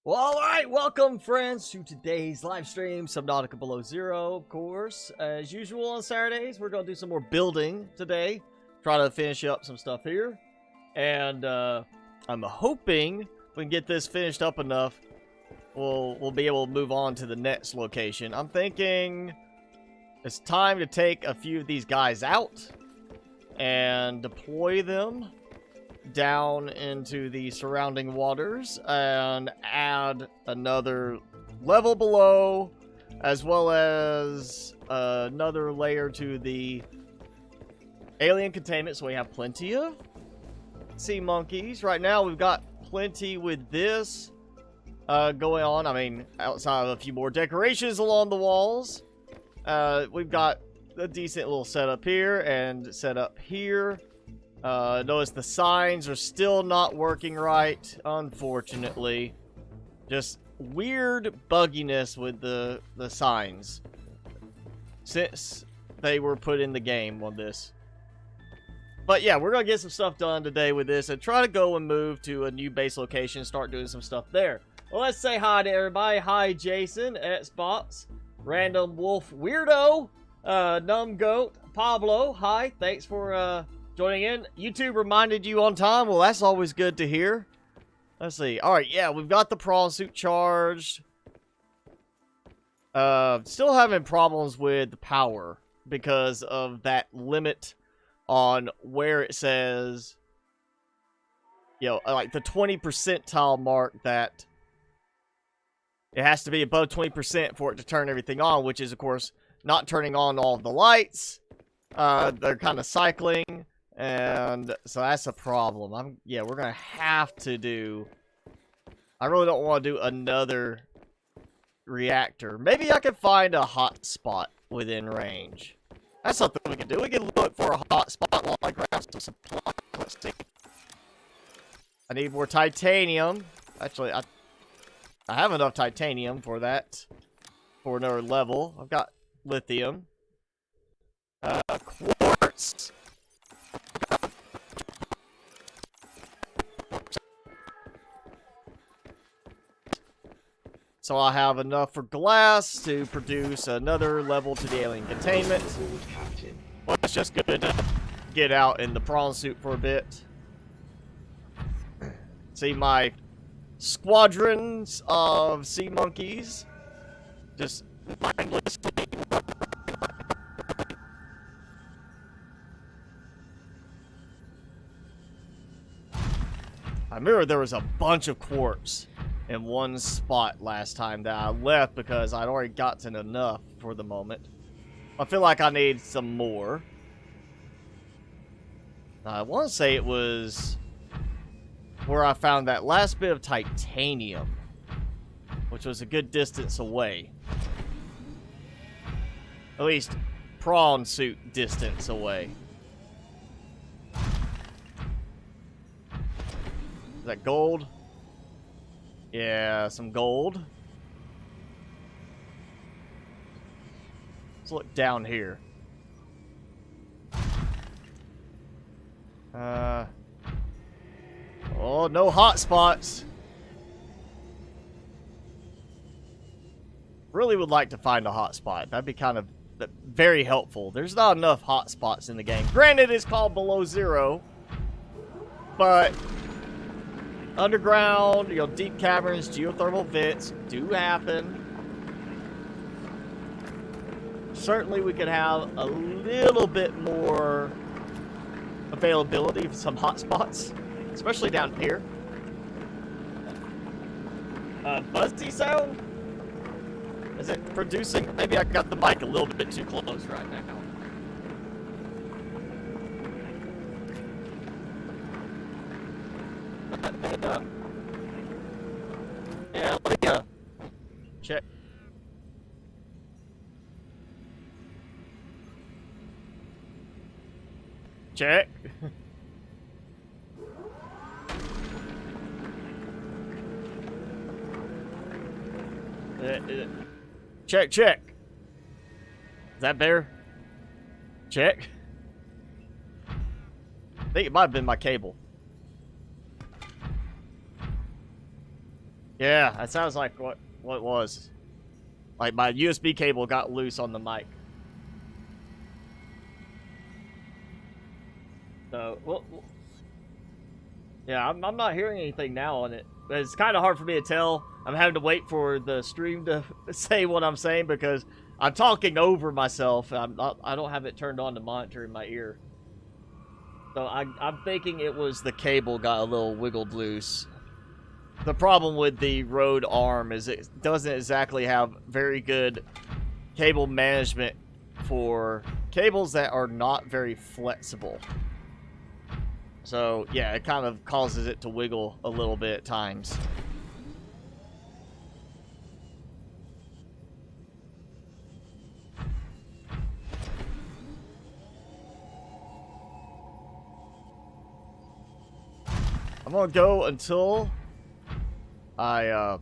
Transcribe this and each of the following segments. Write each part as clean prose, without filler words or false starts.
Well, alright, welcome friends to today's live stream, Subnautica Below Zero, of course. As usual on Saturdays, we're going to do some more building today. Try to finish up some stuff here. And I'm hoping if we can get this finished up enough, we'll be able to move on to the next location. I'm thinking it's time to take a few of these guys out and deploy them down into the surrounding waters and add another level below, as well as another layer to the alien containment, so we have plenty of sea monkeys. Right now we've got plenty with this going on. I mean, outside of a few more decorations along the walls, we've got a decent little setup here and setup here. Notice the signs are still not working right, unfortunately. Just weird bugginess with the signs since they were put in the game on this. But yeah, we're gonna get some stuff done today with this and try to go and move to a new base location, start doing some stuff there. Well, let's say hi to everybody. Hi, Jason, Xbox, Random Wolf Weirdo, Numb Goat, Pablo. Hi, thanks for joining in. YouTube reminded you on time. Well, that's always good to hear. Let's see. Alright, yeah, we've got the prawn suit charged. Still having problems with the power because of that limit on where it says, you know, like the 20 percentile mark, that it has to be above 20% for it to turn everything on, which is, of course, not turning on all of the lights. They're kind of cycling. And so that's a problem. Yeah, we're gonna have to do. I really don't want to do another reactor. Maybe I can find a hot spot within range. That's something we can do. We can look for a hot spot while I grab some supply. Let's see. I need more titanium. Actually, I have enough titanium for that, for another level. I've got lithium, quartz. So I have enough for glass to produce another level to the alien containment. Well, it's just good to get out in the prawn suit for a bit. See my squadrons of sea monkeys just mindlessly. I remember there was a bunch of quartz in one spot last time that I left because I'd already gotten enough for the moment. I feel like I need some more. I want to say it was where I found that last bit of titanium, which was a good distance away. At least prawn suit distance away. Is that gold? Yeah, some gold. Let's look down here. Oh, no hot spots. Really would like to find a hot spot. That'd be kind of very helpful. There's not enough hot spots in the game. Granted, it's called Below Zero, but underground, you know, deep caverns, geothermal vents do happen. Certainly we could have a little bit more availability of some hotspots, especially down here. Buzzy sound? Is it producing? Maybe I got the mic a little bit too close right now. Yeah, let me check. Check. Check, check. Is that better? Check. I think it might have been my cable. Yeah, that sounds like what it was. Like my USB cable got loose on the mic. So, well, yeah, I'm not hearing anything now on it. But it's kind of hard for me to tell. I'm having to wait for the stream to say what I'm saying because I'm talking over myself. I don't have it turned on to monitor in my ear. So I'm thinking it was the cable got a little wiggled loose. The problem with the Rode arm is it doesn't exactly have very good cable management for cables that are not very flexible. So, yeah, it kind of causes it to wiggle a little bit at times. I'm gonna go until I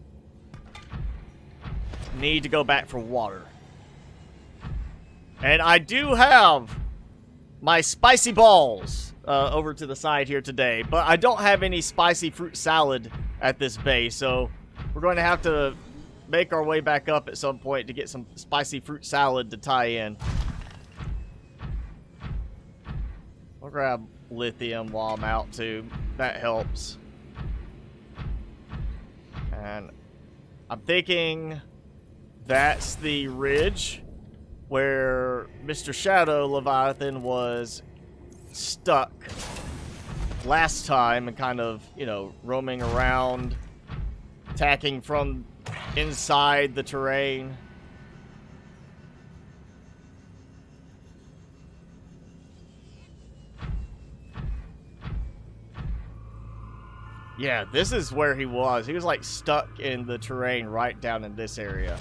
need to go back for water. And I do have my spicy balls over to the side here today, but I don't have any spicy fruit salad at this base, so we're going to have to make our way back up at some point to get some spicy fruit salad to tie in. I'll grab lithium while I'm out too. That helps. And I'm thinking that's the ridge where Mr. Shadow Leviathan was stuck last time and kind of, you know, roaming around, attacking from inside the terrain. Yeah, this is where he was. He was like stuck in the terrain right down in this area.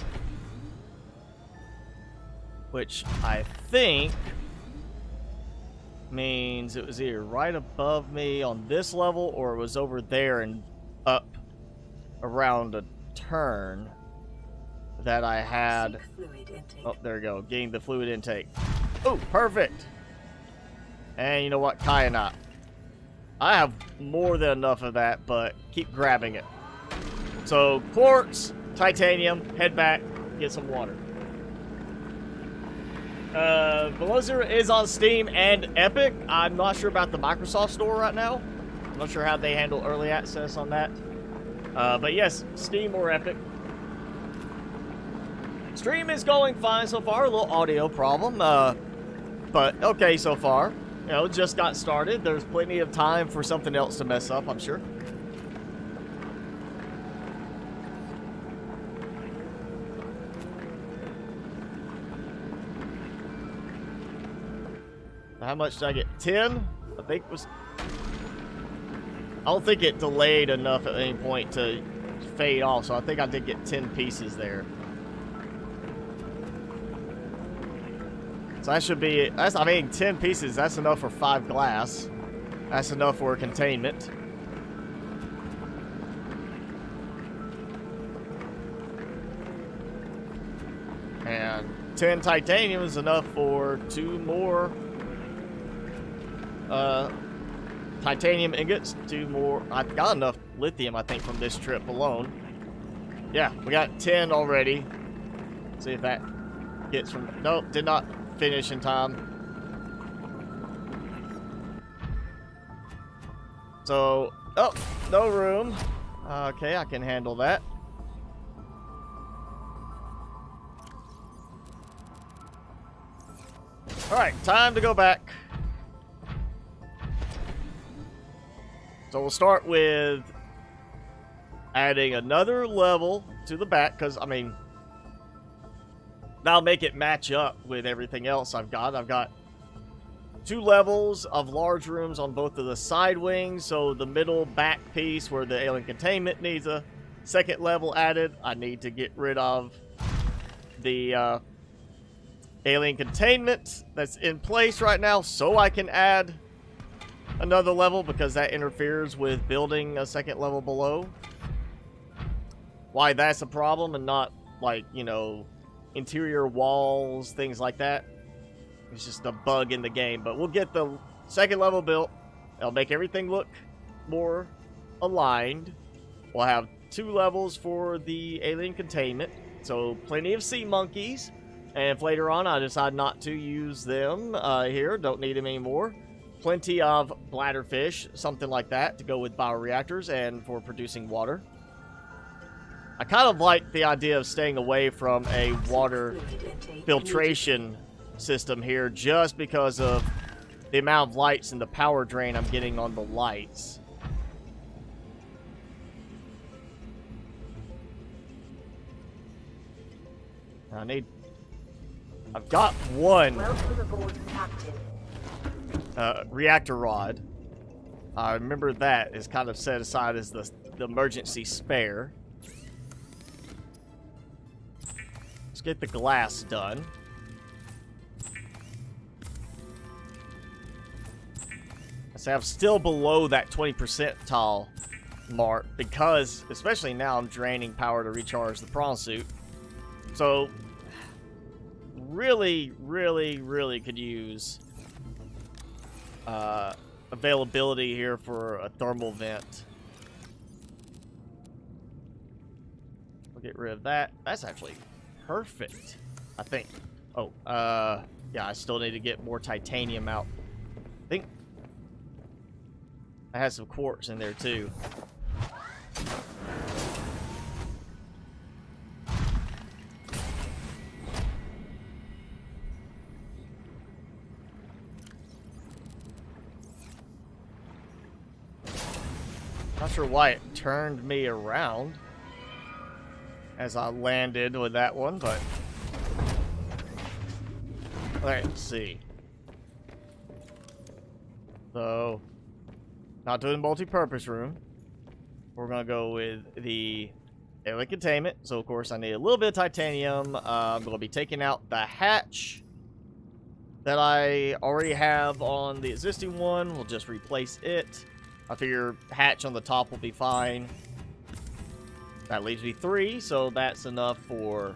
Which I think means it was either right above me on this level or it was over there and up around a turn that I had. Oh, there we go. Getting the fluid intake. Oh, perfect. And you know what? Kyanite. I have more than enough of that, but keep grabbing it. So, quartz, titanium, head back, get some water. Below Zero is on Steam and Epic. I'm not sure about the Microsoft Store right now. I'm not sure how they handle early access on that. But yes, Steam or Epic. Stream is going fine so far. A little audio problem, but okay so far. You know, just got started. There's plenty of time for something else to mess up, I'm sure. How much did I get? 10? I think it was... I don't think it delayed enough at any point to fade off, so I think I did get 10 pieces there. So that should be, I mean, 10 pieces, that's enough for 5 glass. That's enough for containment. And 10 titanium is enough for 2 more titanium ingots, 2 more. I've got enough lithium, I think, from this trip alone. Yeah, we got 10 already. Let's see if that gets from, nope, did not finish in time. So, oh, no room. Okay, I can handle that. Alright, time to go back. So we'll start with adding another level to the back, because, I mean, that'll make it match up with everything else I've got. I've got 2 levels of large rooms on both of the side wings, so the middle back piece where the alien containment needs a second level added. I need to get rid of the alien containment that's in place right now so I can add another level, because that interferes with building a second level below. Why that's a problem and not, like, you know, interior walls, things like that. It's just a bug in the game, but we'll get the second level built. It'll make everything look more aligned. We'll have 2 levels for the alien containment. So plenty of sea monkeys. And if later on I decide not to use them here, don't need them anymore. Plenty of bladderfish, something like that, to go with bioreactors and for producing water. I kind of like the idea of staying away from a water filtration system here just because of the amount of lights and the power drain I'm getting on the lights. I've got one reactor rod. I remember that is kind of set aside as the emergency spare. Let's get the glass done. So I'm still below that 20 percentile mark because, especially now, I'm draining power to recharge the prawn suit. So, really could use availability here for a thermal vent. We'll get rid of that. That's actually perfect, I think. Oh, yeah, I still need to get more titanium out. I think I had some quartz in there too. Not sure why it turned me around as I landed with that one, but let's see. So, not doing multi-purpose room. We're gonna go with the alien containment. So of course I need a little bit of titanium. I'm gonna be taking out the hatch that I already have on the existing one. We'll just replace it. I figure hatch on the top will be fine. That leaves me 3, so that's enough for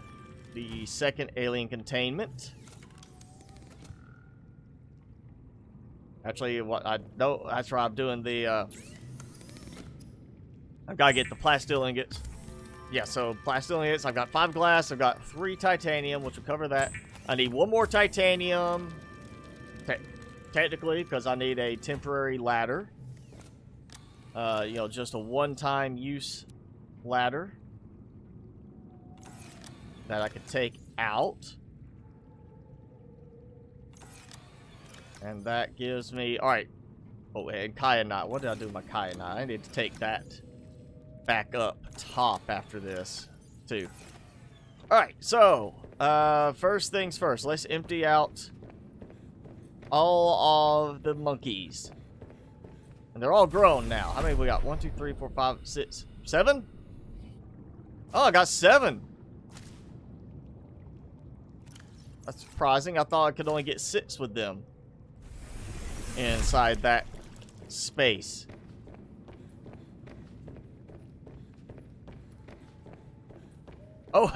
the second alien containment. Actually, what I know, that's why I'm doing the, I've got to get the plasteel ingots. Yeah, so plasteel ingots, I've got 5 glass, I've got 3 titanium, which will cover that. I need 1 more titanium, technically, because I need a temporary ladder. You know, just a one-time use ladder that I could take out. And that gives me... Alright. Oh, and kyanite. What did I do with my kyanite? I need to take that back up top after this, too. Alright, so... first things first. Let's empty out all of the monkeys. And they're all grown now. How many we got? 1, 2, 3, 4, 5, 6, 7? Oh, I got 7. That's surprising. I thought I could only get 6 with them inside that space. Oh,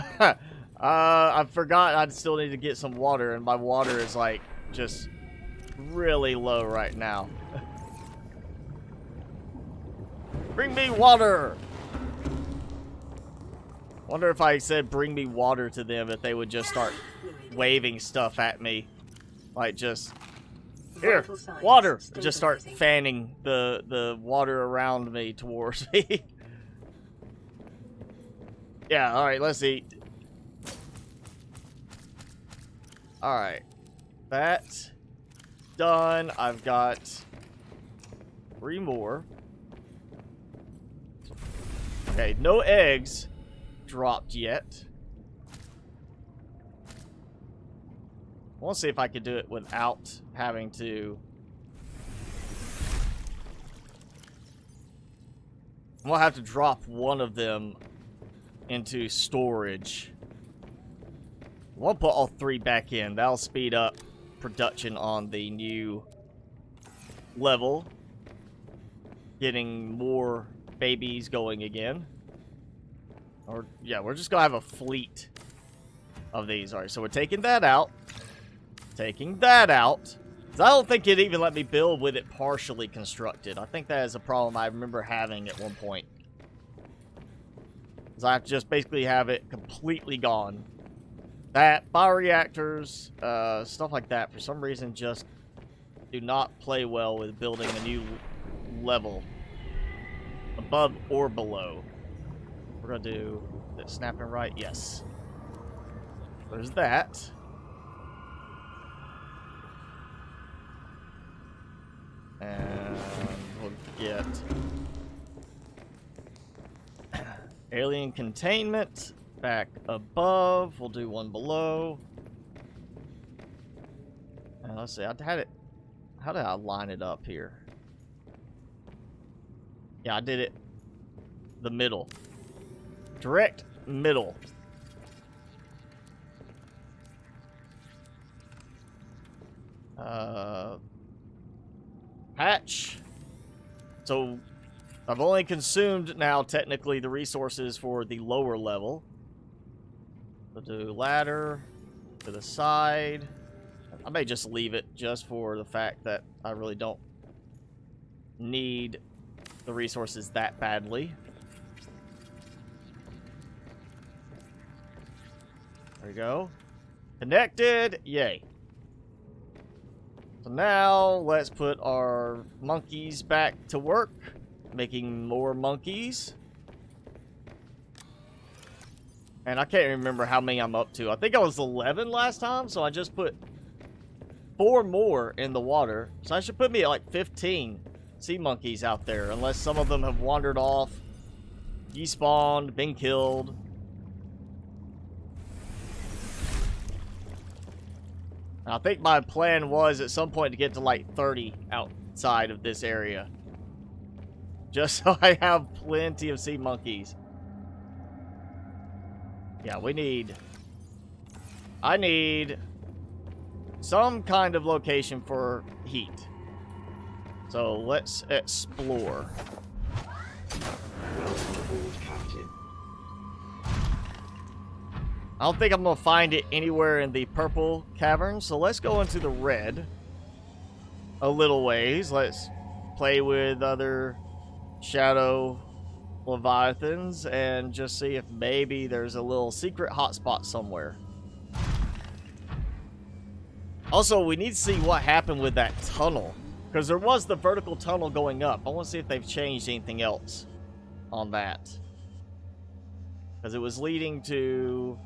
I forgot I still need to get some water, and my water is like just really low right now. Bring me water! Wonder if I said bring me water to them, if they would just start waving stuff at me. Like just, here, water! Just start fanning the water around me towards me. Yeah, alright, let's eat. Alright. That's done. I've got 3 more. Okay, no eggs dropped yet. I want to see if I could do it without having to... I'm going to have to drop one of them into storage. I want to put all 3 back in. That'll speed up production on the new level. Getting more babies going again. Or, yeah, we're just gonna have a fleet of these. Alright, so we're taking that out. Taking that out. I don't think it even let me build with it partially constructed. I think that is a problem I remember having at one point. Because I just basically have it completely gone. That, bioreactors, stuff like that, for some reason, just do not play well with building a new level. Above or below. We're going to do that snapping right. Yes. There's that. And we'll get alien containment back above. We'll do one below. And let's see. I had it. How did I line it up here? Yeah, I did it. The middle. Direct middle. Hatch. So I've only consumed now technically the resources for the lower level. We'll do ladder to the side. I may just leave it just for the fact that I really don't need the resources that badly. There we go. Connected. Yay. So now let's put our monkeys back to work, making more monkeys. And I can't remember how many I'm up to. I think I was 11 last time, so I just put 4 more in the water. So I should put me at like 15 sea monkeys out there, unless some of them have wandered off, despawned, been killed. I think my plan was at some point to get to like 30 outside of this area. Just so I have plenty of sea monkeys. Yeah, I need some kind of location for heat. So let's explore. I don't think I'm going to find it anywhere in the purple cavern, so let's go into the red a little ways. Let's play with other shadow leviathans and just see if maybe there's a little secret hotspot somewhere. Also, we need to see what happened with that tunnel, because there was the vertical tunnel going up. I want to see if they've changed anything else on that, because it was leading to...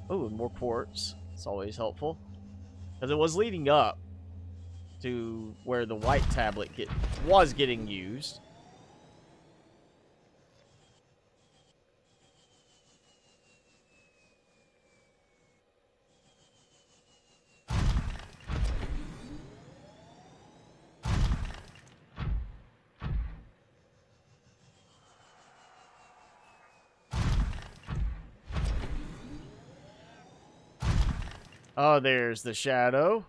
Oh, more quartz. It's always helpful. Because it was leading up to where the white tablet was getting used. Oh, there's the shadow.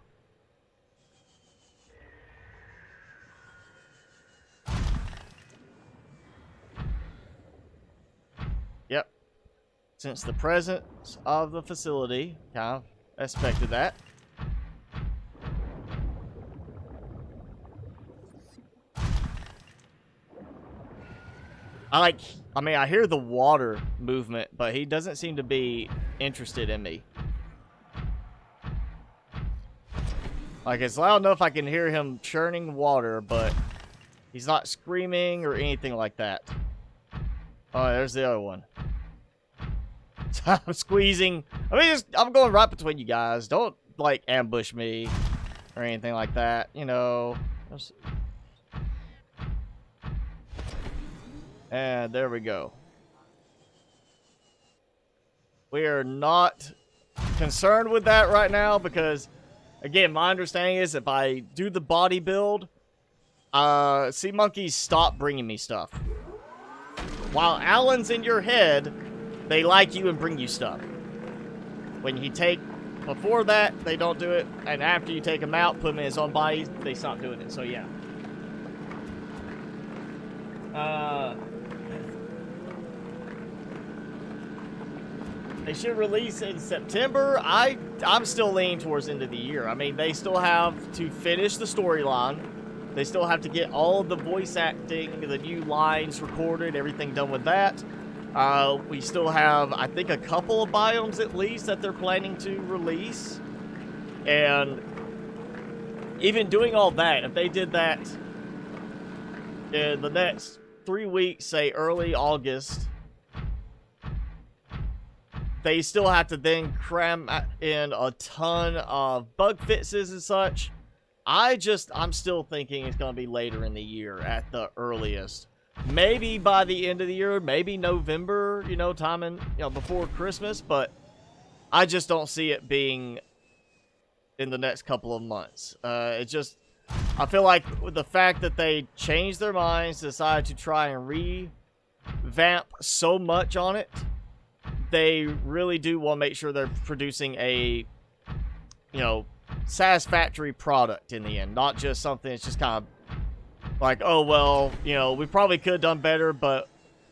Yep. Since the presence of the facility, kind of expected that. I mean, I hear the water movement, but he doesn't seem to be interested in me. Like, it's loud enough I can hear him churning water, but he's not screaming or anything like that. Oh, there's the other one. I'm squeezing. I mean, I'm going right between you guys. Don't, like, ambush me or anything like that. You know. And there we go. We are not concerned with that right now because... Again, my understanding is if I do the body build, sea monkeys stop bringing me stuff. While Alan's in your head, they like you and bring you stuff. When you take, before that, they don't do it. And after you take him out, put him in his own body, they stop doing it. So, yeah. They should release in September. I'm still leaning towards the end of the year. I mean, they still have to finish the storyline. They still have to get all of the voice acting, the new lines recorded, everything done with that. We still have, I think, a couple of biomes at least that they're planning to release. And even doing all that, if they did that in the next 3 weeks, say early August, they still have to then cram in a ton of bug fixes and such. I'm still thinking it's going to be later in the year at the earliest. Maybe by the end of the year, maybe November, you know, timing, you know, before Christmas, but I just don't see it being in the next couple of months. I feel like with the fact that they changed their minds, decided to try and revamp so much on it, they really do want to make sure they're producing a, you know, satisfactory product in the end, not just something that's just kind of like, oh, well, you know, we probably could have done better, but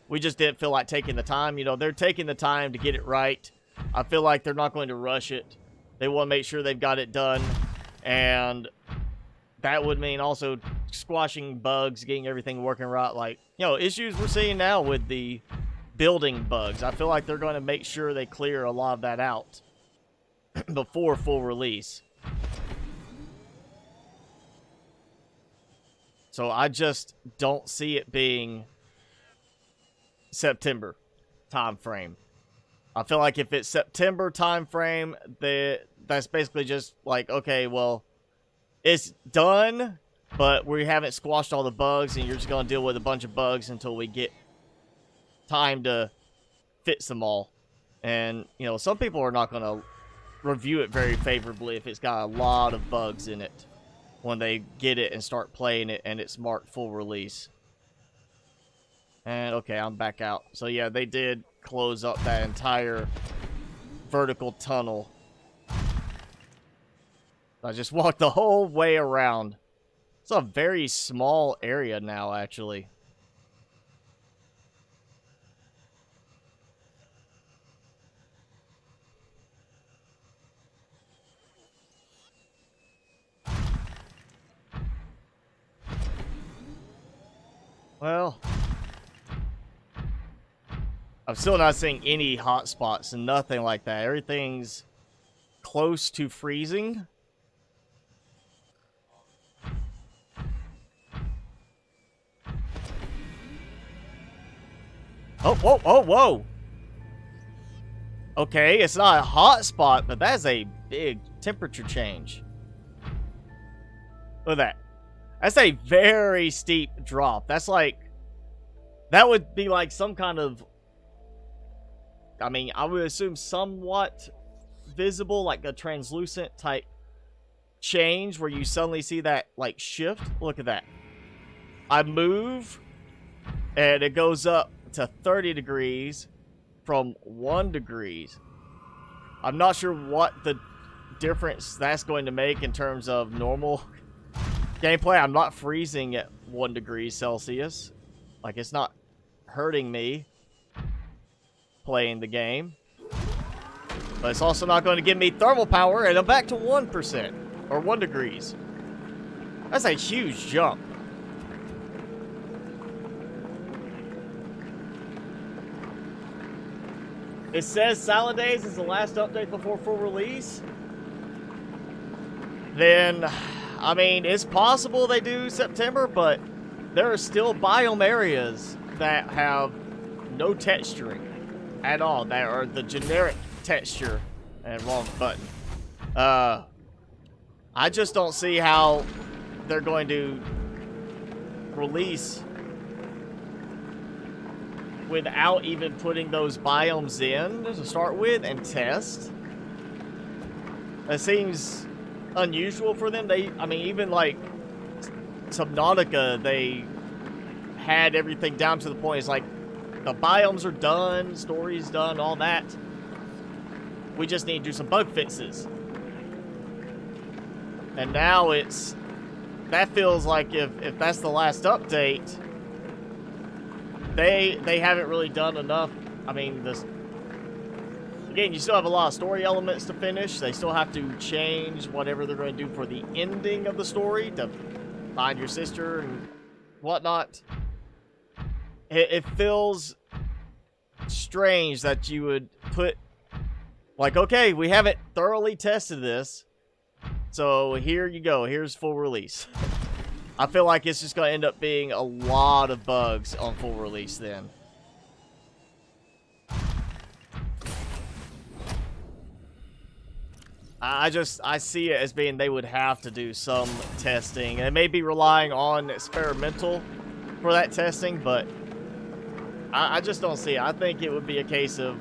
we just didn't feel like taking the time. You know, they're taking the time to get it right. I feel like they're not going to rush it. They want to make sure they've got it done. And that would mean also squashing bugs, getting everything working right. Like, you know, issues we're seeing now with the building bugs. I feel like they're going to make sure they clear a lot of that out before full release. So I just don't see it being September time frame. I feel like if it's September time frame, that's basically just like, okay, well, it's done, but we haven't squashed all the bugs, and you're just going to deal with a bunch of bugs until we get time to fix them all. And, you know, some people are not going to review it very favorably if it's got a lot of bugs in it when they get it and start playing it and it's marked full release. And okay, I'm back out. So yeah, they did close up that entire vertical tunnel. I just walked the whole way around. It's a very small area now, actually. Well, I'm still not seeing any hotspots and nothing like that. Everything's close to freezing. Oh, whoa, oh, whoa. Okay, it's not a hotspot, but that's a big temperature change. Look at that. That's a very steep drop. That's like, that would be like some kind of, I mean, I would assume somewhat visible, like a translucent type change where you suddenly see that like shift. Look at that. I move and it goes up to 30 degrees from 1 degree. I'm not sure what the difference that's going to make in terms of normal gameplay. I'm not freezing at 1 degree Celsius. Like, it's not hurting me playing the game. But it's also not going to give me thermal power, and I'm back to 1%. Or 1 degrees. That's a huge jump. It says Salad Days is the last update before full release. Then, I mean, it's possible they do September, but there are still biome areas that have no texturing at all. That are the generic texture. And wrong button. I just don't see how they're going to release without even putting those biomes in to start with and test. That seems unusual for them. I mean, even like Subnautica, they had everything down to the point. It's like the biomes are done, story's done, all that. We just need to do some bug fixes. And now that feels like if that's the last update, they haven't really done enough. I mean, again, you still have a lot of story elements to finish. They still have to change whatever they're going to do for the ending of the story to find your sister and whatnot. It feels strange that you would put, like, okay, we haven't thoroughly tested this, so here you go, here's full release. I feel like it's just going to end up being a lot of bugs on full release then. I see it as being they would have to do some testing. They may be relying on experimental for that testing, but I just don't see it. I think it would be a case of,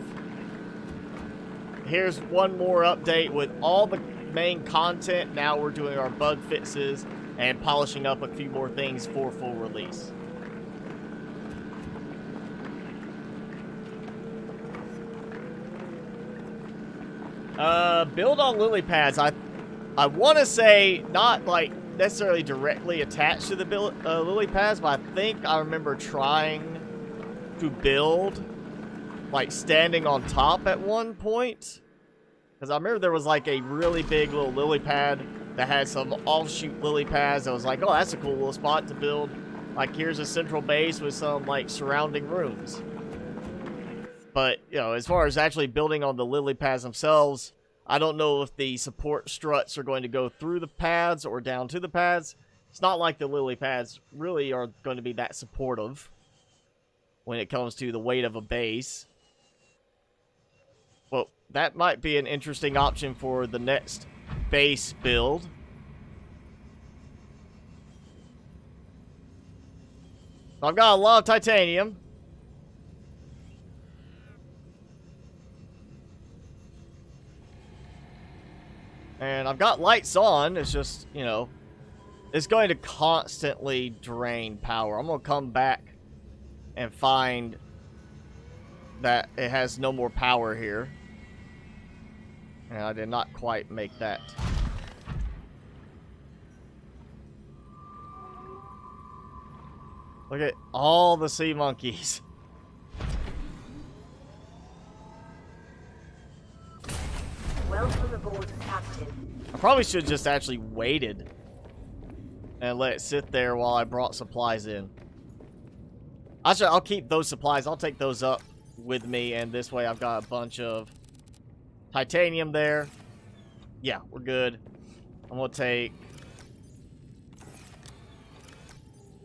here's one more update with all the main content. Now we're doing our bug fixes and polishing up a few more things for full release. Build on lily pads. I want to say not like necessarily directly attached to the lily pads, but I think I remember trying to build like standing on top at one point, because I remember there was like a really big little lily pad that had some offshoot lily pads. I was like, oh, that's a cool little spot to build. Like, here's a central base with some like surrounding rooms. But, you know, as far as actually building on the lily pads themselves, I don't know if the support struts are going to go through the pads or down to the pads. It's not like the lily pads really are going to be that supportive when it comes to the weight of a base. Well, that might be an interesting option for the next base build. I've got a lot of titanium. And I've got lights on. It's just, you know, it's going to constantly drain power. I'm going to come back and find that it has no more power here. And I did not quite make that. Look at all the sea monkeys. Welcome aboard, Captain. I probably should have just actually waited and let it sit there while I brought supplies in. I'll keep those supplies. I'll take those up with me, and this way I've got a bunch of titanium there. Yeah, we're good. I'm gonna take...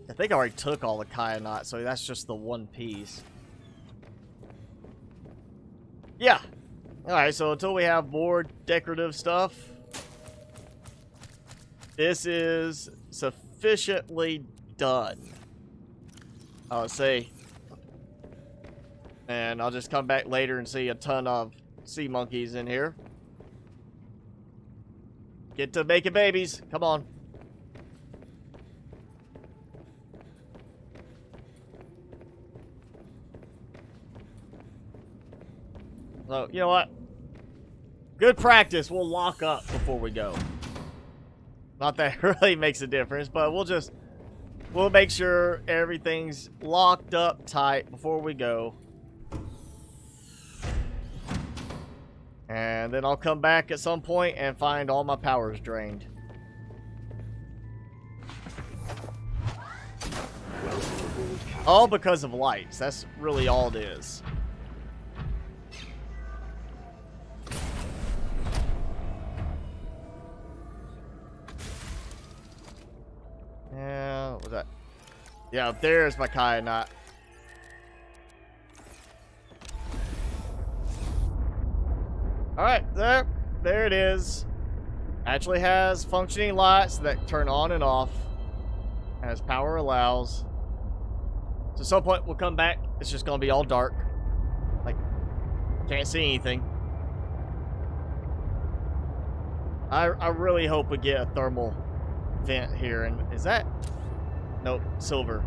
I think I already took all the kyanite, so that's just the one piece. Yeah. Alright, so until we have more decorative stuff, this is sufficiently done, I would say. And I'll just come back later and see a ton of sea monkeys in here. Get to making babies. Come on. So, you know what? Good practice. We'll lock up before we go. Not that it really makes a difference, but we'll make sure everything's locked up tight before we go. And then I'll come back at some point and find all my power's drained. All because of lights. That's really all it is. Yeah, what was that? Yeah, there's my kyanite. Alright, there it is. Actually has functioning lights that turn on and off as power allows. So at some point we'll come back. It's just gonna be all dark. Like, can't see anything. I really hope we get a thermal vent here. And is that? Nope, silver.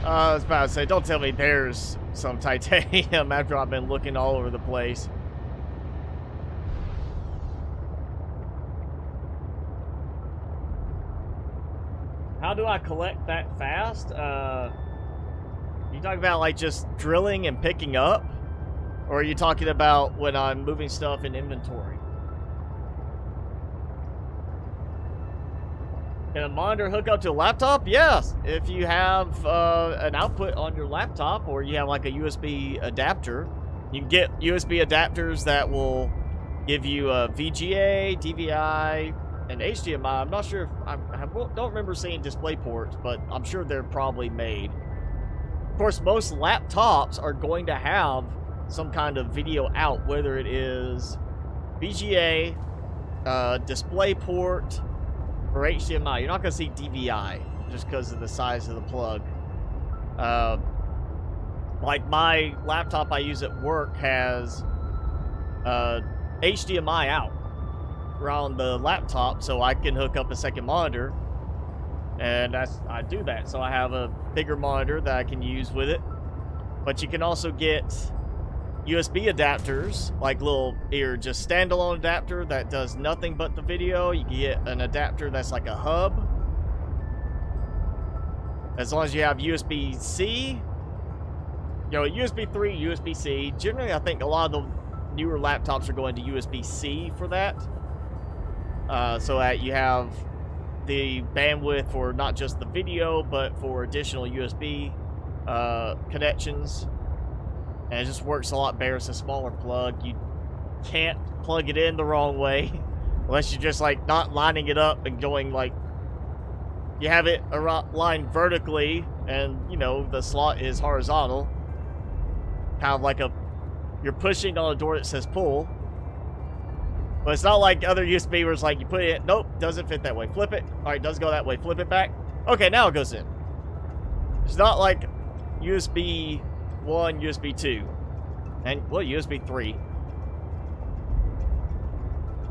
I was about to say, don't tell me there's some titanium after I've been looking all over the place. How do I collect that fast? You talking about like just drilling and picking up? Or are you talking about when I'm moving stuff in inventory? Can a monitor hook up to a laptop? Yes. If you have an output on your laptop, or you have like a USB adapter, you can get USB adapters that will give you a VGA, DVI, and HDMI. I'm not sure if I don't remember seeing display ports, but I'm sure they're probably made. Of course, most laptops are going to have some kind of video out, whether it is VGA, display port, or HDMI. You're not going to see DVI just because of the size of the plug. Like my laptop I use at work has HDMI out around the laptop, so I can hook up a second monitor, and I do that. So I have a bigger monitor that I can use with it. But you can also get USB adapters, like little, either just standalone adapter that does nothing but the video. You can get an adapter that's like a hub. As long as you have USB-C, you know, USB 3, USB-C. Generally, I think a lot of the newer laptops are going to USB-C for that. So that you have the bandwidth for not just the video, but for additional USB connections. And it just works a lot better. It's a smaller plug. You can't plug it in the wrong way unless you're just like not lining it up and going like, you have it lined vertically and, you know, the slot is horizontal. Kind of like you're pushing on a door that says pull. But it's not like other USB where it's like you put it in, nope, doesn't fit that way. Flip it. Alright, does go that way. Flip it back. Okay, now it goes in. It's not like USB 1, USB 2. And, well, USB 3.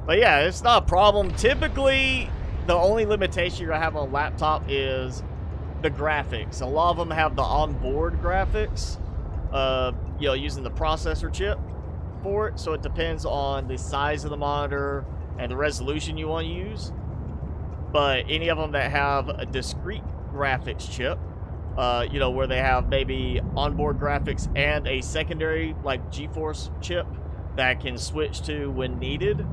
But yeah, it's not a problem. Typically, the only limitation you're going to have on a laptop is the graphics. A lot of them have the onboard graphics, you know, using the processor chip for it. So it depends on the size of the monitor and the resolution you want to use. But any of them that have a discrete graphics chip, you know, where they have maybe onboard graphics and a secondary, like GeForce chip that can switch to when needed,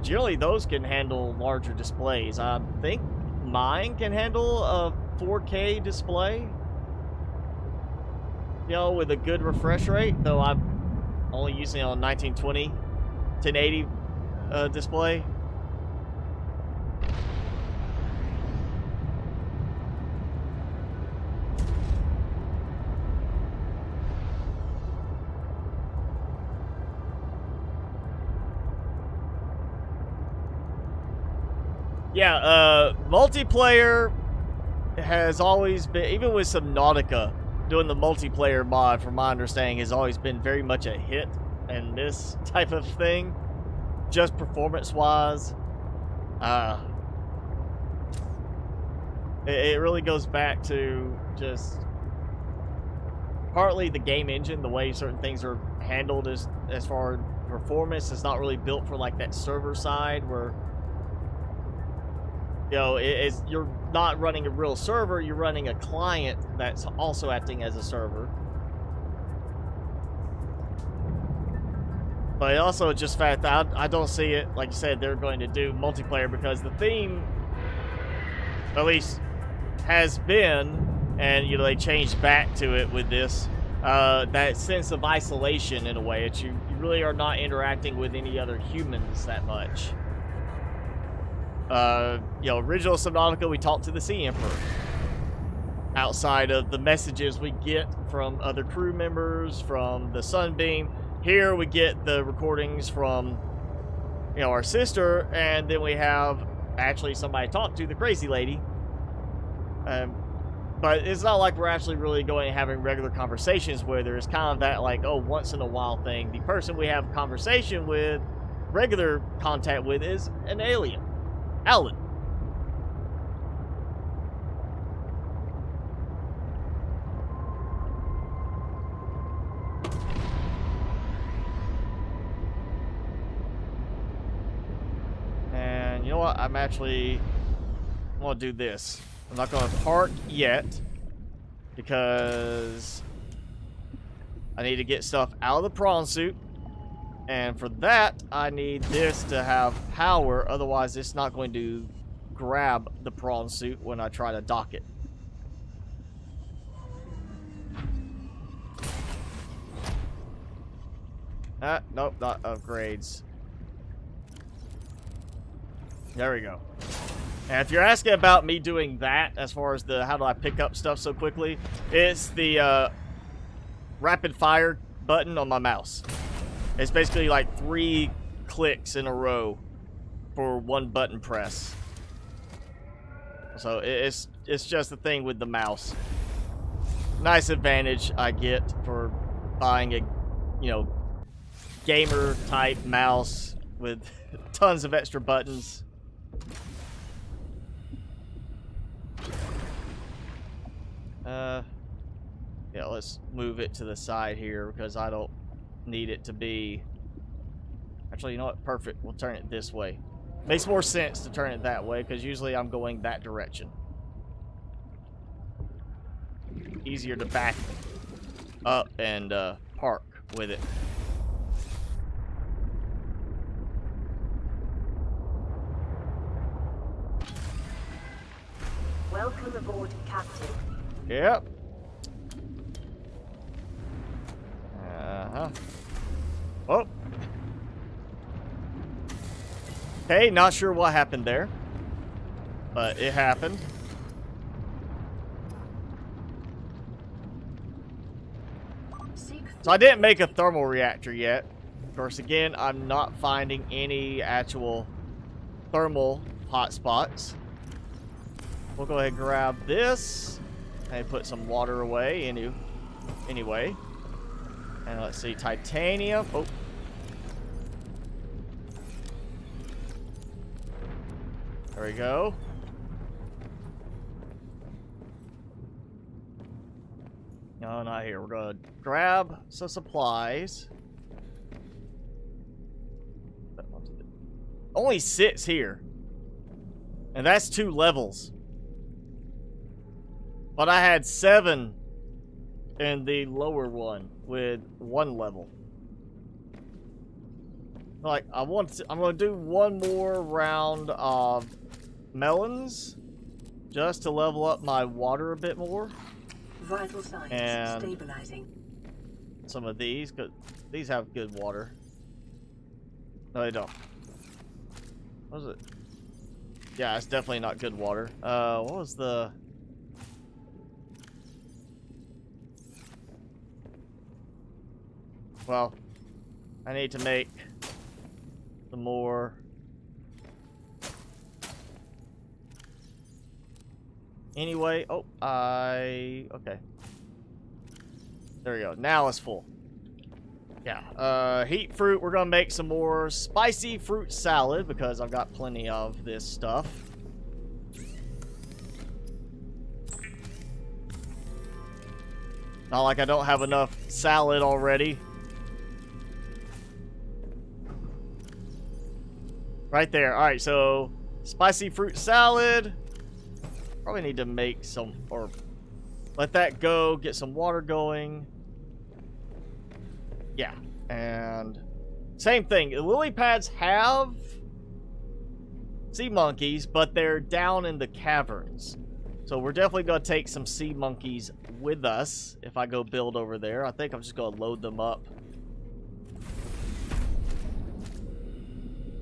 generally those can handle larger displays. I think mine can handle a 4K display, you know, with a good refresh rate, though I'm only using it on 1920, 1080 display. Yeah, multiplayer has always been, even with Subnautica, doing the multiplayer mod, from my understanding, has always been very much a hit and miss type of thing, just performance-wise. It really goes back to just partly the game engine, the way certain things are handled as far as performance. It's not really built for like that server side where, you know, you're not running a real server, you're running a client that's also acting as a server. But also just the fact that I don't see it, like you said, they're going to do multiplayer, because the theme, at least, has been, and, you know, they changed back to it with this, that sense of isolation in a way. That you really are not interacting with any other humans that much. You know, original Subnautica, we talked to the Sea Emperor. Outside of the messages we get from other crew members, from the Sunbeam, here we get the recordings from, you know, our sister, and then we have actually somebody talk to, the crazy lady. But it's not like we're actually really going and having regular conversations with her. It's kind of that, like, oh, once in a while thing. The person we have conversation with, regular contact with, is an alien. Alan. And you know what? I'm going to do this. I'm not going to park yet, because I need to get stuff out of the prawn suit. And for that, I need this to have power. Otherwise, it's not going to grab the prawn suit when I try to dock it. Nope, not upgrades. There we go. And if you're asking about me doing that, as far as the how do I pick up stuff so quickly, it's the rapid fire button on my mouse. It's basically like 3 clicks in a row for 1 button press. So it's just the thing with the mouse. Nice advantage I get for buying a, you know, gamer type mouse with tons of extra buttons. Yeah, let's move it to the side here because I don't need it to be... Actually, you know what? Perfect. We'll turn it this way. Makes more sense to turn it that way because usually I'm going that direction. Easier to back up and park with it. Welcome aboard, Captain. Yep. Uh-huh. Oh. Okay, not sure what happened there. But it happened. So I didn't make a thermal reactor yet. Of course, again, I'm not finding any actual thermal hotspots. We'll go ahead and grab this and put some water away anyway. And let's see, titanium. Oh. There we go. No, not here. We're gonna grab some supplies. Only 6 here. And that's 2 levels. But I had 7 in the lower one with 1 level. Like, I'm gonna do 1 more round of melons just to level up my water a bit more. Vital signs and stabilizing. Some of these, because these have good water. No, they don't. What was it? Yeah, it's definitely not good water. What was the... Well, I need to make some more. Anyway, okay. There we go. Now it's full. Yeah, heat fruit. We're gonna make some more spicy fruit salad because I've got plenty of this stuff. Not like I don't have enough salad already. Right there. Alright, so spicy fruit salad. Probably need to make some, or let that go, get some water going. Yeah, and same thing. The lily pads have sea monkeys, but they're down in the caverns. So we're definitely going to take some sea monkeys with us if I go build over there. I think I'm just going to load them up.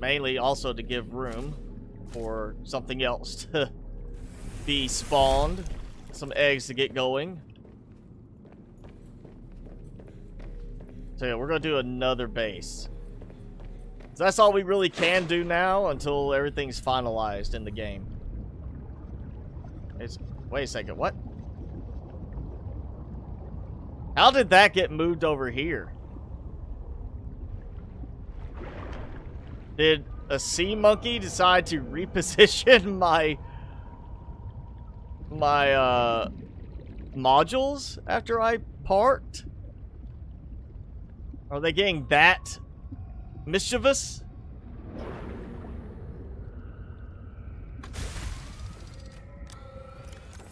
Mainly also to give room for something else to be spawned. Some eggs to get going. So yeah, we're going to do another base. So that's all we really can do now until everything's finalized in the game. Wait a second, what? How did that get moved over here? Did a sea monkey decide to reposition my modules after I parked? Are they getting that mischievous?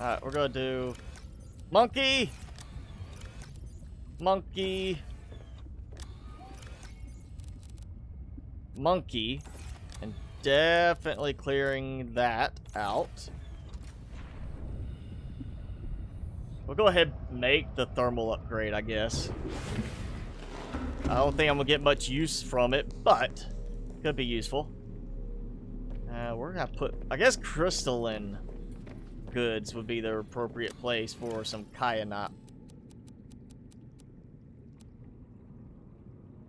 Alright, we're gonna do monkey, monkey, monkey, and definitely clearing that out. We'll go ahead and make the thermal upgrade, I guess. I don't think I'm gonna get much use from it, but could be useful. We're gonna put, I guess, crystalline goods would be the appropriate place for some kyanite.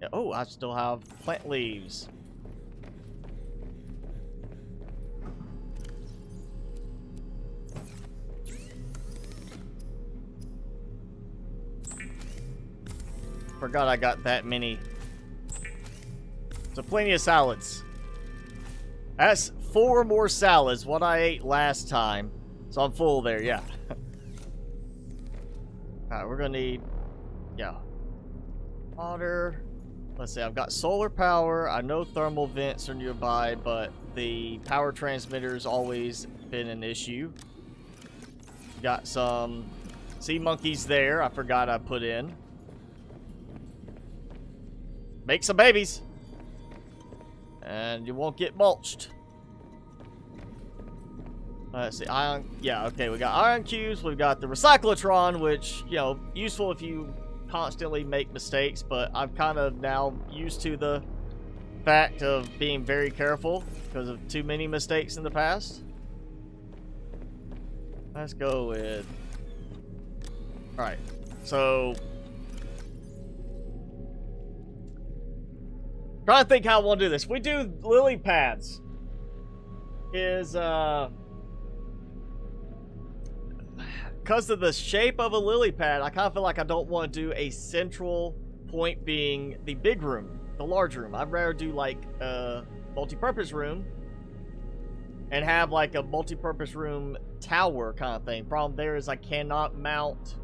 Yeah, oh, I still have plant leaves. Forgot I got that many. So plenty of salads. That's 4 more salads, what I ate last time. So I'm full there, yeah. Alright, we're gonna need, yeah, water. Let's see, I've got solar power. I know thermal vents are nearby, but the power transmitter's always been an issue. Got some sea monkeys there, I forgot I put in. Make some babies. And you won't get mulched. Let's see, iron, yeah, okay, we got iron cubes, we've got the recyclotron, which, you know, useful if you constantly make mistakes, but I'm kind of now used to the fact of being very careful because of too many mistakes in the past. Let's go with, alright, so trying to think how I want to do this. We do lily pads. Is because of the shape of a lily pad, I kind of feel like I don't want to do a central point being the big room, the large room. I'd rather do like a multi-purpose room and have like a multi-purpose room tower kind of thing. Problem there is I cannot mount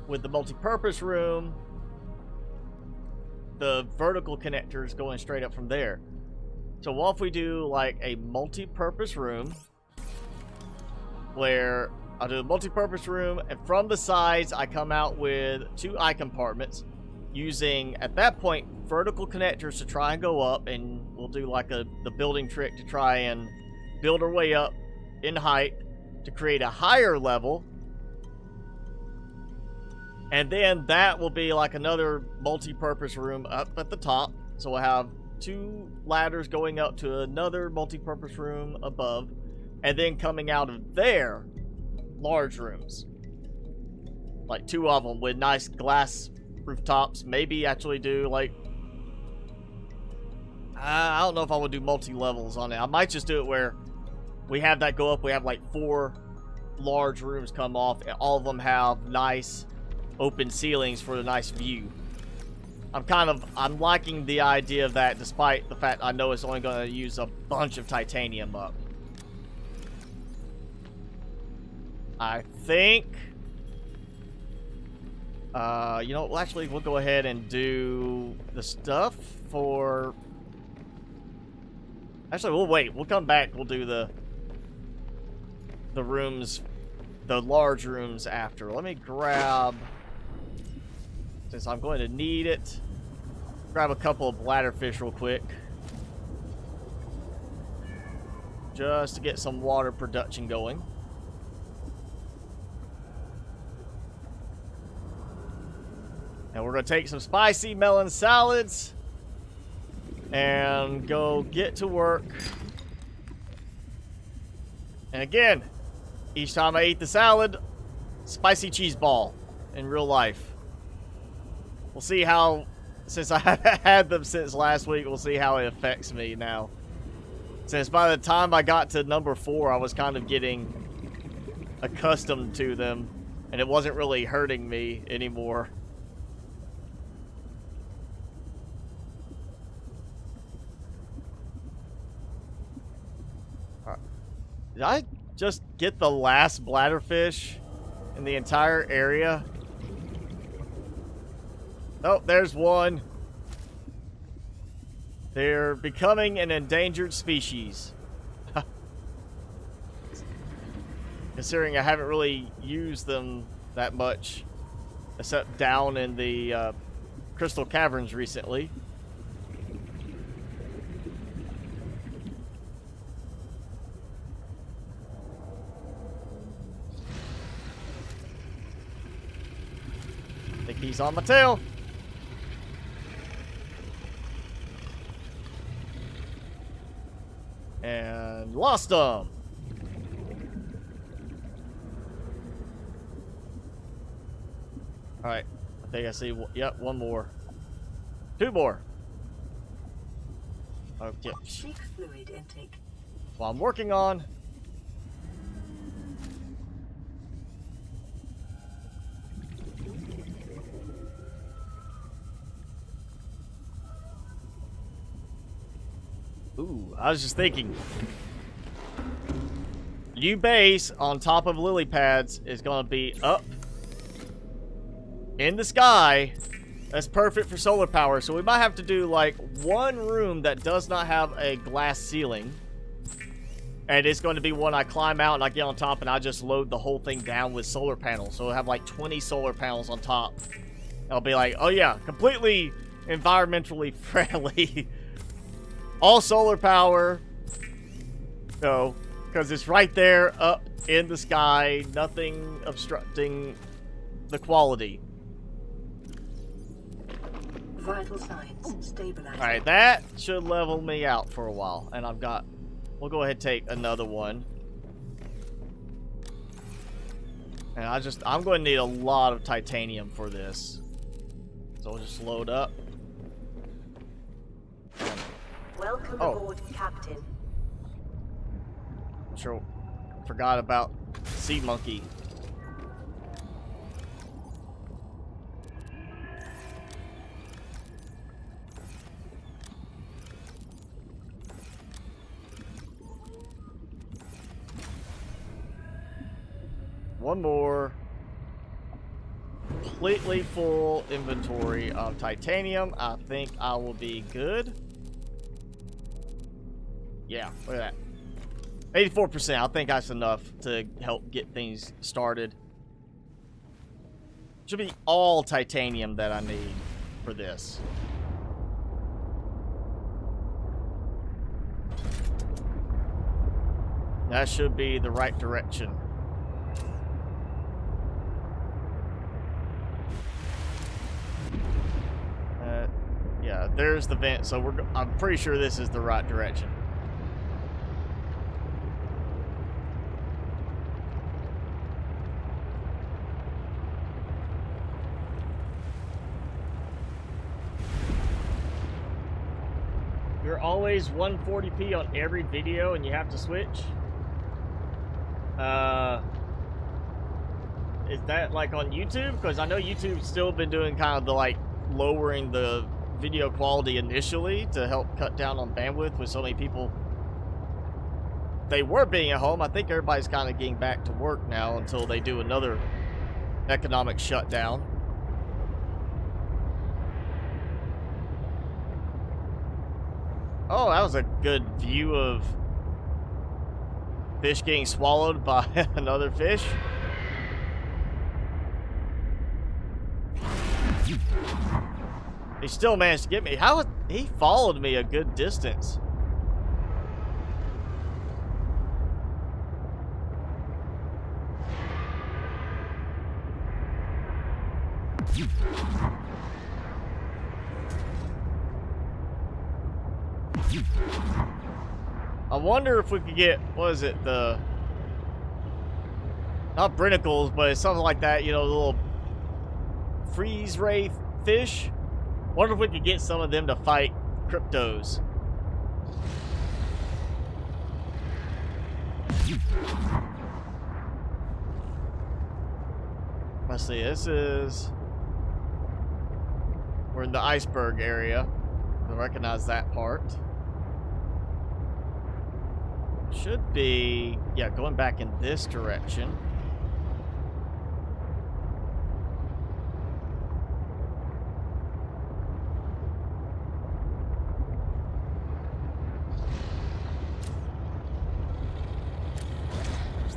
with the multi-purpose room the vertical connectors going straight up from there. So what if we do like a multi-purpose room where I'll do a multi-purpose room, and from the sides I come out with 2 eye compartments using, at that point, vertical connectors to try and go up, and we'll do like the building trick to try and build our way up in height to create a higher level. And then that will be like another multi-purpose room up at the top. So we'll have 2 ladders going up to another multi-purpose room above. And then coming out of there, large rooms. Like 2 of them with nice glass rooftops. Maybe actually do like, I don't know if I would do multi-levels on it. I might just do it where we have that go up. We have like 4 large rooms come off. And all of them have nice open ceilings for the nice view. I'm liking the idea of that, despite the fact I know it's only going to use a bunch of titanium up. I think, you know, well, actually, we'll go ahead and do the stuff for, actually, we'll wait. We'll come back. We'll do the rooms, the large rooms after. Let me grab, since I'm going to need it, grab a couple of bladderfish real quick. Just to get some water production going. And we're going to take some spicy melon salads and go get to work. And again, each time I eat the salad, spicy cheese ball in real life. We'll see how, since I haven't had them since last week, we'll see how it affects me now. Since by the time I got to number 4, I was kind of getting accustomed to them, and it wasn't really hurting me anymore. Did I just get the last bladderfish in the entire area? Oh, there's one. They're becoming an endangered species. Considering I haven't really used them that much, except down in the Crystal Caverns recently. He's on my tail. And lost him. Alright. I think I see. Yep, one more. Two more. Okay. Seek fluid intake. Well, I'm working on. Ooh, I was just thinking. New base on top of lily pads is going to be up in the sky. That's perfect for solar power. So we might have to do like one room that does not have a glass ceiling. And it's going to be one I climb out and I get on top and I just load the whole thing down with solar panels. So we'll have like 20 solar panels on top. I'll be like, oh yeah, completely environmentally friendly. All solar power. So, because it's right there up in the sky. Nothing obstructing the quality. Vital signs stabilized. Alright, that should level me out for a while. And I've got... We'll go ahead and take another one. And I'm going to need a lot of titanium for this. So we'll just load up. Welcome aboard, Captain. I'm sure forgot about Sea Monkey. One more. Completely full inventory of titanium. I think I will be good. Yeah, look at that. 84%. I think that's enough to help get things started. Should be all titanium that I need for this. That should be the right direction. Yeah, there's the vent, so I'm pretty sure this is the right direction. You're always 140p on every video and you have to switch? Is that like on YouTube? Because I know YouTube's still been doing kind of the like lowering the video quality initially to help cut down on bandwidth with so many people. They were being at home. I think everybody's kind of getting back to work now until they do another economic shutdown. Oh, that was a good view of fish getting swallowed by another fish. He still managed to get me. He followed me a good distance. I wonder if we could get, what is it, not brinicles, but it's something like that, you know, the little freeze ray fish. Wonder if we could get some of them to fight cryptos. Let's see, we're in the iceberg area. I recognize that part. Should be, yeah, going back in this direction.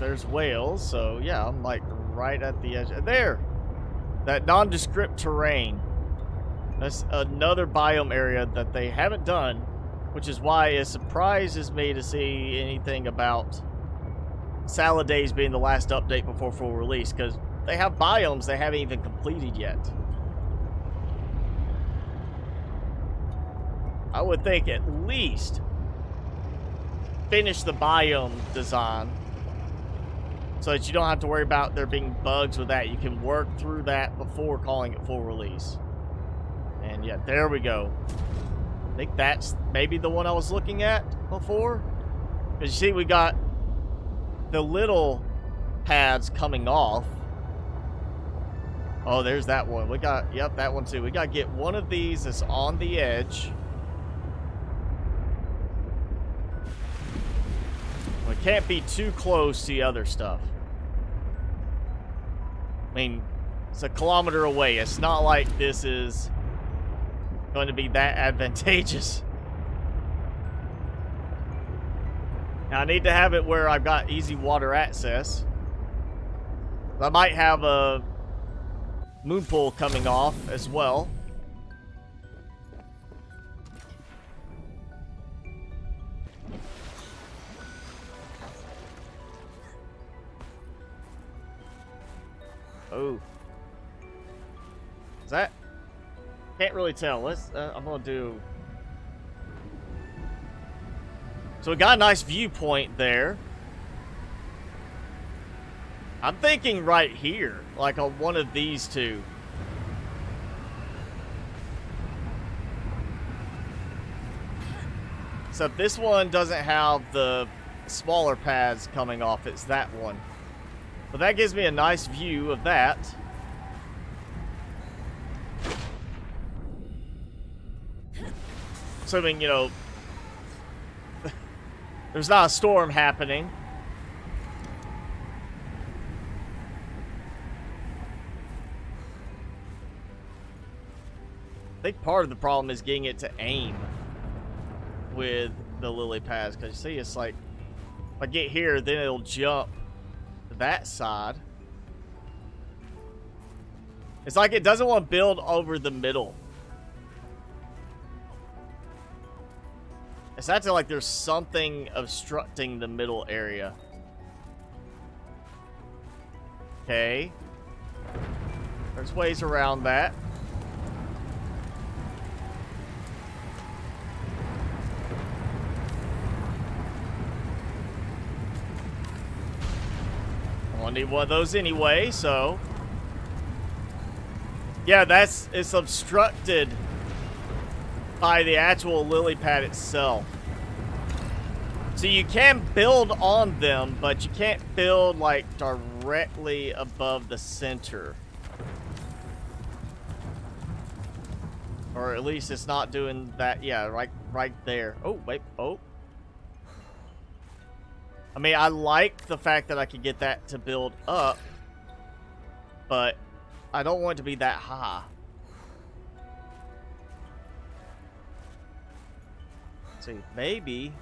There's whales, so yeah, I'm like right at the edge. There! That nondescript terrain. That's another biome area that they haven't done, which is why it surprises me to see anything about Salad Days being the last update before full release, because they have biomes they haven't even completed yet. I would think at least finish the biome design so that you don't have to worry about there being bugs with that. You can work through that before calling it full release. And yeah, there we go. I think that's maybe the one I was looking at before. Because you see, we got the little pads coming off. Oh, there's that one. We got, yep, that one too. We got to get one of these that's on the edge. We can't be too close to the other stuff. I mean, it's a kilometer away. It's not like this is going to be that advantageous. Now, I need to have it where I've got easy water access. I might have a moon pool coming off as well. Oh. Is that? Can't really tell. Let's, I'm gonna do... So we got a nice viewpoint there. I'm thinking right here, like on one of these two. Except this one doesn't have the smaller pads coming off, it's that one. But that gives me a nice view of that. Assuming, you know, there's not a storm happening. I think part of the problem is getting it to aim with the lily pads. Because you see, it's like, if I get here, then it'll jump to that side. It's like it doesn't want to build over the middle. It's acting like there's something obstructing the middle area. Okay. There's ways around that. I'll need one of those anyway, so... Yeah, it's obstructed by the actual lily pad itself. So you can build on them, but you can't build like directly above the center. Or at least it's not doing that. Yeah, right there. Oh, wait. Oh. I mean, I like the fact that I could get that to build up, but I don't want it to be that high. Let's see, maybe.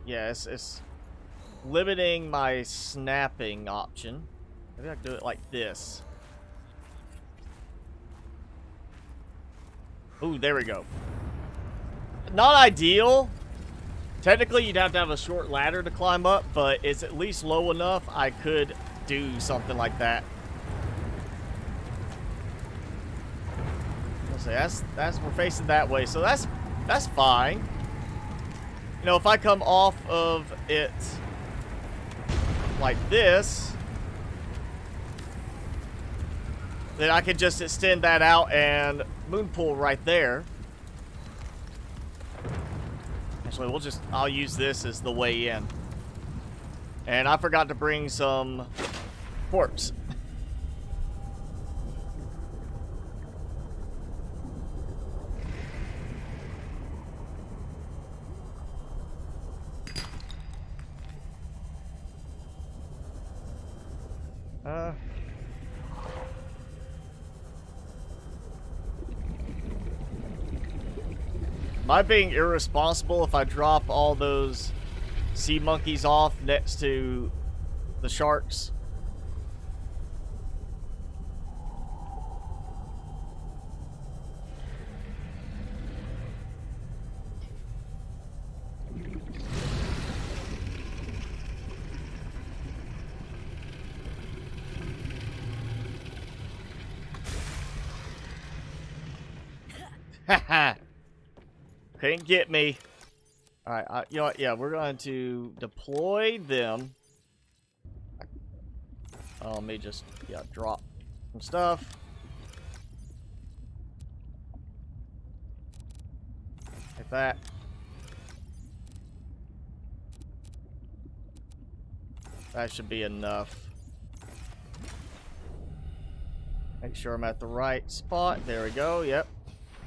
Yeah, it's limiting my snapping option. Maybe I can do it like this. Ooh, there we go. Not ideal. Technically, you'd have to have a short ladder to climb up, but it's at least low enough I could do something like that. Let's see, that's we're facing that way, so that's fine. You know, if I come off of it like this, then I can just extend that out and moon pool right there. Actually, I'll use this as the way in. And I forgot to bring some quartz. Am I being irresponsible if I drop all those sea monkeys off next to the sharks? Haha. Couldn't get me. Alright, you know what? Yeah, we're going to deploy them. Let me just, drop some stuff. Like that. That should be enough. Make sure I'm at the right spot. There we go. Yep.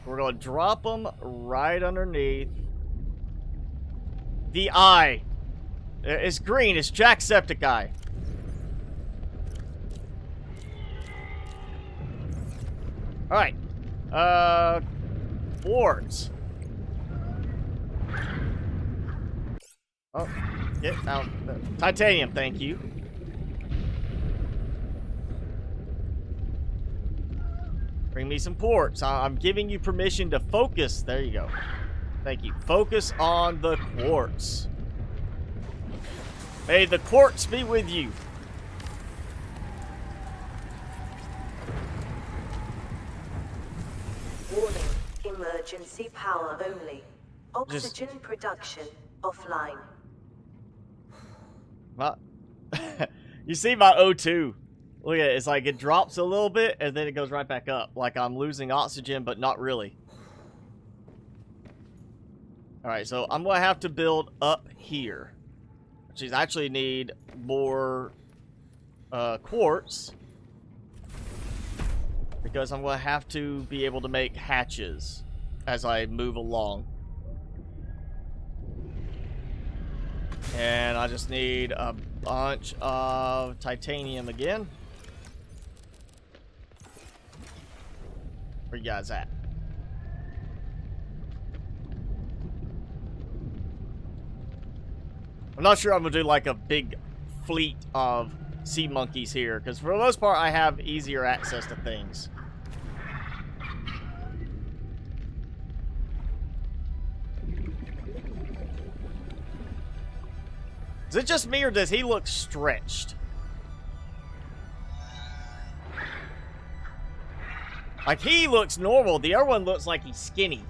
We're going to drop them right underneath the eye. It's green. It's Jacksepticeye. Alright. Boards. Oh, get out. Titanium, thank you. Bring me some quartz. I'm giving you permission to focus. There you go. Thank you. Focus on the quartz. May the quartz be with you. Warning. Emergency power only. Oxygen production offline. You see my O2. Look at it. It's like it drops a little bit and then it goes right back up. Like I'm losing oxygen, but not really. Alright, so I'm going to have to build up here. Which is actually need more quartz. Because I'm going to have to be able to make hatches as I move along. And I just need a bunch of titanium again. Where you guys at? I'm not sure I'm gonna do like a big fleet of sea monkeys here, because for the most part I have easier access to things. Is it just me or does he look stretched? Like he looks normal, the other one looks like he's skinny.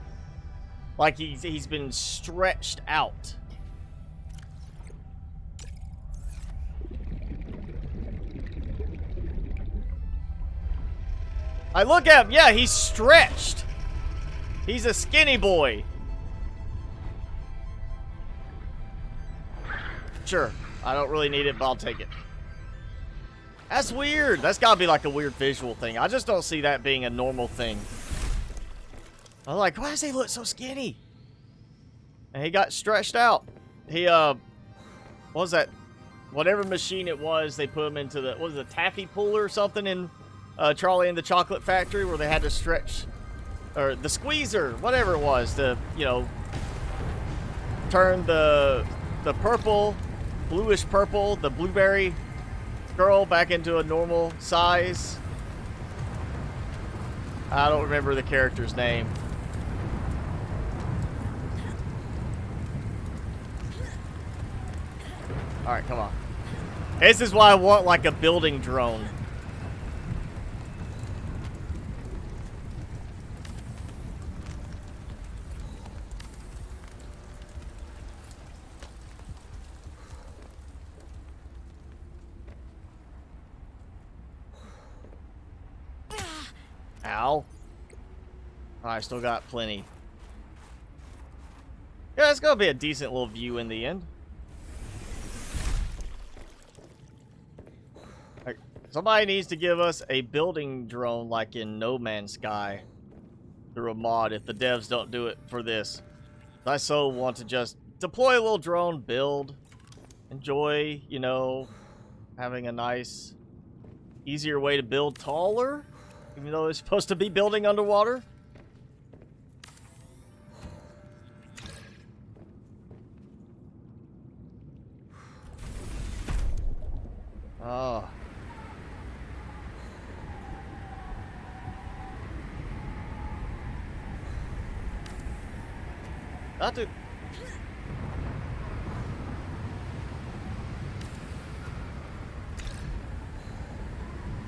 Like he's been stretched out. I look at him, yeah, he's stretched. He's a skinny boy. Sure, I don't really need it, but I'll take it. That's weird. That's gotta be like a weird visual thing. I just don't see that being a normal thing. I'm like, why does he look so skinny? And he got stretched out. He, what was that? Whatever machine it was, they put him into the, what was it, taffy puller or something in Charlie and the Chocolate Factory, where they had to stretch, or the squeezer, whatever it was, to, you know, turn the purple, bluish purple, the blueberry girl back into a normal size. I don't remember the character's name. Alright, come on. This is why I want like a building drone. Ow. I still got plenty. Yeah, it's gonna be a decent little view in the end. Like, somebody needs to give us a building drone like in No Man's Sky through a mod if the devs don't do it for this. I so want to just deploy a little drone, build, enjoy, you know, having a nice, easier way to build taller. Even though it's supposed to be building underwater. Oh. Not to...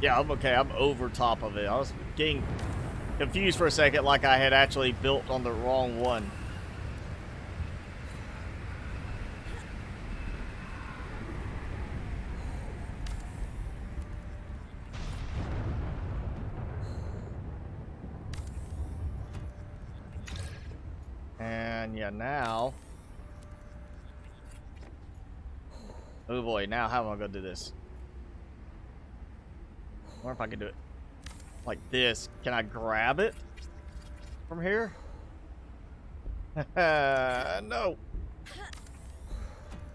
Yeah, I'm okay. I'm over top of it. I was getting confused for a second, like I had actually built on the wrong one. And yeah, now. Oh boy, now how am I gonna do this? I wonder if I can do it like this. Can I grab it from here? No.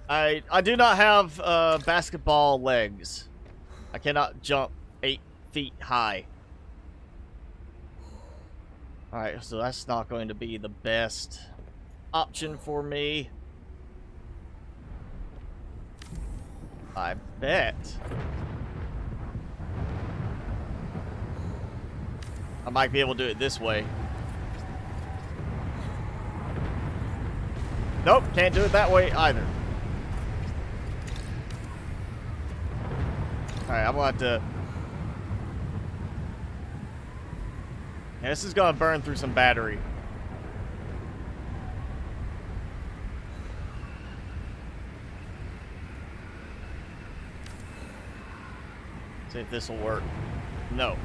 I do not have basketball legs. I cannot jump 8 feet high. Alright, so that's not going to be the best option for me. I bet. I might be able to do it this way. Nope, can't do it that way either. Alright, I'm gonna have to... Yeah, this is gonna burn through some battery. See if this will work. No.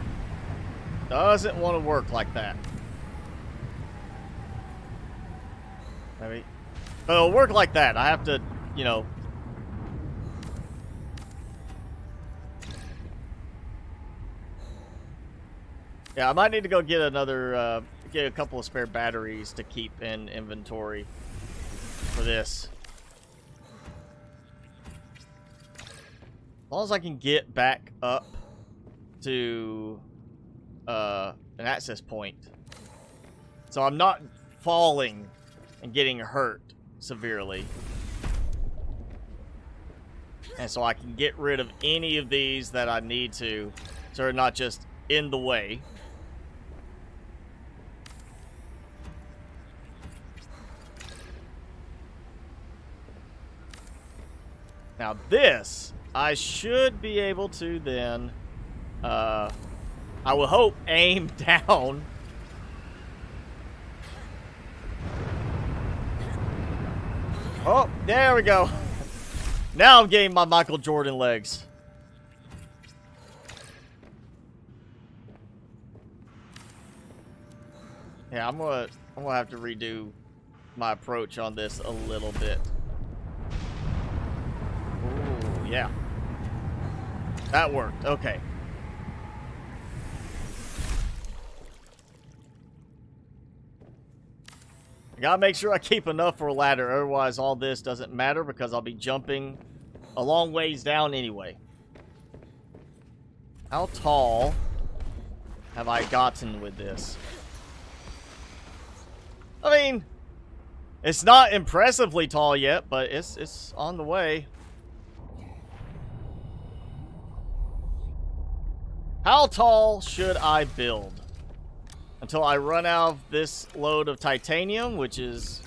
Doesn't want to work like that. Maybe. But it'll work like that. I have to, you know... Yeah, I might need to go get another, get a couple of spare batteries to keep in inventory for this. As long as I can get back up to an access point, so I'm not falling and getting hurt severely, and so I can get rid of any of these that I need to, so they're not just in the way. Now this, I should be able to then, I will hope, aim down. Oh, there we go. Now I'm getting my Michael Jordan legs. Yeah, I'm gonna have to redo my approach on this a little bit. Ooh, yeah. That worked. Okay. I gotta make sure I keep enough for a ladder, otherwise all this doesn't matter because I'll be jumping a long ways down anyway. How tall have I gotten with this? I mean, it's not impressively tall yet, but it's on the way. How tall should I build? Until I run out of this load of titanium, which is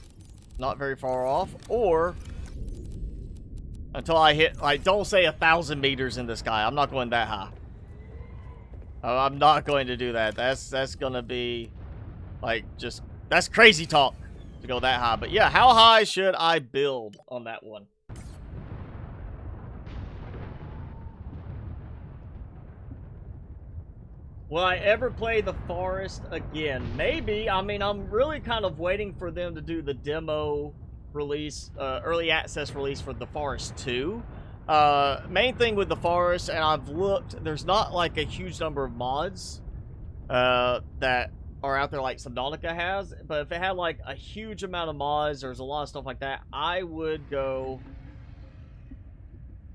not very far off, or until I hit, like, don't say 1,000 meters in the sky. I'm not going that high. I'm not going to do that. That's gonna be, like, just, that's crazy talk to go that high. But yeah, how high should I build on that one? Will I ever play the Forest again? Maybe. I mean, I'm really kind of waiting for them to do the demo release, early access release for the Forest 2. Main thing with the Forest, and I've looked, there's not like a huge number of mods that are out there like Subnautica has, but if it had like a huge amount of mods, there's a lot of stuff like that, I would go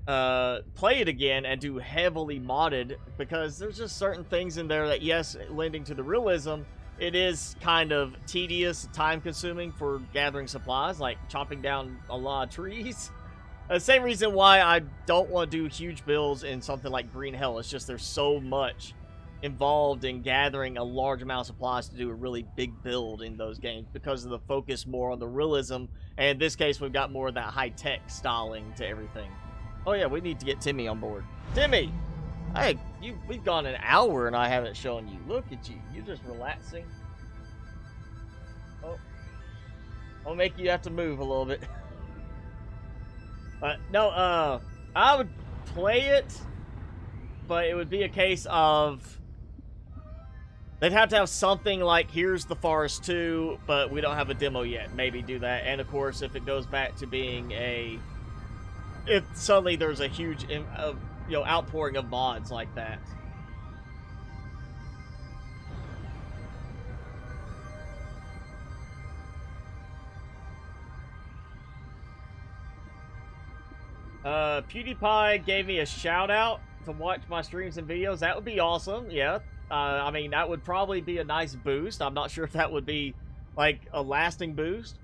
play it again and do heavily modded, because there's just certain things in there that, yes, lending to the realism, it is kind of tedious, time consuming for gathering supplies, like chopping down a lot of trees. The same reason why I don't want to do huge builds in something like Green Hell. It's just there's so much involved in gathering a large amount of supplies to do a really big build in those games, because of the focus more on the realism, and in this case we've got more of that high-tech styling to everything. Oh yeah, we need to get Timmy on board. Timmy! Hey, we've gone an hour and I haven't shown you. Look at you. You're just relaxing. Oh. I'll make you have to move a little bit. No, I would play it, but it would be a case of They'd have to have something like, here's the Forest 2, but we don't have a demo yet. Maybe do that. And, of course, if it goes back to being a... If suddenly there's a huge, outpouring of mods like that. PewDiePie gave me a shout out to watch my streams and videos. That would be awesome. Yeah. I mean, that would probably be a nice boost. I'm not sure if that would be like a lasting boost.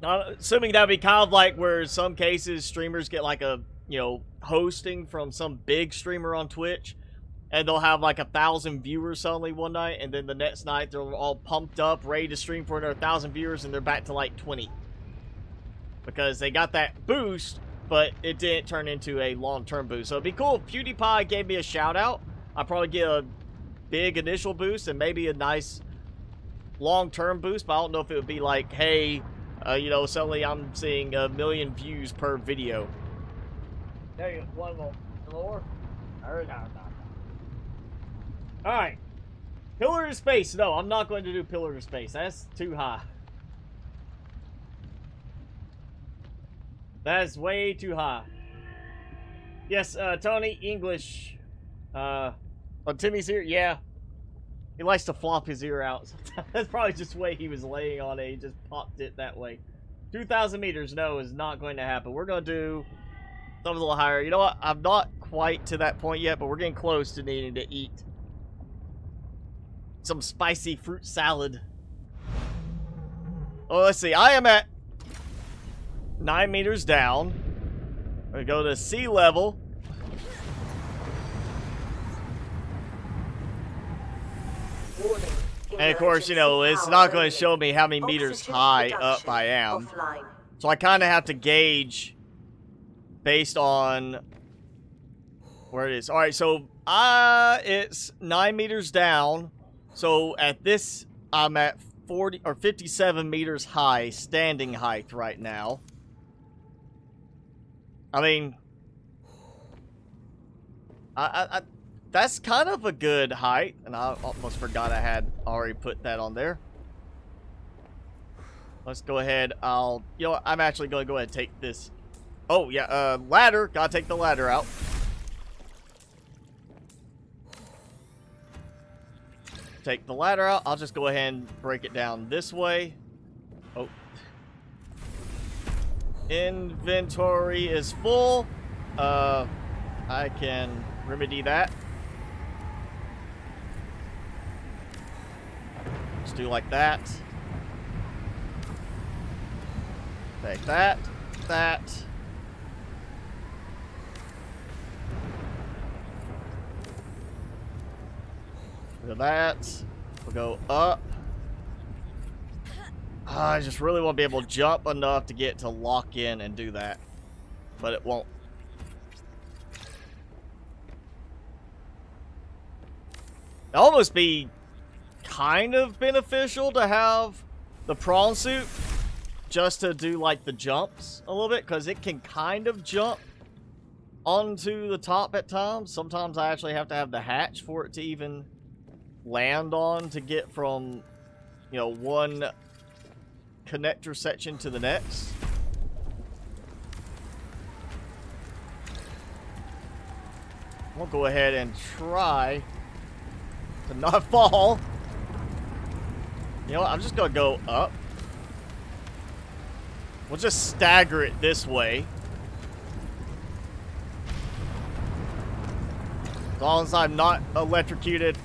Assuming that would be kind of like where in some cases streamers get like a, hosting from some big streamer on Twitch, and they'll have like 1,000 viewers suddenly one night, and then the next night they're all pumped up, ready to stream for another 1,000 viewers, and they're back to like 20. Because they got that boost, but it didn't turn into a long-term boost. So it'd be cool if PewDiePie gave me a shout-out. I'd probably get a big initial boost and maybe a nice long-term boost, but I don't know if it would be like, hey, suddenly I'm seeing 1 million views per video. There you go. One more. Alright. Pillar to Space. No, I'm not going to do Pillar to Space. That's too high. That's way too high. Yes, Tony, English. Timmy's here? Yeah. He likes to flop his ear out. That's probably just the way he was laying on it. He just popped it that way. 2,000 meters, no, is not going to happen. We're going to do something a little higher. You know what? I'm not quite to that point yet, but we're getting close to needing to eat some spicy fruit salad. Oh, let's see. I am at 9 meters down. We go to sea level. And of course, it's not going to show me how many meters high up I am. So I kind of have to gauge based on where it is. Alright, so it's 9 meters down. So at this, I'm at 40 or 57 meters high, standing height right now. I mean, that's kind of a good height, and I almost forgot I had already put that on there. Let's go ahead. I'm actually going to go ahead and take this. Oh, yeah, ladder. Gotta take the ladder out. Take the ladder out. I'll just go ahead and break it down this way. Oh. Inventory is full. I can remedy that. Just do like that. Take that. That. Do that. We'll go up. I just really want to be able to jump enough to get to lock in and do that. But it won't. It'll almost be kind of beneficial to have the prawn suit just to do like the jumps a little bit, because it can kind of jump onto the top at times. Sometimes I actually have to have the hatch for it to even land on to get from, one connector section to the next. We'll go ahead and try to not fall. You know what? I'm just gonna go up. We'll just stagger it this way. As long as I'm not electrocuted.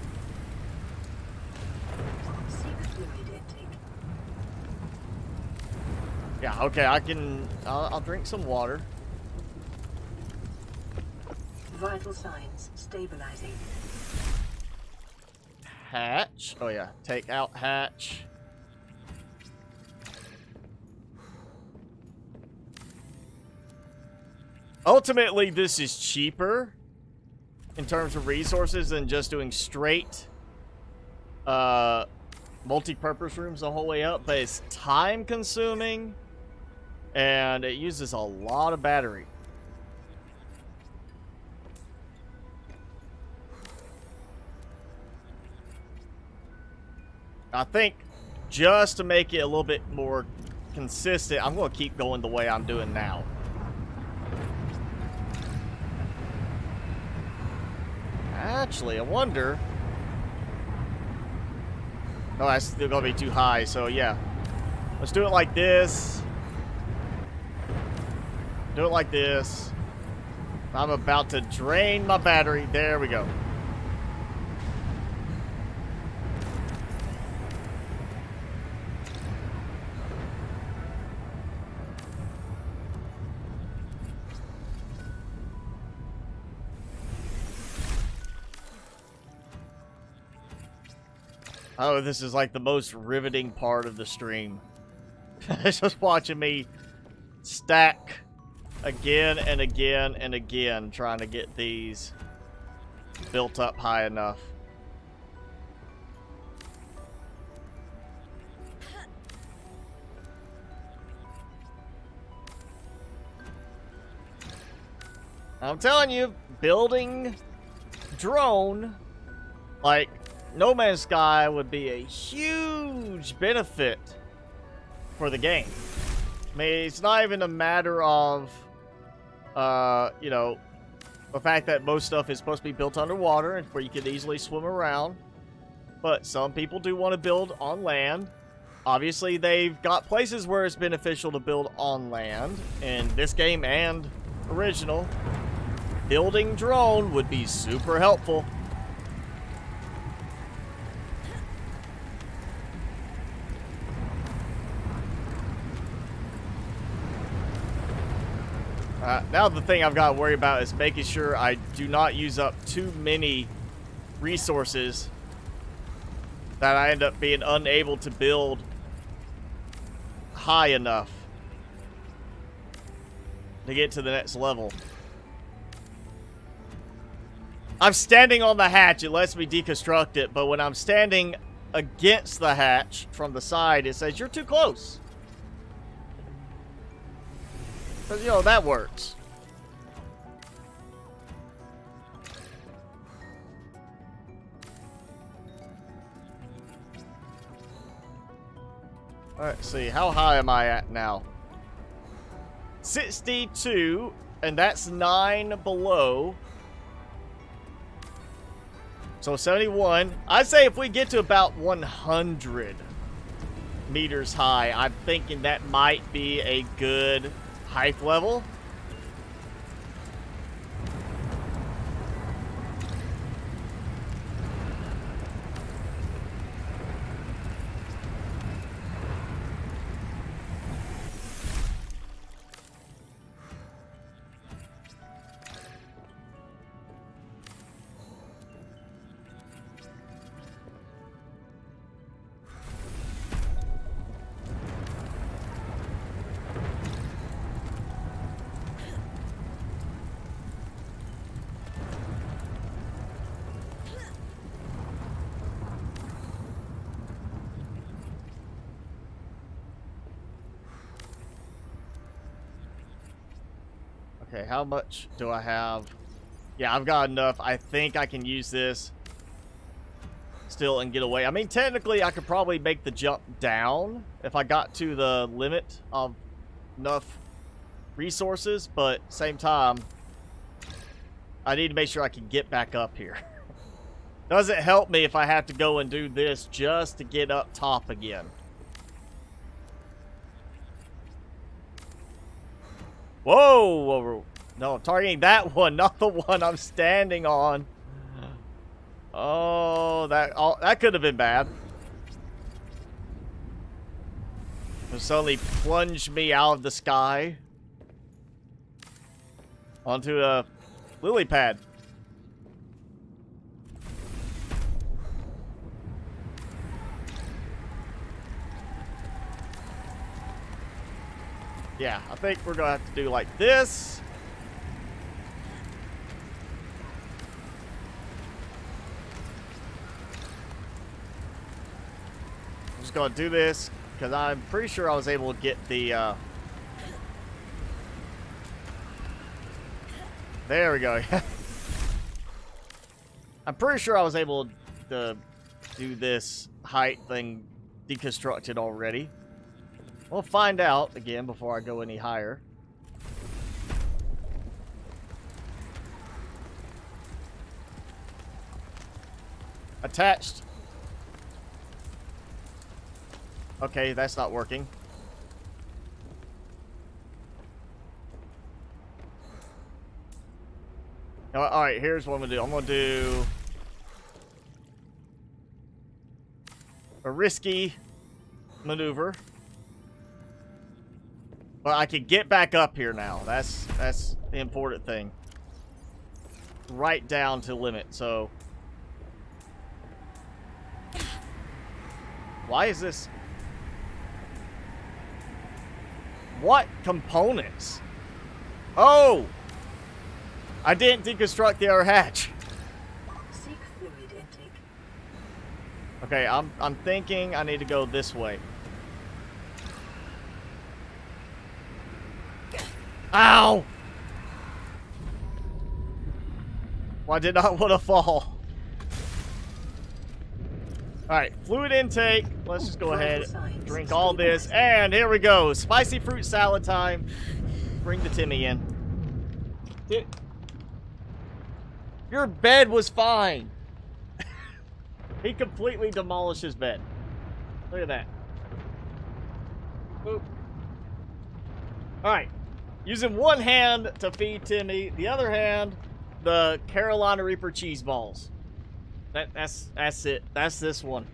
Yeah, okay, I'll drink some water. Vital signs stabilizing. Hatch. Oh yeah, take out hatch. Ultimately, this is cheaper in terms of resources than just doing straight multi-purpose rooms the whole way up, but it's time consuming and it uses a lot of battery. I think just to make it a little bit more consistent, I'm going to keep going the way I'm doing now. Actually, I wonder... No, that's still going to be too high, so yeah. Let's do it like this. Do it like this. I'm about to drain my battery. There we go. Oh, this is like the most riveting part of the stream. It's just watching me stack again and again and again, trying to get these built up high enough. I'm telling you, building drone, like No Man's Sky, would be a huge benefit for the game. I mean, it's not even a matter of, you know, the fact that most stuff is supposed to be built underwater and where you can easily swim around. But some people do want to build on land. Obviously, they've got places where it's beneficial to build on land. In this game and original, building drone would be super helpful. Now the thing I've got to worry about is making sure I do not use up too many resources that I end up being unable to build high enough to get to the next level. I'm standing on the hatch. It lets me deconstruct it, but when I'm standing against the hatch from the side, it says, you're too close. Because, you know, that works. Alright, see. How high am I at now? 62, and that's 9 below. So 71. I'd say if we get to about 100 meters high, I'm thinking that might be a good height level. Okay, how much do I have? Yeah, I've got enough. I think I can use this still and get away. I mean, technically, I could probably make the jump down if I got to the limit of enough resources, but same time, I need to make sure I can get back up here. Doesn't help me if I have to go and do this just to get up top again. Whoa, whoa, whoa. No, I'm targeting that one, not the one I'm standing on. Oh, that could have been bad. It suddenly plunged me out of the sky onto a lily pad. Yeah, I think we're gonna have to do like this. I'm just gonna do this because I'm pretty sure I was able to get the there we go. I'm pretty sure I was able to do this height thing deconstructed already. We'll find out again before I go any higher. Attached. Okay, that's not working. Alright, here's what I'm gonna do. I'm gonna do a risky maneuver. But I can get back up here now. That's the important thing. Right down to limit, so. Why is this? What components? Oh! I didn't deconstruct the other hatch. Seek fluid intake. Okay, I'm thinking I need to go this way. Ow! Well, I did not want to fall. Alright, fluid intake. Let's just go ahead, drink all this, and here we go. Spicy fruit salad time. Bring the Timmy in. Your bed was fine. He completely demolished his bed. Look at that. Boop. Alright. Using one hand to feed Timmy, the other hand, the Carolina Reaper cheese balls. That's it. That's this one.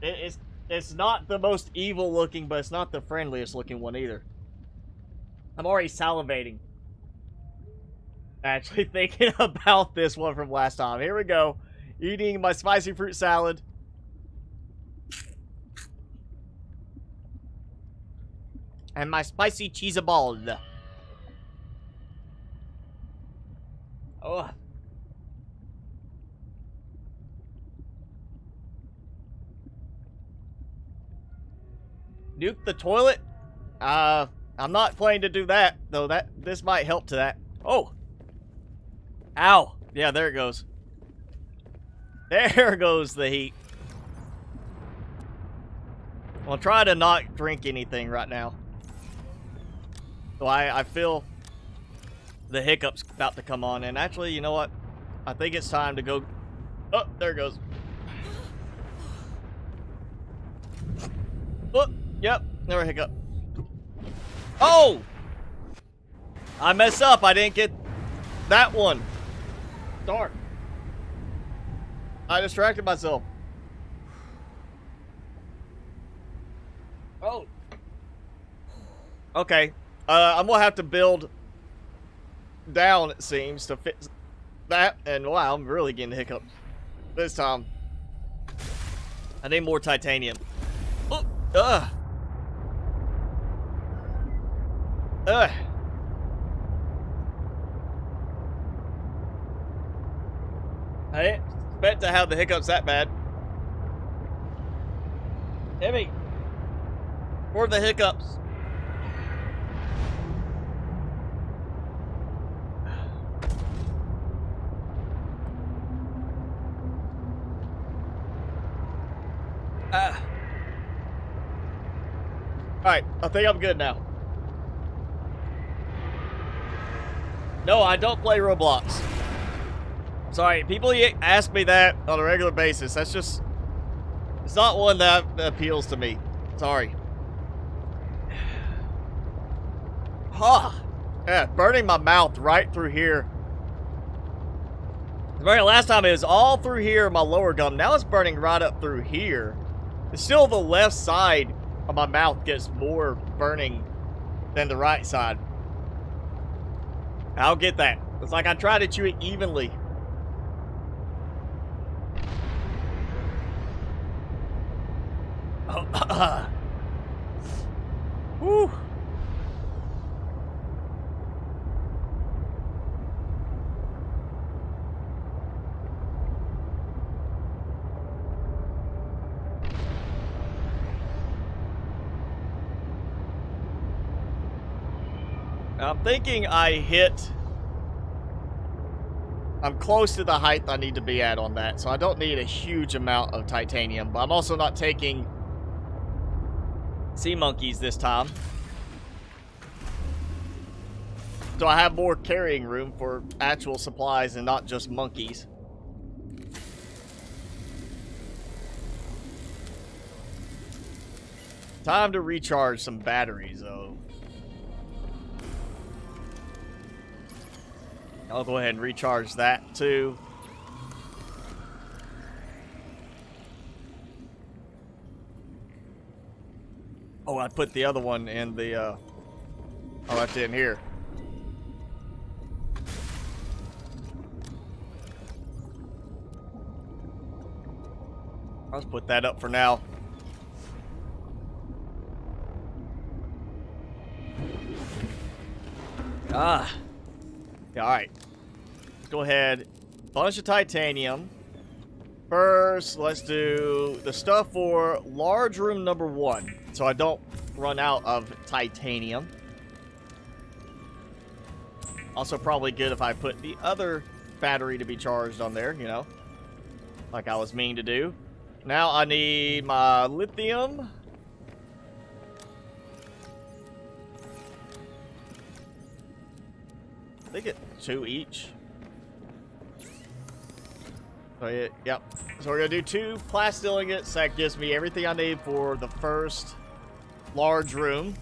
It's not the most evil looking, but it's not the friendliest looking one either. I'm already salivating. Actually thinking about this one from last time. Here we go. Eating my spicy fruit salad. And my spicy cheese ball. Oh. Nuke the toilet? I'm not planning to do that, though this might help to that. Oh. Ow. Yeah, there it goes. There goes the heat. I'll try to not drink anything right now. So I feel the hiccups about to come on. And actually, you know what? I think it's time to go. Oh, there it goes. Oh, yep. Another hiccup. Oh! I messed up. I didn't get that one. Darn. I distracted myself. Oh. Okay. I'm gonna have to build down, it seems, to fix that. And wow, I'm really getting hiccups this time. I need more titanium. Oh, ugh. Ugh. I didn't expect to have the hiccups that bad. Timmy. Or the hiccups. Alright, I think I'm good now. No, I don't play Roblox. Sorry, people ask me that on a regular basis. That's just... It's not one that appeals to me. Sorry. Huh. Yeah, burning my mouth right through here. Last time it was all through here, my lower gum. Now it's burning right up through here. It's still the left side of my mouth gets more burning than the right side. I'll get that. It's like I try to chew it evenly. Whew. I'm thinking I hit I'm close to the height I need to be at on that, so I don't need a huge amount of titanium. But I'm also not taking sea monkeys this time. So I have more carrying room for actual supplies and not just monkeys. Time to recharge some batteries, though. I'll go ahead and recharge that, too. Oh, I put the other one in the, oh, that's in here. I'll just put that up for now. Yeah, alright. Let's go ahead. Bunch of titanium. First, let's do the stuff for large room number 1, so I don't run out of titanium. Also probably good if I put the other battery to be charged on there, you know, like I was meaning to do. Now I need my lithium. I think it's 2 each. So yeah, yep. So we're gonna do 2 plastic ingots. That gives me everything I need for the first large room.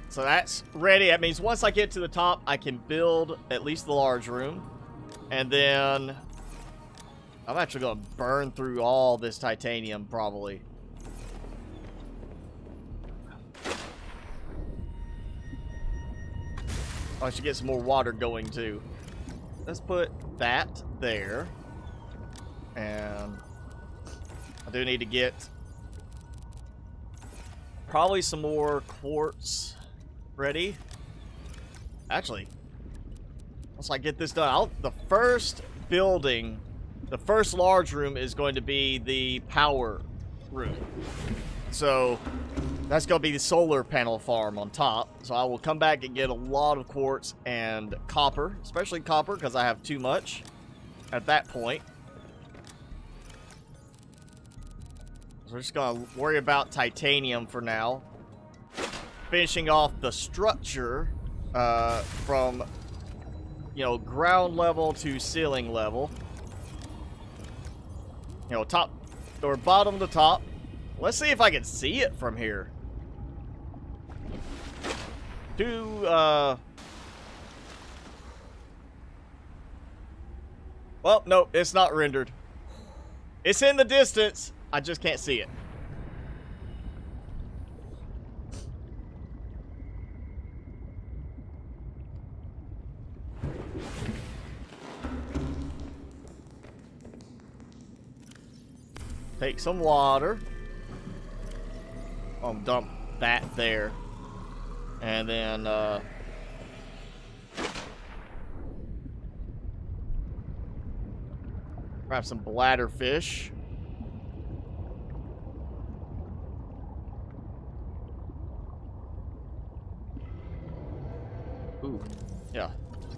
So that's ready. That means once I get to the top, I can build at least the large room. And then I'm actually gonna burn through all this titanium probably. I should get some more water going too. Let's put that there. And I do need to get probably some more quartz ready. Actually, once I get this done, the first building, the first large room is going to be the power room. So that's going to be the solar panel farm on top. So I will come back and get a lot of quartz and copper, especially copper because I have too much at that point. So we're just going to worry about titanium for now. Finishing off the structure from, you know, ground level to ceiling level. You know, top or bottom to top. Let's see if I can see it from here. Well, no, it's not rendered. It's in the distance. I just can't see it. Take some water. I'll dump that there. And then, grab some bladderfish. Ooh, yeah.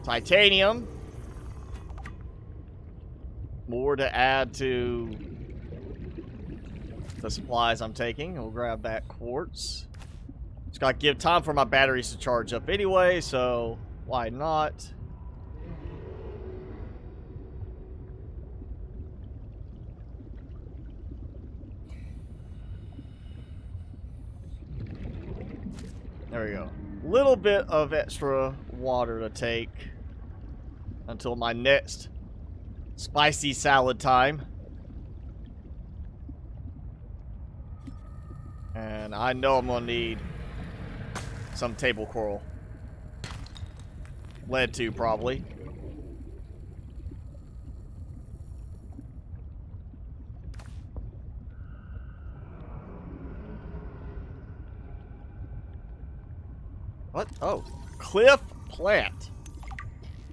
Titanium. More to add to the supplies I'm taking. We'll grab that quartz. Just gotta give time for my batteries to charge up anyway, so why not? There we go. Little bit of extra water to take until my next spicy salad time. And I know I'm gonna need some table coral. Lead to, probably. What? Oh, cliff plant.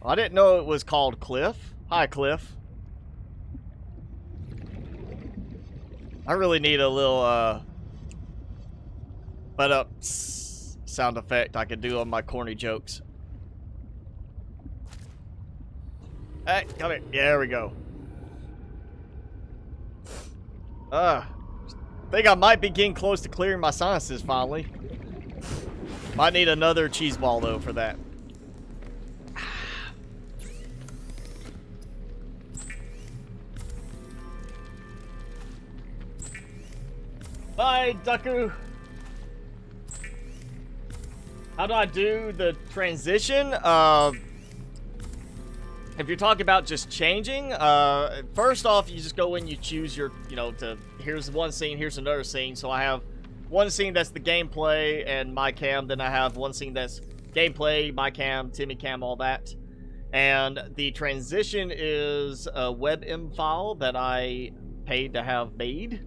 Well, I didn't know it was called Cliff. Hi, Cliff. I really need a little, butt up sound effect I could do on my corny jokes. Hey, come here. Yeah, there we go. Think I might be getting close to clearing my sinuses finally. Might need another cheese ball though for that. Bye, Ducku. How do I do the transition? If you're talking about just changing, first off, you just go in, you choose your, here's one scene, here's another scene. So I have one scene that's the gameplay and my cam, then I have one scene that's gameplay, my cam, Timmy cam, all that. And the transition is a WebM file that I paid to have made.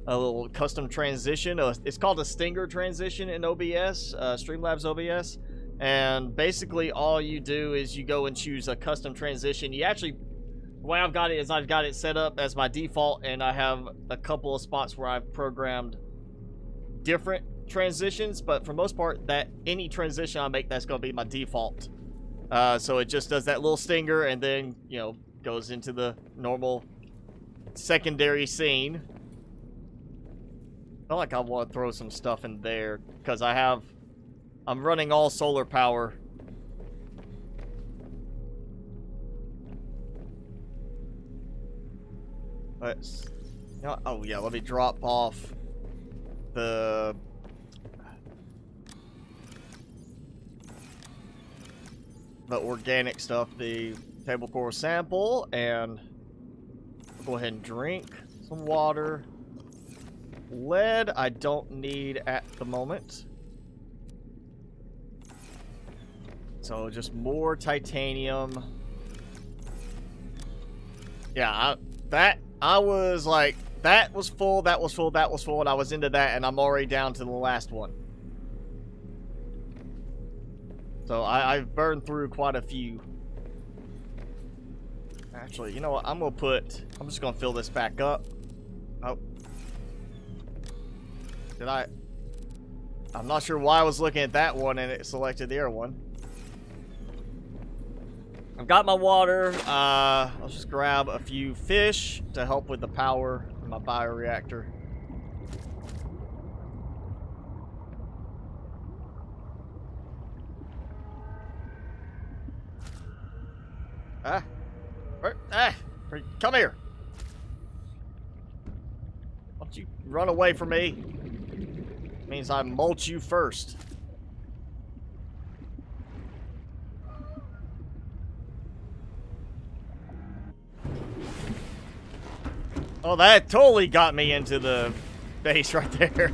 A little custom transition. It's called a Stinger transition in OBS, Streamlabs OBS. And basically all you do is you go and choose a custom transition. You actually, the way I've got it is I've got it set up as my default, and I have a couple of spots where I've programmed different transitions, but for the most part, that any transition I make, that's going to be my default. So it just does that little stinger and then, goes into the normal secondary scene. I feel like I want to throw some stuff in there because I'm running all solar power. Oh yeah, let me drop off the organic stuff, the table core sample, and go ahead and drink some water. Lead I don't need at the moment. So just more titanium. Yeah, I was like, that was full, that was full, that was full, and I was into that, and I'm already down to the last one. So I've burned through quite a few. Actually, you know what? I'm just gonna fill this back up. Oh. I'm not sure why I was looking at that one and it selected the other one. I've got my water. I'll just grab a few fish to help with the power in my bioreactor. Come here. Why don't you run away from me? Means I mulch you first. Oh, that totally got me into the base right there.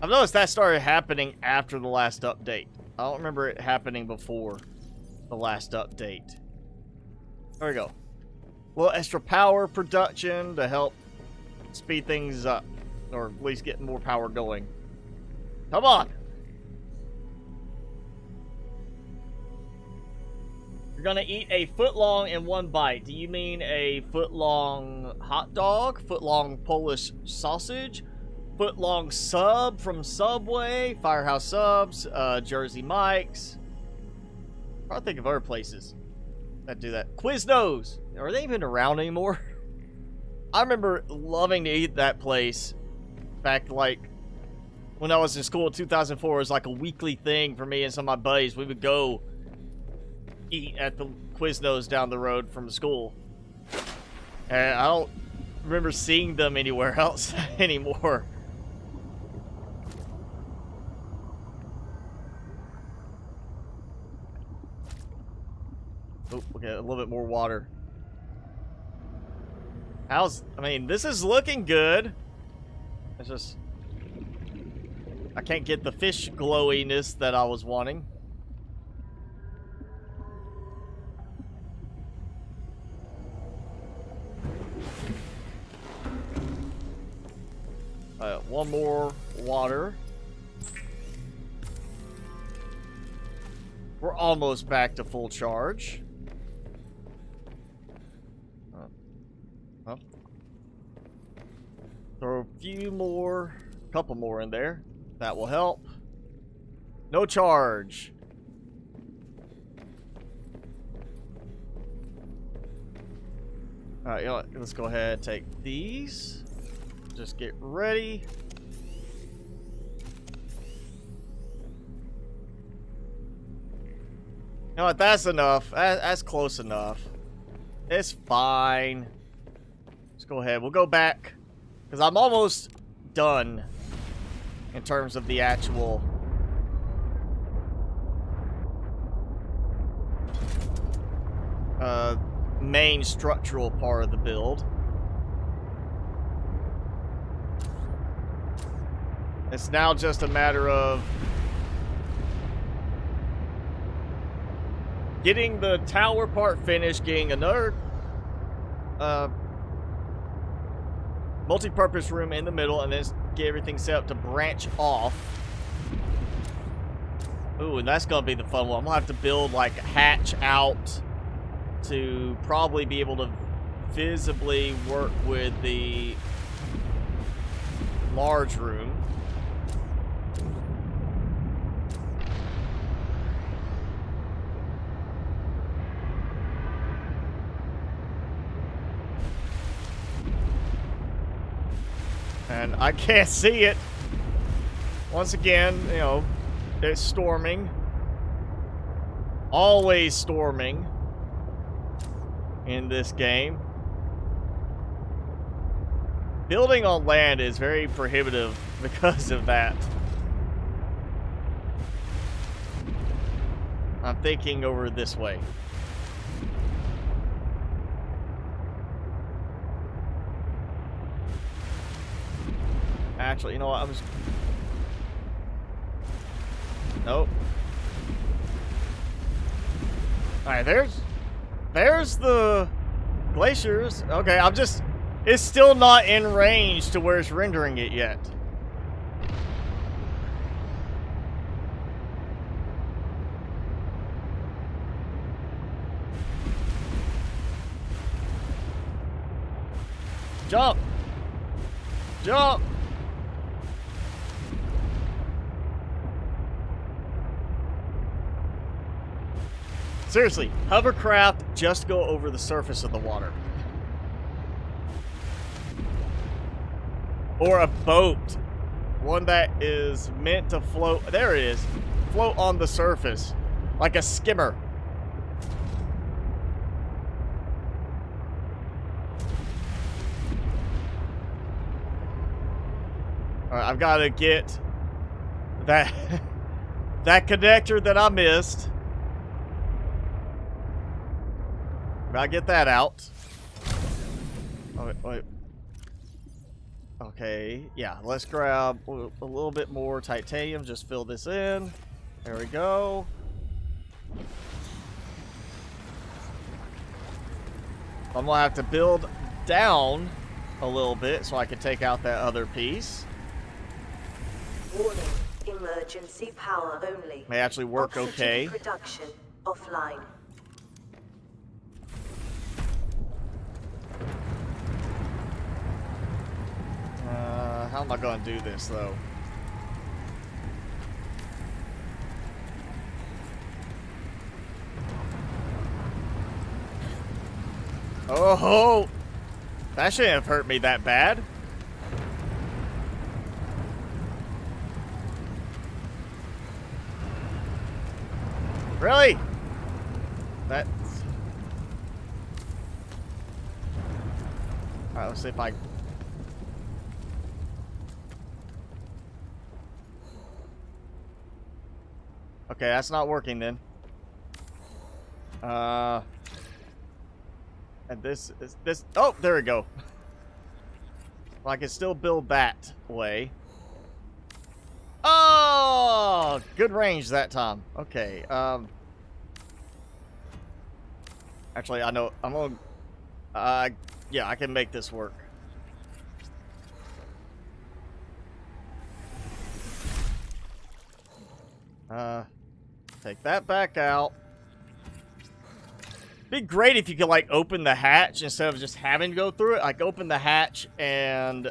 I've noticed that started happening after the last update. I don't remember it happening before the last update. There we go. A little extra power production to help speed things up, or at least get more power going. Come on! You're gonna eat a foot-long in one bite. Do you mean a foot-long hot dog? Foot-long Polish sausage? Foot-long sub from Subway? Firehouse Subs? Jersey Mike's? I think of other places that do that. Quiznos! Are they even around anymore? I remember loving to eat that place back, like, when I was in school in 2004. It was like a weekly thing for me and some of my buddies. We would go eat at the Quiznos down the road from school. And I don't remember seeing them anywhere else anymore. Oh, okay, a little bit more water. I mean, this is looking good. It's just, I can't get the fish glowiness that I was wanting. One more water. We're almost back to full charge. Throw a couple more in there. That will help. No charge. Alright, you know what? Let's go ahead and take these. Just get ready. You know what? That's enough. That's close enough. It's fine. Let's go ahead. We'll go back. Because I'm almost done in terms of the actual main structural part of the build. It's now just a matter of getting the tower part finished, getting another multi-purpose room in the middle, and then get everything set up to branch off. Ooh, and that's gonna be the fun one. I'm gonna have to build like a hatch out to probably be able to visibly work with the large room. And I can't see it. Once again, you know, it's storming. Always storming in this game. Building on land is very prohibitive because of that. I'm thinking over this way. Actually, you know what? I'm just... Nope. Alright, there's the glaciers. Okay, I'm just... It's still not in range to where it's rendering it yet. Jump! Jump! Seriously, hovercraft just go over the surface of the water. Or a boat. One that is meant to float. There it is. Float on the surface. Like a skimmer. Alright, I've got to get that, that connector that I missed. Gotta get that out. Oh, wait. Okay, yeah, let's grab a little bit more titanium. Just fill this in. There we go. I'm gonna have to build down a little bit so I can take out that other piece. Warning, emergency power only. May actually work Oxygen okay. Production offline. How am I going to do this, though? Oh! That shouldn't have hurt me that bad. Really? That's... Alright, let's see if I... Okay, that's not working then. And this is this. Oh, there we go. Well, I can still build that way. Oh, good range that time. Okay. Actually, I know I'm gonna. Yeah, I can make this work. Take that back out. Be great if you could like open the hatch instead of just having to go through it. Like open the hatch and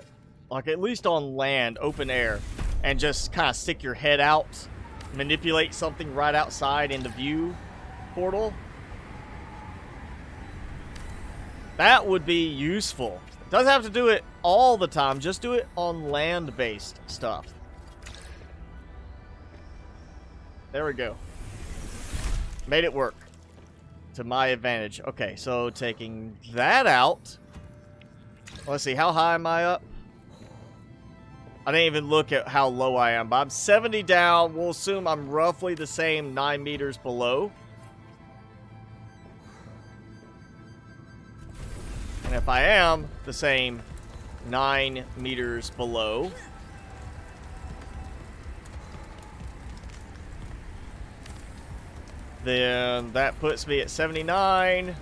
like at least on land, open air, and just kind of stick your head out, manipulate something right outside in the view portal. That would be useful. Doesn't have to do it all the time. Just do it on land-based stuff. There we go. Made it work. To my advantage. Okay, so taking that out. Let's see, how high am I up? I didn't even look at how low I am, but I'm 70 down. We'll assume I'm roughly the same 9 meters below. And if I am the same 9 meters below, then that puts me at 79.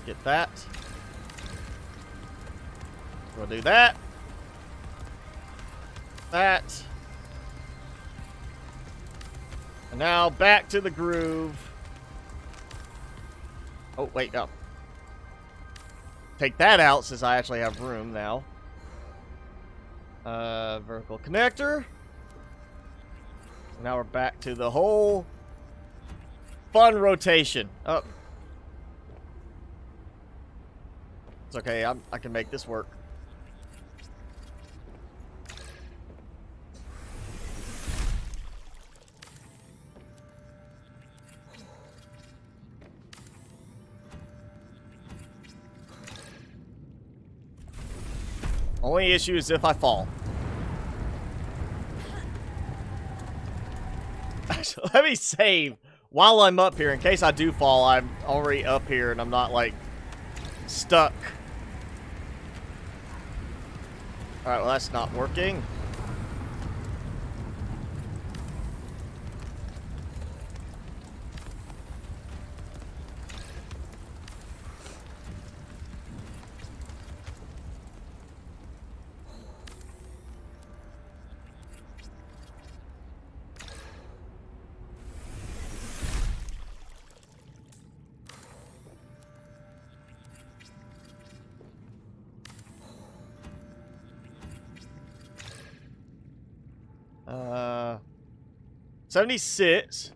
Get that. We'll do that. That. And now back to the groove. Oh, wait, no. Take that out since I actually have room now. Vertical connector. Now we're back to the whole fun rotation. Oh. It's okay, I can make this work. Only issue is if I fall. Let me save while I'm up here. In case I do fall, I'm already up here and I'm not, like, stuck. Alright, well, that's not working. Uh, 76.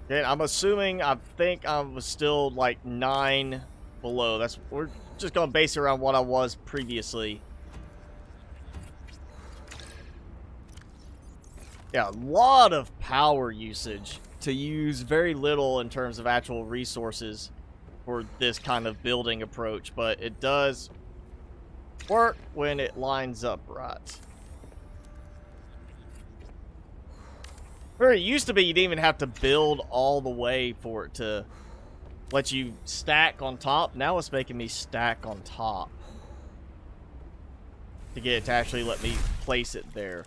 Okay, I'm assuming, I think I was still like 9 below. We're just gonna base it around what I was previously. Yeah, a lot of power usage to use very little in terms of actual resources for this kind of building approach, but it does work when it lines up right. Where it used to be, you didn't even have to build all the way for it to let you stack on top. Now it's making me stack on top to get it to actually let me place it there.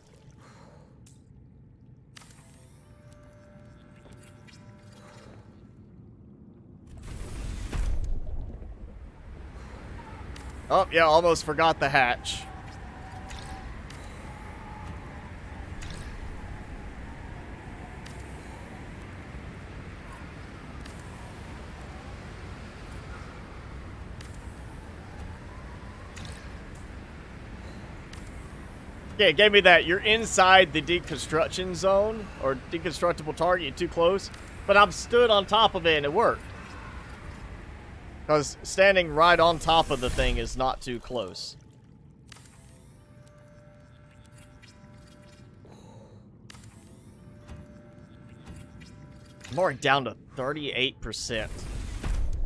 Oh, yeah, almost forgot the hatch. Yeah, it gave me that. You're inside the deconstruction zone, or deconstructible target, you're too close. But I'm stood on top of it and it worked. Because standing right on top of the thing is not too close. I'm already down to 38%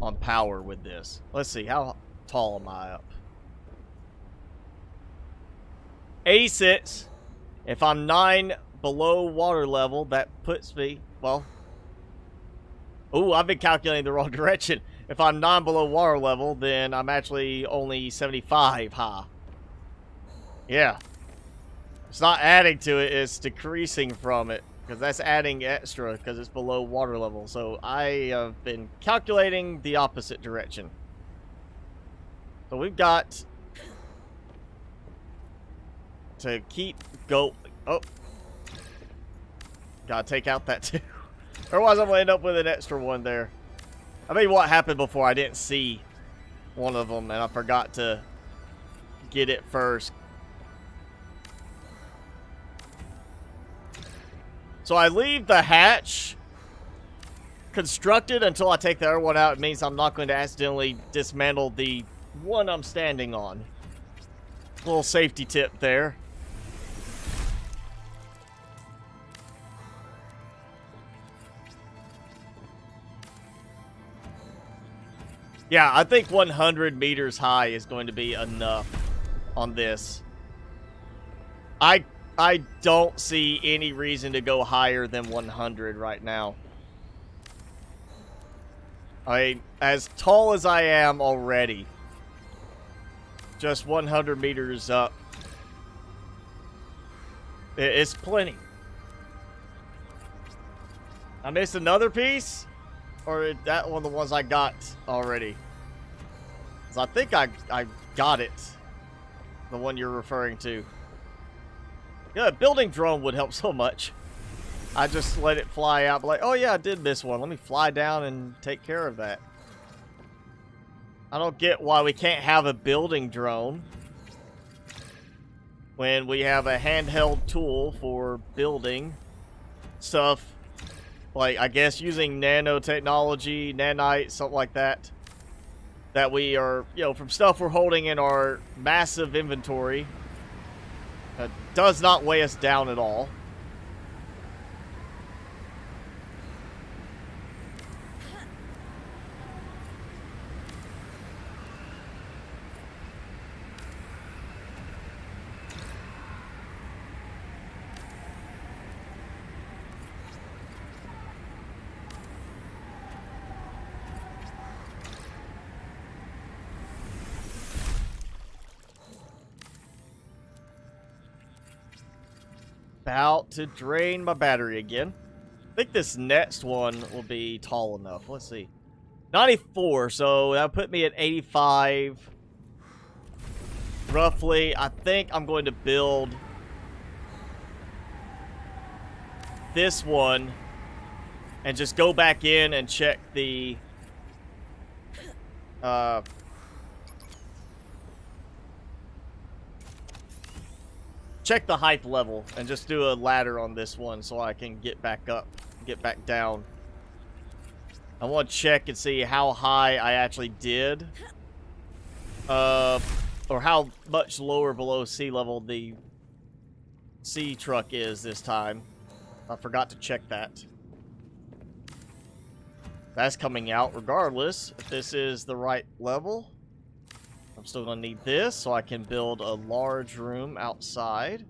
on power with this. Let's see, how tall am I up? 86. If I'm 9 below water level, that puts me, well... Ooh, I've been calculating the wrong direction. If I'm 9 below water level, then I'm actually only 75 high. Yeah. It's not adding to it, it's decreasing from it. Because that's adding extra, because it's below water level. So I have been calculating the opposite direction. So we've got to keep going. Oh. Gotta take out that too. Otherwise I'm going to end up with an extra one there. I mean, what happened before, I didn't see one of them, and I forgot to get it first. So I leave the hatch constructed until I take the other one out. It means I'm not going to accidentally dismantle the one I'm standing on. Little safety tip there. Yeah, I think 100 meters high is going to be enough on this. I don't see any reason to go higher than 100 right now. I mean, as tall as I am already, just 100 meters up, it's plenty. I missed another piece? Or is that one of the ones I got already? 'Cause I think I got it. The one you're referring to. Yeah, a building drone would help so much. I just let it fly out, but like, oh yeah, I did miss one. Let me fly down and take care of that. I don't get why we can't have a building drone when we have a handheld tool for building stuff. Like, I guess using nanotechnology, nanite, something like that. That we are, you know, from stuff we're holding in our massive inventory. Does not weigh us down at all. About to drain my battery again. I think this next one will be tall enough. Let's see. 94, so that put me at 85. Roughly, I think I'm going to build this one and just go back in and check the check the height level and just do a ladder on this one so I can get back up, get back down. I want to check and see how high I actually did. Or how much lower below sea level the sea truck is this time. I forgot to check that. That's coming out regardless if this is the right level. I'm still going to need this so I can build a large room outside.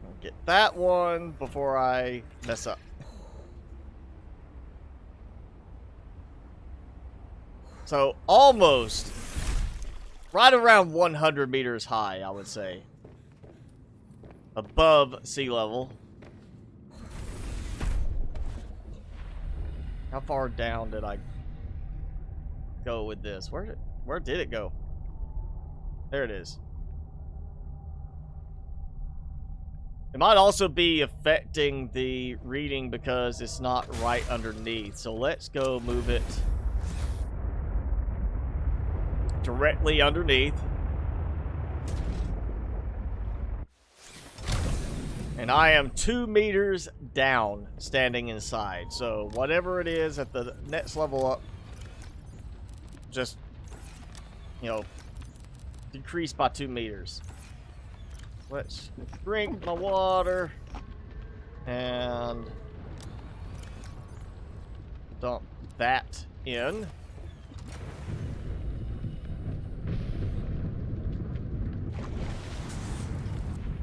I'll get that one before I mess up. So, almost right around 100 meters high, I would say. Above sea level. How far down did I go with this? Where did it go? There it is. It might also be affecting the reading because it's not right underneath. So let's go move it directly underneath. And I am 2 meters down standing inside. So whatever it is at the next level up, just, you know, decrease by 2 meters. Let's drink my water and dump that in.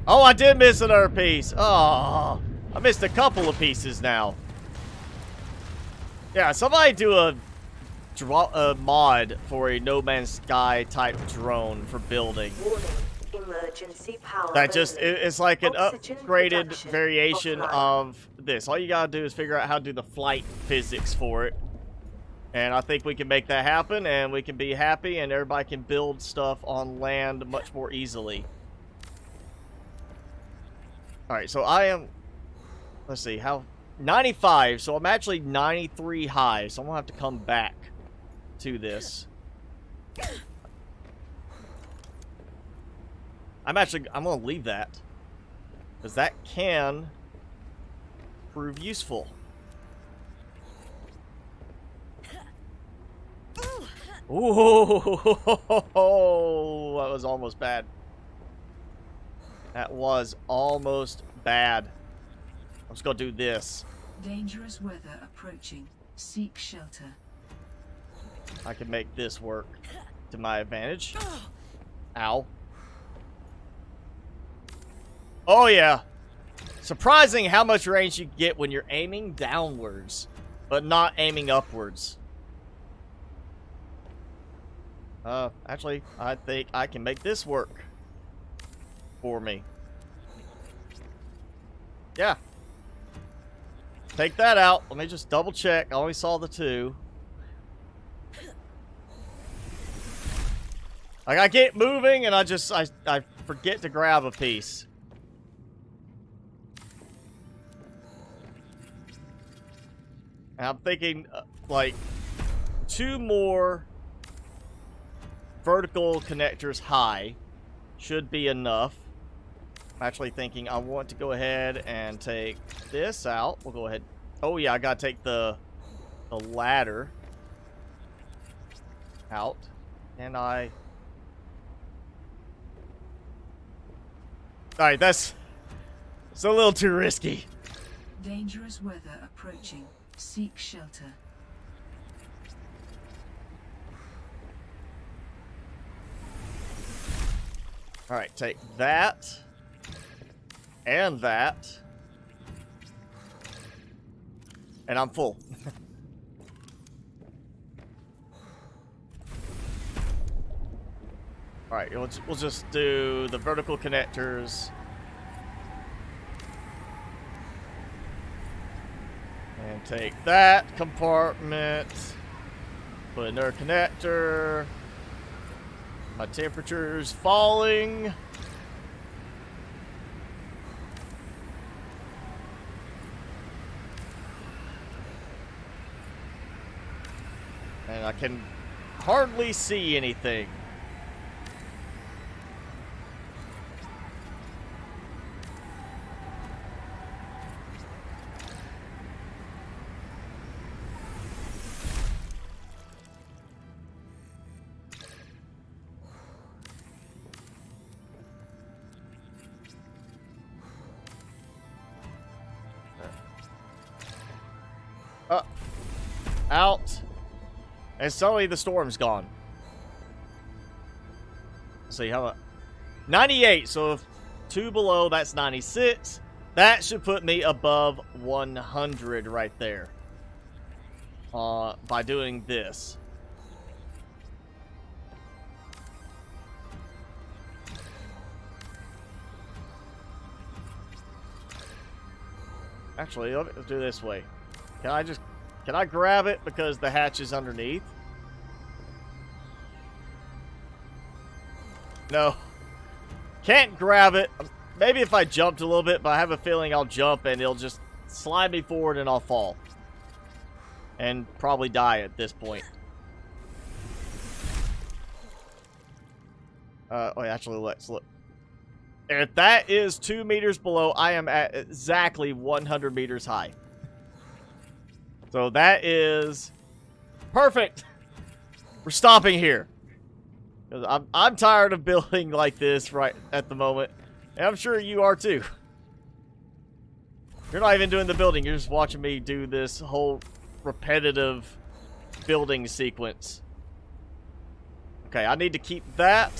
Oh, I did miss another piece. Oh, I missed a couple of pieces now. Yeah, somebody do a mod for a No Man's Sky type drone for building. Warning. Emergency power That just, only. it's like an Oxygen upgraded production variation offline. of this. All you gotta do is figure out how to do the flight physics for it. And I think we can make that happen, and we can be happy, and everybody can build stuff on land much more easily. Alright, so I am, let's see, how, 95, so I'm actually 93 high, so I'm gonna have to come back to this. I'm gonna leave that. Because that can prove useful. Ooh, that was almost bad. That was almost bad. I'm just gonna do this. Dangerous weather approaching. Seek shelter. I can make this work to my advantage. Ow. Oh yeah. Surprising how much range you get when you're aiming downwards, but not aiming upwards. Actually, I think I can make this work for me. Yeah. Take that out. Let me just double check. I only saw the two. Like, I get moving and I forget to grab a piece. And I'm thinking, like, 2 more vertical connectors high should be enough. I'm actually thinking I want to go ahead and take this out. We'll go ahead. Oh yeah, I gotta take the ladder out. And I... Alright, it's a little too risky. Dangerous weather approaching. Seek shelter. Alright, take that. And that. And I'm full. Alright, we'll just do the vertical connectors. And take that compartment. Put another connector. My temperature's falling. And I can hardly see anything. Out. And suddenly the storm's gone. Let's see how much. 98. So if 2 below, that's 96. That should put me above 100 right there. By doing this. Actually, let's do it this way. Can I grab it because the hatch is underneath? No. Can't grab it. Maybe if I jumped a little bit, but I have a feeling I'll jump and it'll just slide me forward and I'll fall. And probably die at this point. Actually, let's look. If that is 2 meters below, I am at exactly 100 meters high. So that is perfect. We're stopping here. I'm tired of building like this right at the moment. And I'm sure you are too. You're not even doing the building. You're just watching me do this whole repetitive building sequence. Okay, I need to keep that.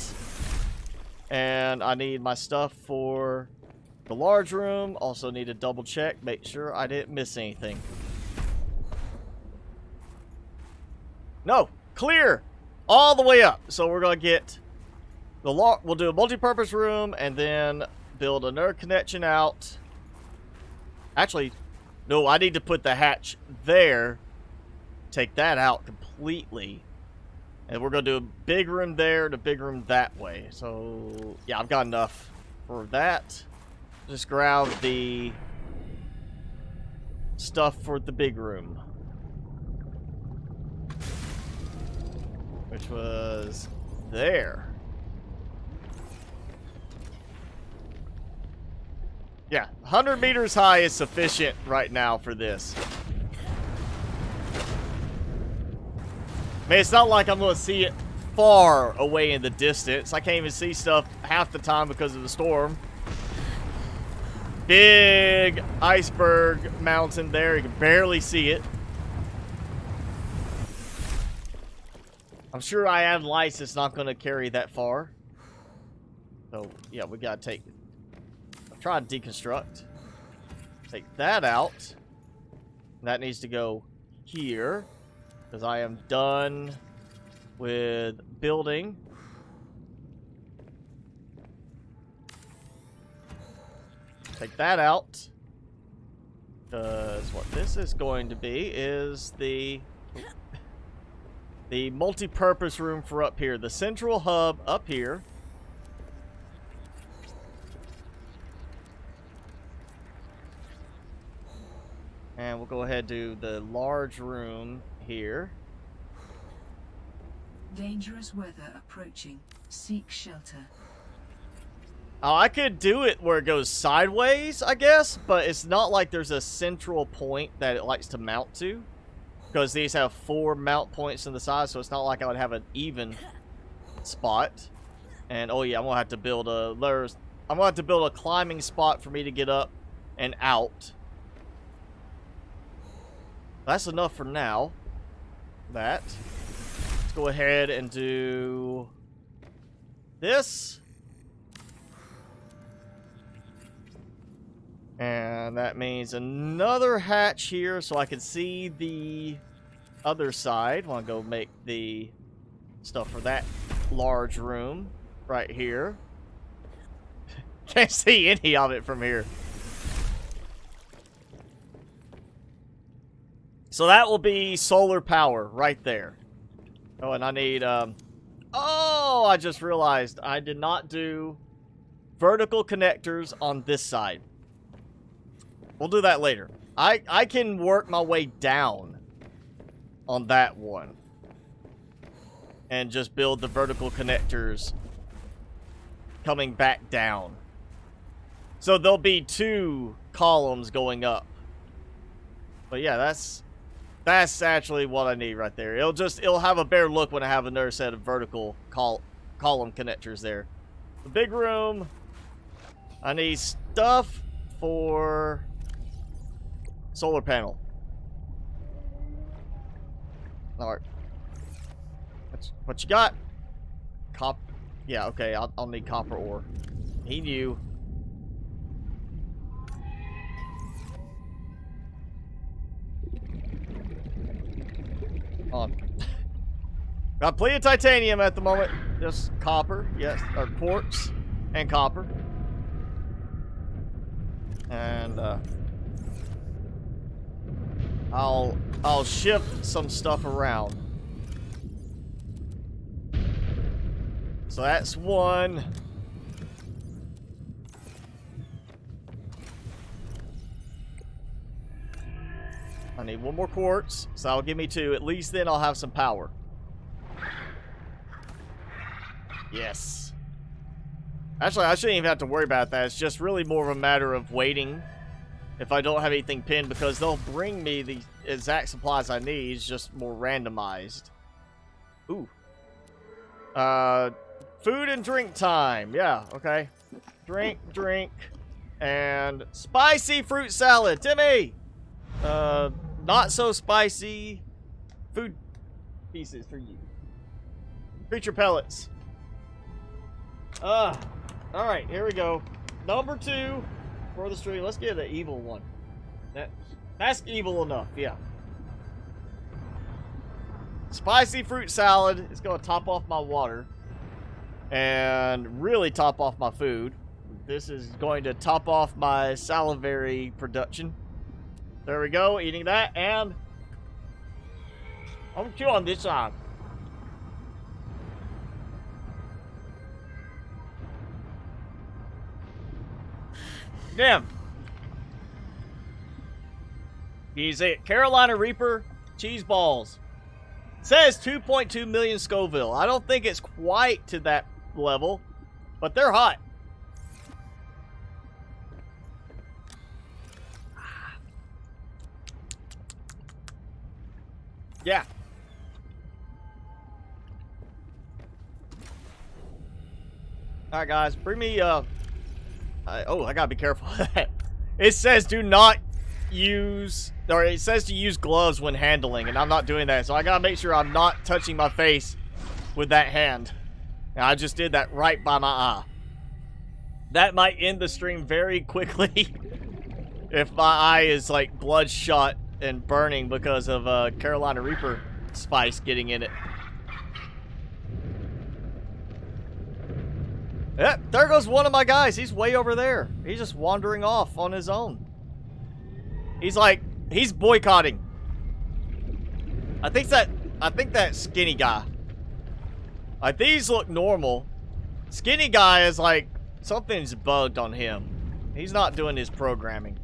And I need my stuff for the large room. Also need to double check, make sure I didn't miss anything. No, clear all the way up. So we're gonna get the we'll do a multi-purpose room and then build another connection out. Actually, no, I need to put the hatch there. Take that out completely. And we're gonna do a big room there and a big room that way. So yeah, I've got enough for that. Just grab the stuff for the big room. Which was there. Yeah, 100 meters high is sufficient right now for this. I mean, it's not like I'm going to see it far away in the distance. I can't even see stuff half the time because of the storm. Big iceberg mountain there. You can barely see it. I'm sure I have lights that's not going to carry that far. So, yeah, we got to take... Try to deconstruct. Take that out. That needs to go here. Because I am done with building. Take that out. Because what this is going to be is the multi-purpose room for up here. The central hub up here. And we'll go ahead and do the large room here. Dangerous weather approaching. Seek shelter. Oh, I could do it where it goes sideways, I guess, but it's not like there's a central point that it likes to mount to. Because these have 4 mount points in the side, so it's not like I would have an even spot. And oh yeah, I'm gonna have to build a climbing spot for me to get up and out. That's enough for now. Let's go ahead and do this. And that means another hatch here so I can see the other side. I want to go make the stuff for that large room right here. Can't see any of it from here. So that will be solar power right there. Oh, and I need, oh, I just realized I did not do vertical connectors on this side. We'll do that later. I can work my way down on that one. And just build the vertical connectors coming back down. So there'll be 2 columns going up. But yeah, that's actually what I need right there. It'll have a better look when I have another set of vertical column connectors there. The big room. I need stuff for solar panel. Alright. What you got? Yeah, okay, I'll need copper ore. He knew. Got plenty of titanium at the moment. Just copper, yes, or quartz and copper. And I'll shift some stuff around. So that's 1. I need 1 more quartz, so that'll give me 2. At least then I'll have some power. Yes. Actually, I shouldn't even have to worry about that. It's just really more of a matter of waiting if I don't have anything pinned, because they'll bring me the exact supplies I need. It's just more randomized. Ooh. Food and drink time. Yeah, okay. Drink, and spicy fruit salad. Timmy! Not so spicy food pieces for you. Creature pellets. Alright, here we go. Number 2 for the stream. Let's get an evil one. That's evil enough, yeah. Spicy fruit salad is going to top off my water. And really top off my food. This is going to top off my salivary production. There we go, eating that, and I'm gonna chew on this side. Damn. He's it. Carolina Reaper cheese balls. Says 2.2 million Scoville. I don't think it's quite to that level, but they're hot. Yeah. Alright, guys. Bring me, oh, I gotta be careful of that. It says do not use, or it says to use gloves when handling, and I'm not doing that. So I gotta make sure I'm not touching my face with that hand. And I just did that right by my eye. That might end the stream very quickly if my eye is like bloodshot and burning because of Carolina Reaper spice getting in it. Yeah, there goes one of my guys. He's way over there. He's just wandering off on his own. He's boycotting. I think that skinny guy. Like, these look normal. Skinny guy is like, something's bugged on him. He's not doing his programming.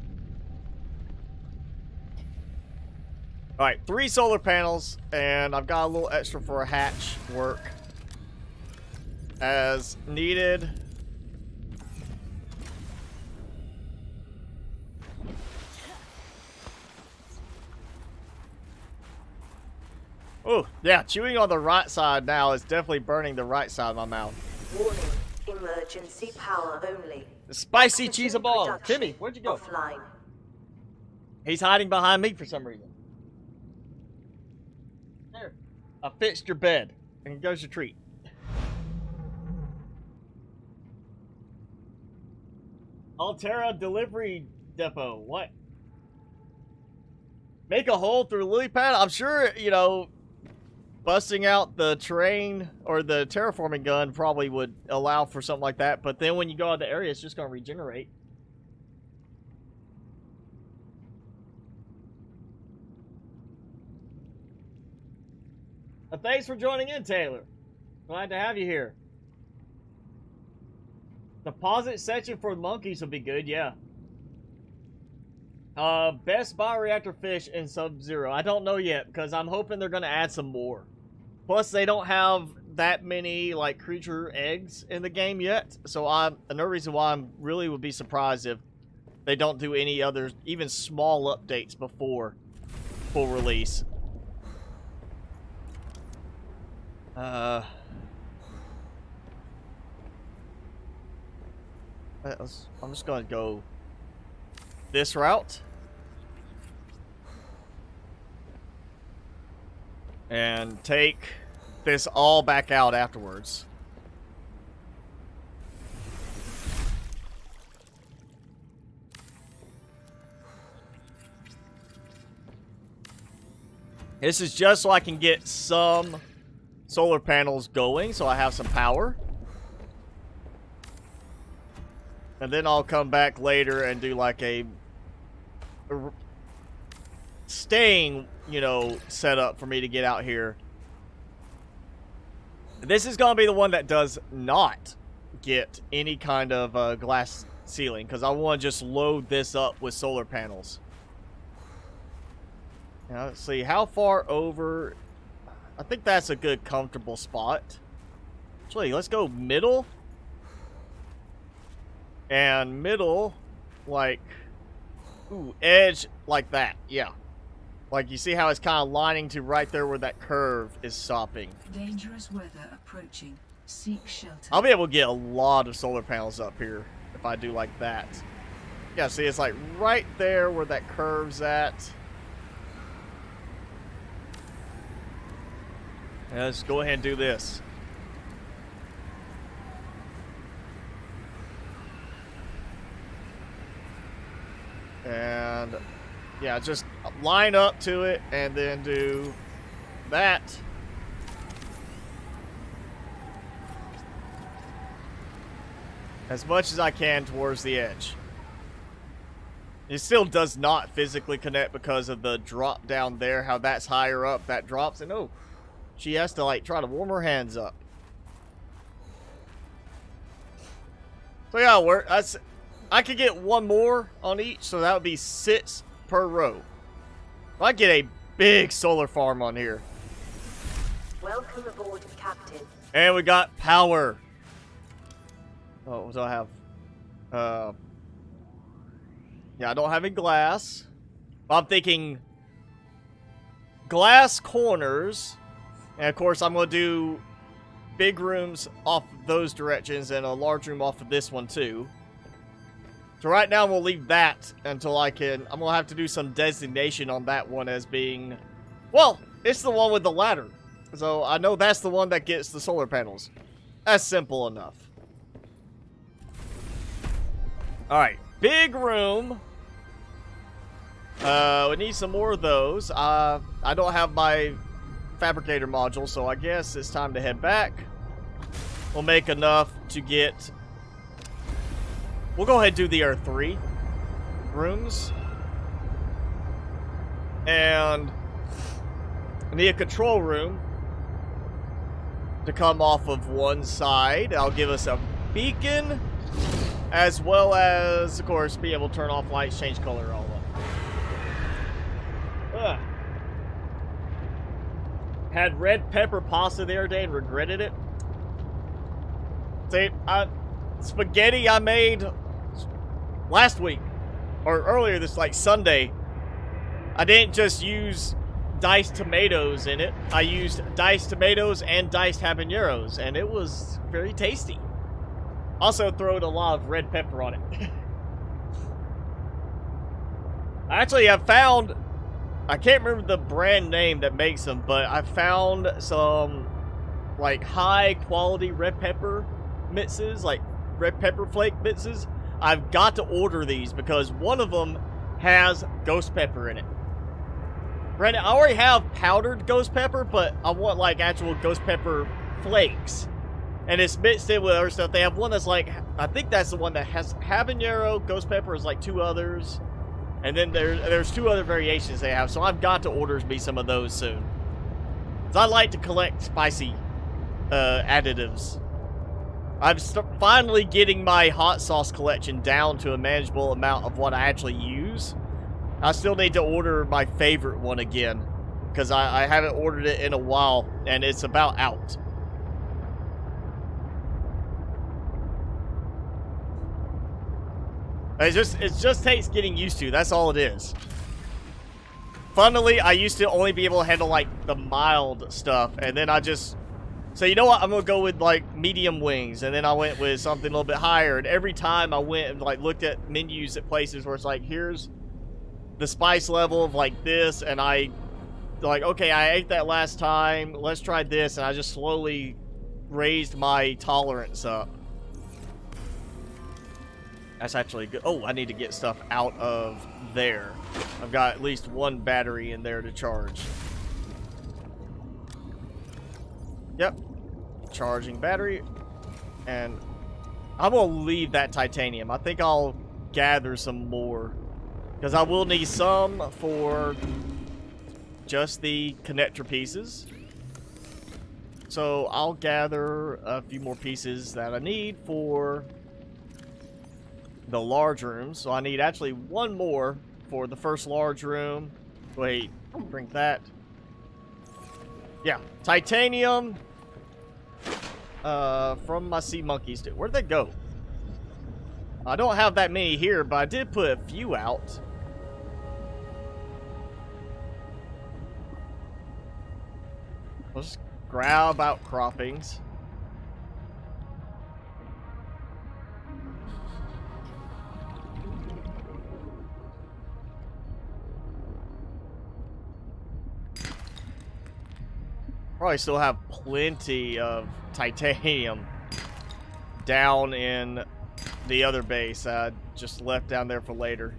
Alright, 3 solar panels, and I've got a little extra for a hatch work. As needed. Oh, yeah, chewing on the right side now is definitely burning the right side of my mouth. Warning, emergency power only. The spicy Oxygen cheese ball. production Timmy, where'd you go? Offline. He's hiding behind me for some reason. There. I fixed your bed. And goes your treat. Altera delivery depot. What? Make a hole through lily pad? I'm sure, you know, busting out the terrain or the terraforming gun probably would allow for something like that. But then when you go out of the area, it's just going to regenerate. Thanks for joining in, Taylor. Glad to have you here. Deposit section for monkeys would be good, yeah. Best bioreactor fish in Sub-Zero. I don't know yet, because I'm hoping they're going to add some more. Plus, they don't have that many, like, creature eggs in the game yet. So, no reason why I really would be surprised if they don't do any other, even small updates before full release. I'm just going to go this route. And take this all back out afterwards. This is just so I can get some solar panels going, so I have some power. And then I'll come back later and do like a staying, you know, setup for me to get out here. This is going to be the one that does not get any kind of glass ceiling, because I want to just load this up with solar panels. Now, let's see, how far over... I think that's a good, comfortable spot. Actually, let's go middle. And middle, like, ooh, edge like that, yeah. Like, you see how it's kind of lining to right there where that curve is stopping. Dangerous weather approaching. Seek shelter. I'll be able to get a lot of solar panels up here if I do like that. Yeah, see, it's like right there where that curve's at. Yeah, let's go ahead and do this. And yeah, just line up to it and then do that. As much as I can towards the edge. It still does not physically connect because of the drop down there, how that's higher up, that drops, and oh, she has to like try to warm her hands up. So yeah, I could get one more on each, so that would be 6 per row. I get a big solar farm on here. Welcome aboard, Captain. And we got power. Oh, what do I have? Yeah, I don't have any glass. I'm thinking glass corners. And of course, I'm going to do big rooms off those directions and a large room off of this one too. So right now, we'll leave that until I'm going to have to do some designation on that one as being, well, it's the one with the ladder. So I know that's the one that gets the solar panels. That's simple enough. Alright, big room. We need some more of those. I don't have my fabricator module, so I guess it's time to head back. We'll make enough to get... We'll go ahead and do the other 3 rooms. And I need a control room to come off of one side. That'll give us a beacon, as well as, of course, be able to turn off lights, change color, all up. Had red pepper pasta the other day and regretted it. See, spaghetti I made last week, or earlier this, like Sunday, I didn't just use diced tomatoes in it. I used diced tomatoes and diced habaneros, and it was very tasty. Also throwed a lot of red pepper on it. Actually, I found... I can't remember the brand name that makes them, but I found some, like, high-quality red pepper mixes, like red pepper flake mixes. I've got to order these because one of them has ghost pepper in it. Granted, I already have powdered ghost pepper, but I want, like, actual ghost pepper flakes. And it's mixed in with other stuff. They have one that's, like, I think that's the one that has habanero, ghost pepper is, like, 2 others. And then there's 2 other variations they have, so I've got to order me some of those soon. Because I like to collect spicy additives. I'm finally getting my hot sauce collection down to a manageable amount of what I actually use. I still need to order my favorite one again, because I haven't ordered it in a while, and it's about out. It just takes getting used to. That's all it is. Funnily, I used to only be able to handle, like, the mild stuff. And then I just... So, you know what? I'm going to go with, like, medium wings. And then I went with something a little bit higher. And every time I went and, like, looked at menus at places where it's like, here's the spice level of, like, this. And I... Like, okay, I ate that last time. Let's try this. And I just slowly raised my tolerance up. That's actually good. Oh, I need to get stuff out of there. I've got at least 1 battery in there to charge. Yep. Charging battery. And I'm going to leave that titanium. I think I'll gather some more. Because I will need some for just the connector pieces. So I'll gather a few more pieces that I need for the large room. So I need actually 1 more for the first large room. Wait, drink that. Yeah, titanium from my sea monkeys. Where'd they go? I don't have that many here, but I did put a few out. Let's grab outcroppings. Probably still have plenty of titanium down in the other base. I just left down there for later.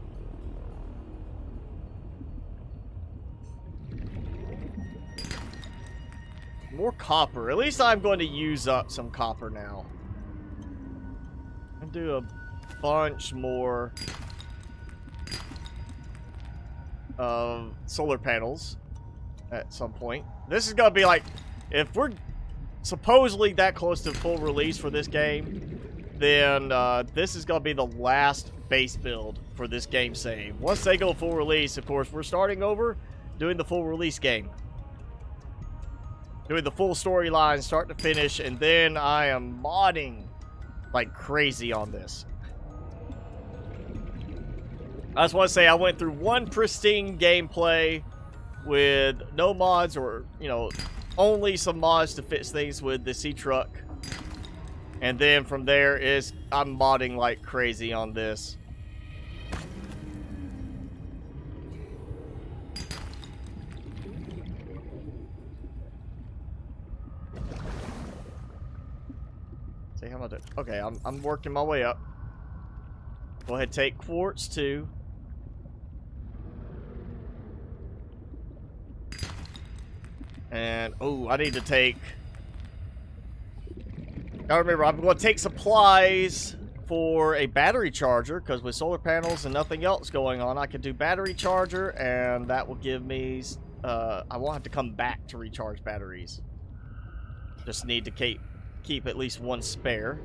More copper. At least I'm going to use up some copper now. I'll do a bunch more of solar panels at some point. This is going to be like, if we're supposedly that close to full release for this game, then this is going to be the last base build for this game save. Once they go full release, of course, we're starting over, doing the full release game. Doing the full storyline, start to finish, and then I am modding like crazy on this. I just want to say I went through 1 pristine gameplay with no mods, or, you know, only some mods to fix things with the sea truck. And then from there is, I'm modding like crazy on this. See how am I doing? Okay, I'm working my way up. Go ahead, take quartz too. And, oh, I need to take... Now remember, I'm going to take supplies for a battery charger, because with solar panels and nothing else going on, I can do battery charger, and that will give me... I won't have to come back to recharge batteries. Just need to keep at least one spare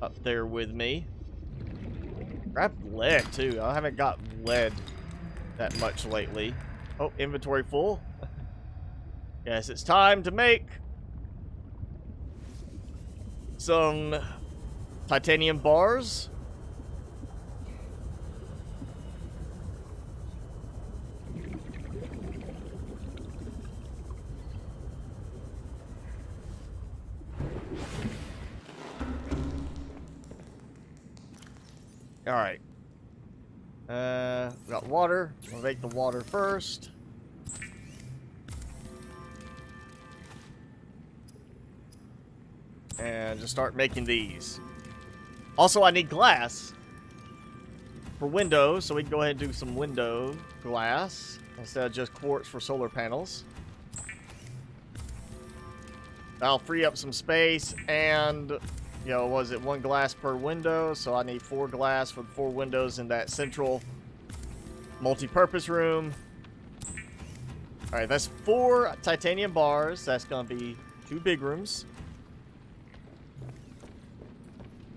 up there with me. Grab lead, too. I haven't got lead that much lately. Oh, inventory full. Yes, it's time to make some titanium bars. All right. We got water. We'll make the water first. And just start making these. Also, I need glass for windows, so we can go ahead and do some window glass instead of just quartz for solar panels. That'll free up some space, and, you know, was it 1 glass per window? So I need 4 glass for the 4 windows in that central multi-purpose room. Alright, that's 4 titanium bars. That's going to be 2 big rooms.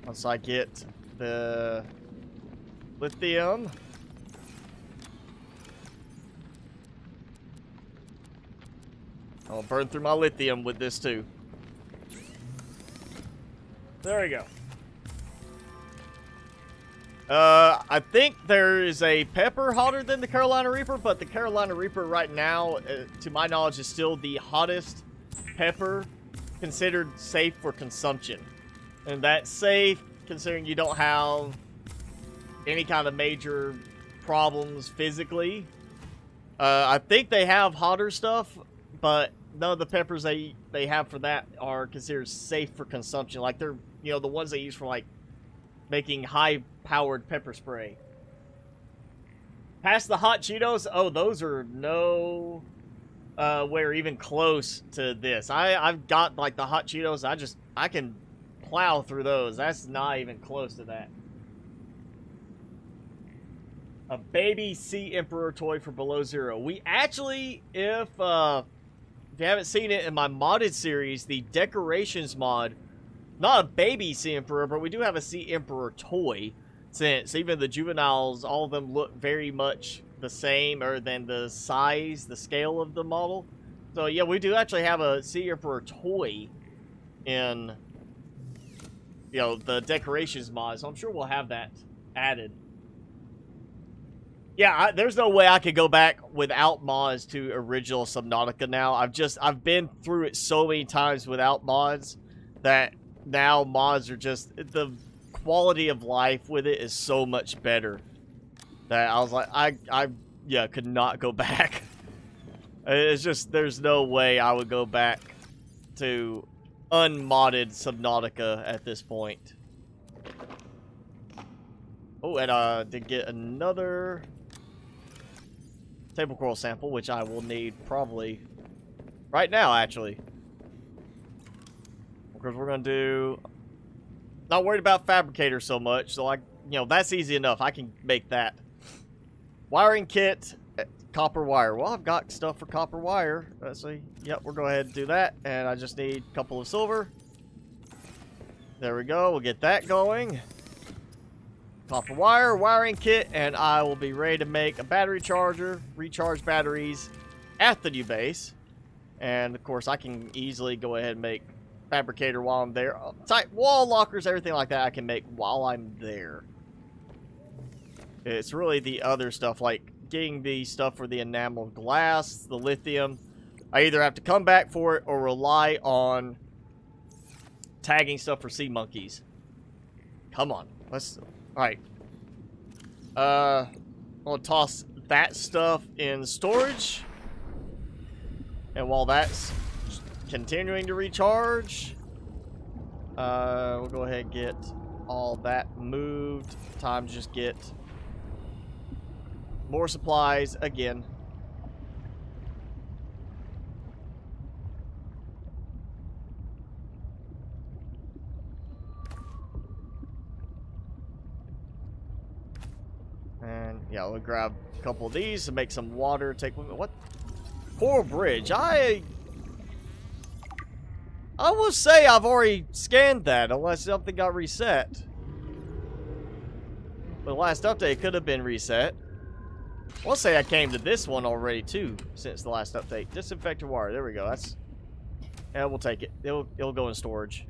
Once I get the lithium. I'll burn through my lithium with this too. There we go. I think there is a pepper hotter than the Carolina Reaper, but the Carolina Reaper right now, to my knowledge, is still the hottest pepper considered safe for consumption. And that's safe considering you don't have any kind of major problems physically. I think they have hotter stuff, but none of the peppers they have for that are considered safe for consumption. Like, they're, you know, the ones they use for, like, making high-powered pepper spray. Past the hot Cheetos, oh, those are no where even close to this. I've got, like, the hot Cheetos. I can plow through those. That's not even close to that. A baby Sea Emperor toy for below zero. We actually, if you haven't seen it in my modded series, the decorations mod, not a baby Sea Emperor, but we do have a Sea Emperor toy, since even the juveniles, all of them look very much the same, or than the size, the scale of the model. So yeah, we do actually have a Sea Emperor toy in, you know, the decorations mod, so I'm sure we'll have that added. Yeah, there's no way I could go back without mods to original Subnautica now. I've been through it so many times without mods that now mods are just, the quality of life with it is so much better that I was like, I could not go back. It's just, there's no way I would go back to unmodded Subnautica at this point. Oh, and I did get another table coral sample, which I will need probably right now, actually. Because we're going to do... Not worried about fabricator so much, so that's easy enough. I can make that. Wiring kit, copper wire. Well, I've got stuff for copper wire. Let's see. Yep, we'll go ahead and do that. And I just need a couple of silver. There we go. We'll get that going. Copper wire, wiring kit, and I will be ready to make a battery charger, recharge batteries at the new base. And, of course, I can easily go ahead and make fabricator while I'm there. Tight wall lockers, everything like that I can make while I'm there. It's really the other stuff, like getting the stuff for the enameled glass, the lithium, I either have to come back for it or rely on tagging stuff for sea monkeys. Come on. Let's... Alright. I'm gonna toss that stuff in storage. And while that's continuing to recharge, we'll go ahead and get all that moved. Time to just get more supplies again. And yeah, we'll grab a couple of these to make some water. Take what? Coral Bridge. I will say I've already scanned that, unless something got reset. But the last update could have been reset. I'll say I came to this one already too since the last update. Disinfector water. There we go. That's... Yeah, we'll take it. It'll go in storage.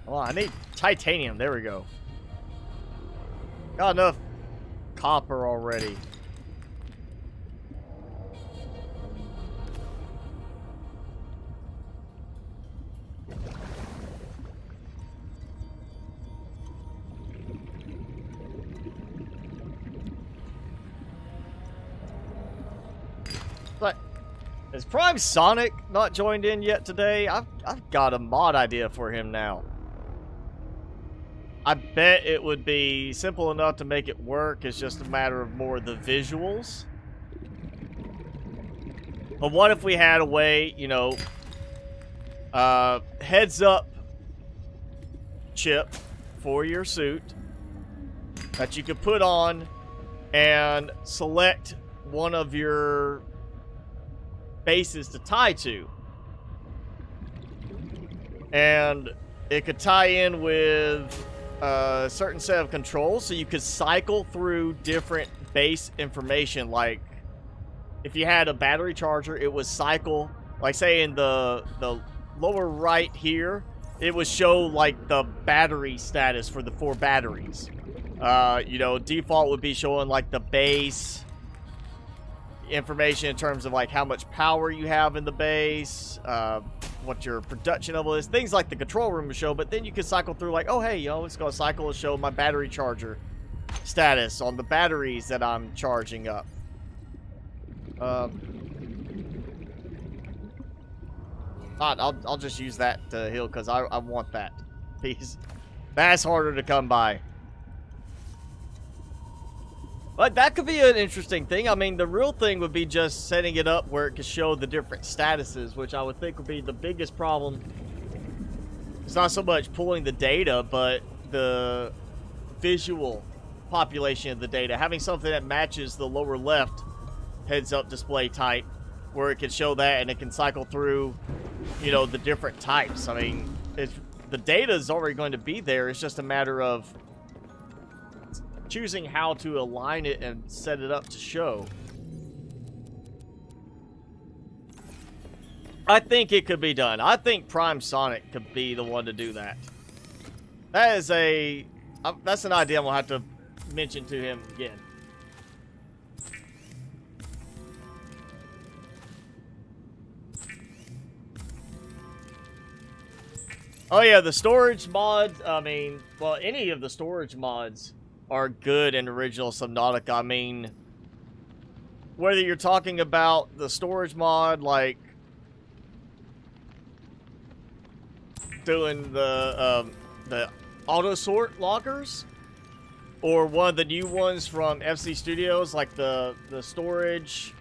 Oh, I need titanium. There we go. Got enough copper already. But is Prime Sonic not joined in yet today? I've got a mod idea for him now. I bet it would be simple enough to make it work. It's just a matter of more of the visuals. But what if we had a way, you know, heads up chip for your suit that you could put on and select one of your bases to tie to. And it could tie in with a certain set of controls, so you could cycle through different base information. Like if you had a battery charger, it would cycle, like say in the lower right here, it would show like the battery status for the 4 batteries. You know, default would be showing like the base information in terms of like how much power you have in the base, what your production level is, things like the control room would show. But then you can cycle through like, oh hey, you know, it's gonna cycle and show my battery charger status on the batteries that I'm charging up. I'll just use that to heal because I want that piece. That's harder to come by. But that could be an interesting thing. I mean, the real thing would be just setting it up where it could show the different statuses, which I would think would be the biggest problem. It's not so much pulling the data, but the visual population of the data. Having something that matches the lower left heads-up display type, where it can show that and it can cycle through, you know, the different types. I mean, the data is already going to be there. It's just a matter of choosing how to align it and set it up to show. I think it could be done. I think Prime Sonic could be the one to do that. That is that's an idea I'm gonna have to mention to him again. Oh yeah, the storage mods, I mean, well, any of the storage mods are good in original Subnautica. I mean, whether you're talking about the storage mod, like doing the auto sort lockers, or one of the new ones from FC Studios, like the storage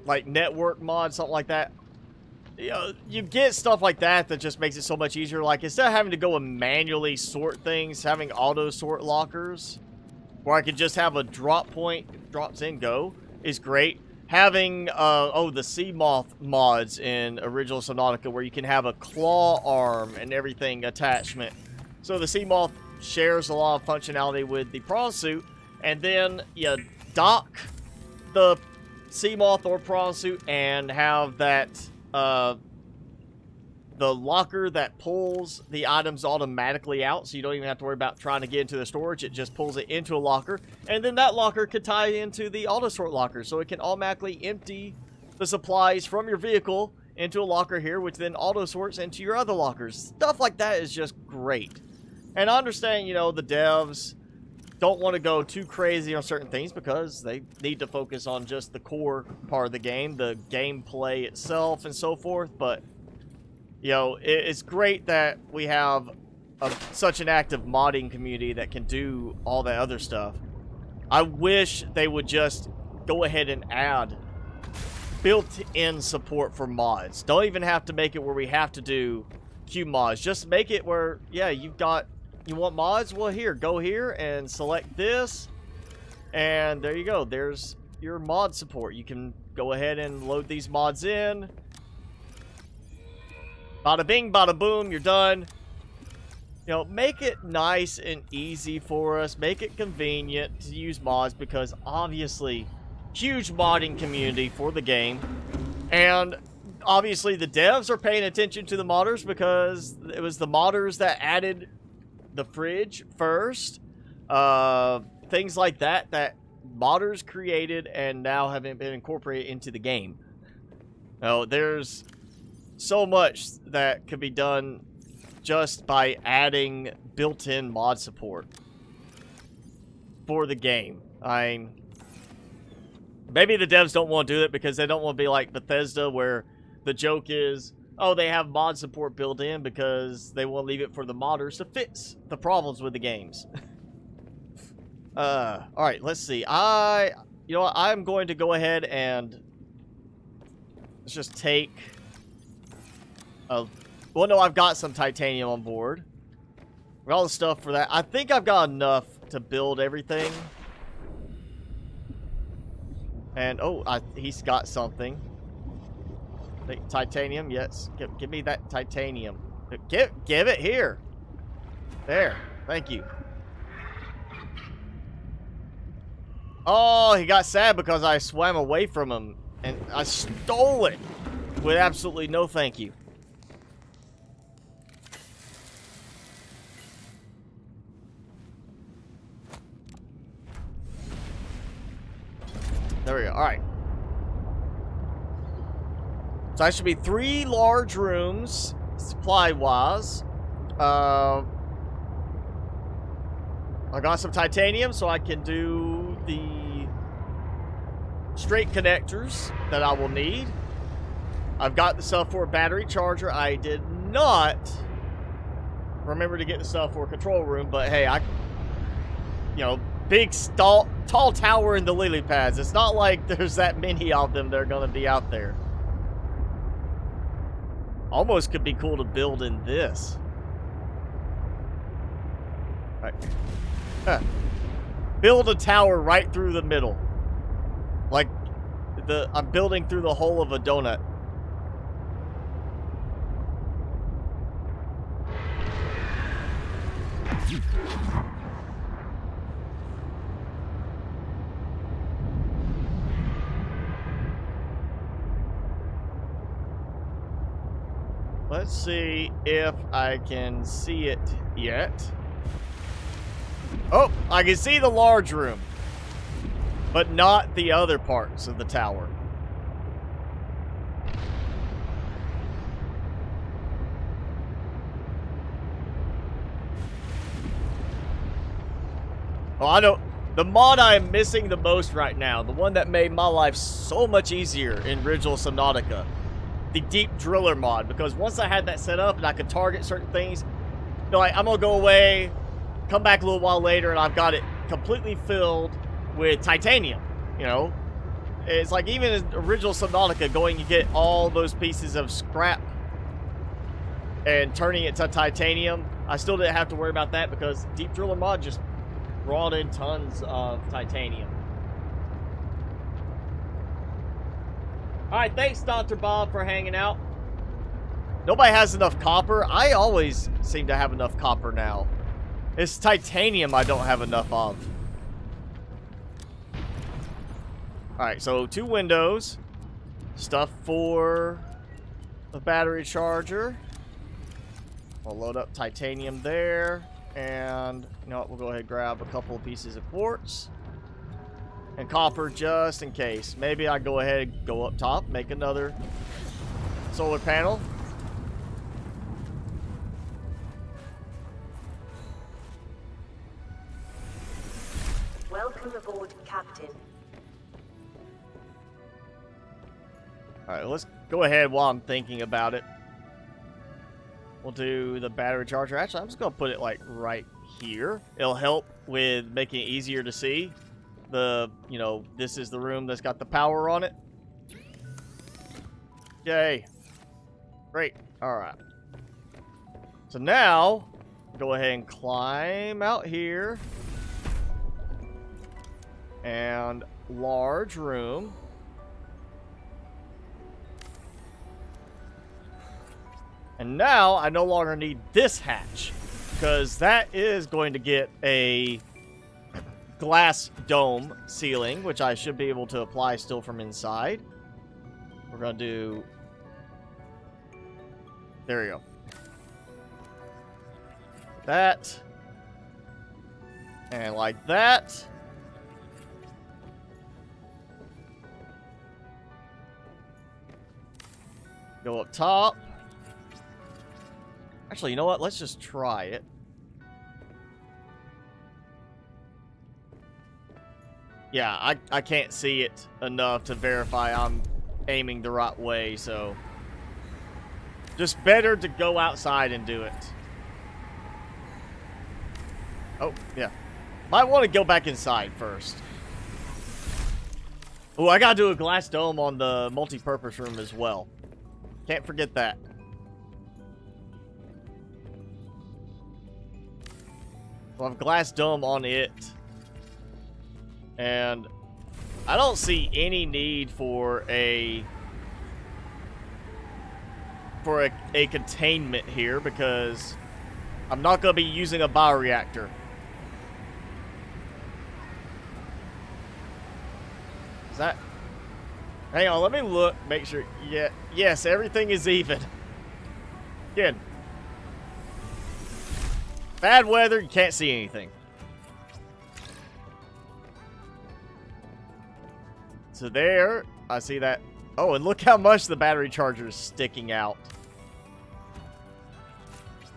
like network mod, something like that. You know, you get stuff like that that just makes it so much easier. Like, instead of having to go and manually sort things, having auto sort lockers, where I could just have a drop point, drops in, go, is great. Having, the sea moth mods in original Subnautica, where you can have a claw arm and everything attachment. So the sea moth shares a lot of functionality with the prawn suit, and then you dock the sea moth or prawn suit and have that, the locker that pulls the items automatically out, so you don't even have to worry about trying to get into the storage. It just pulls it into a locker, and then that locker could tie into the auto sort locker, so it can automatically empty the supplies from your vehicle into a locker here, which then auto sorts into your other lockers. Stuff like that is just great. And I understand, you know, the devs don't want to go too crazy on certain things because they need to focus on just the core part of the game, the gameplay itself and so forth, but you know, it's great that we have such an active modding community that can do all that other stuff. I wish they would just go ahead and add built-in support for mods. Don't even have to make it where we have to do Q mods. Just make it where, yeah, you want mods? Well, here, go here and select this. And there you go. There's your mod support. You can go ahead and load these mods in. Bada bing, bada boom, you're done. You know, make it nice and easy for us. Make it convenient to use mods because obviously, huge modding community for the game. And obviously the devs are paying attention to the modders because it was the modders that added the fridge first. Things like that modders created and now have been incorporated into the game. Now, there's so much that could be done just by adding built-in mod support for the game. Maybe the devs don't want to do it because they don't want to be like Bethesda, where the joke is, oh, they have mod support built in because they want to leave it for the modders to fix the problems with the games. Alright, let's see. You know what, I'm going to go ahead and let's just take well, no, I've got some titanium on board. Got all the stuff for that. I think I've got enough to build everything. And, oh, he's got something. Titanium, yes. Give me that titanium. Give it here. There. Thank you. Oh, he got sad because I swam away from him. And I stole it with absolutely no thank you. There we go. Alright. So that should be 3 large rooms, supply-wise. I got some titanium, so I can do the straight connectors that I will need. I've got the stuff for a battery charger. I did not remember to get the stuff for a control room, but hey, you know, big tall tower in the lily pads. It's not like there's that many of them that are going to be out there. Almost could be cool to build in this. Right. Build a tower right through the middle. Like I'm building through the hole of a donut. Let's see if I can see it yet. Oh, I can see the large room, but not the other parts of the tower. Oh, I know. The mod I am missing the most right now, the one that made my life so much easier in original Subnautica, the Deep Driller mod, because once I had that set up and I could target certain things, like, I'm gonna go away, come back a little while later, and I've got it completely filled with titanium, you know? It's like even in original Subnautica, going to get all those pieces of scrap and turning it to titanium. I still didn't have to worry about that because Deep Driller mod just brought in tons of titanium. Alright, thanks Dr. Bob for hanging out. Nobody has enough copper. I always seem to have enough copper now. It's titanium I don't have enough of. Alright, so 2 windows. Stuff for the battery charger. We'll load up titanium there. And, you know what, we'll go ahead and grab a couple of pieces of quartz. And copper just in case. Maybe I go ahead and go up top, make another solar panel. Welcome aboard, Captain. Alright, let's go ahead while I'm thinking about it. We'll do the battery charger. Actually, I'm just going to put it like right here. It'll help with making it easier to see. You know, this is the room that's got the power on it. Yay. Great. Alright. So now, go ahead and climb out here. And large room. And now I no longer need this hatch, because that is going to get a glass dome ceiling, which I should be able to apply still from inside. We're going to do... There we go. That. And like that. Go up top. Actually, you know what? Let's just try it. Yeah, I can't see it enough to verify I'm aiming the right way, so... Just better to go outside and do it. Oh, yeah. Might want to go back inside first. Oh, I gotta do a glass dome on the multi-purpose room as well. Can't forget that. We'll have a glass dome on it. And I don't see any need for a containment here because I'm not going to be using a bioreactor. Is that... Hang on, let me look, make sure. Yeah, yes, everything is even. Good. Bad weather, you can't see anything. So there, I see that. Oh, and look how much the battery charger is sticking out.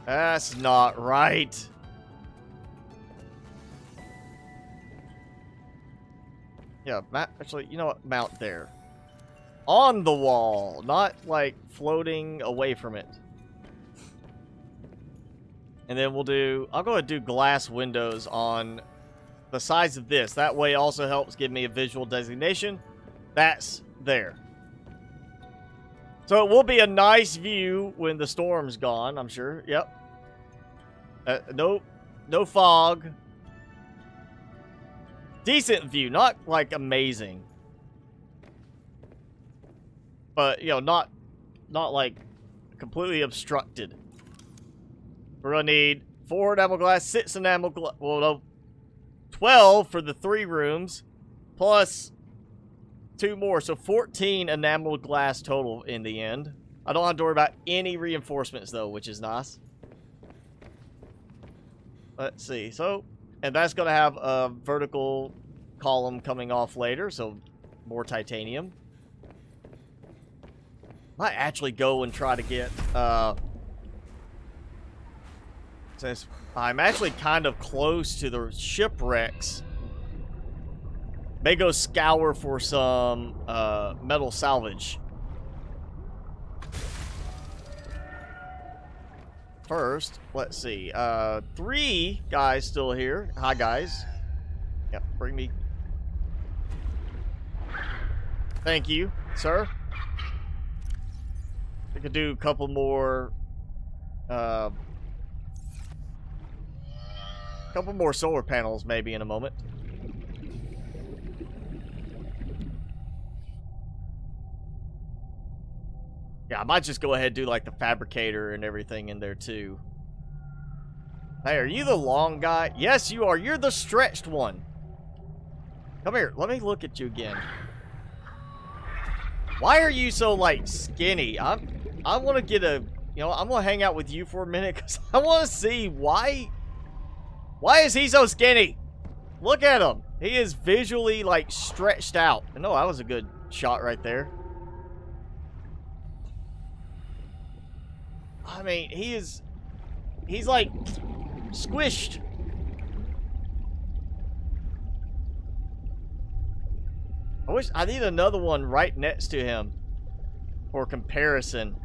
That's not right. Yeah, actually, you know what? Mount there. On the wall, not like floating away from it. And then we'll do, I'll go ahead and do glass windows on the sides of this. That way also helps give me a visual designation. That's there. So it will be a nice view when the storm's gone, I'm sure. Yep. No fog. Decent view, not like amazing. But, you know, not like completely obstructed. We're going to need 4 enamel glass, 6 enamel glass, well, no, 12 for the 3 rooms, plus 2 more, so 14 enamel glass total in the end. I don't have to worry about any reinforcements, though, which is nice. Let's see, so, and that's going to have a vertical column coming off later, so more titanium. Might actually go and try to get, since I'm actually kind of close to the shipwrecks, may go scour for some metal salvage. First, let's see. 3 guys still here. Hi, guys. Yep, bring me. Thank you, sir. We could do a couple more solar panels maybe in a moment. Yeah, I might just go ahead and do like the fabricator and everything in there too. Hey, are you the long guy? Yes, you are. You're the stretched one. Come here. Let me look at you again. Why are you so like skinny? I want to get a, I'm going to hang out with you for a minute because I want to see why is he so skinny? Look at him. He is visually like stretched out. No, that was a good shot right there. I mean, he's like squished. I need another one right next to him for comparison.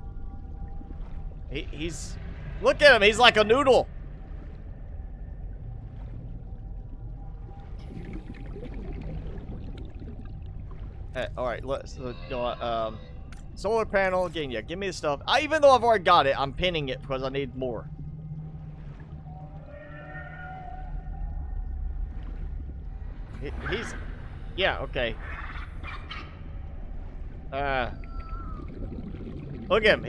He's look at him, he's like a noodle. All right, let's solar panel again. Yeah, give me the stuff. Even though I've already got it, I'm pinning it because I need more. He's, yeah, okay. Look at him.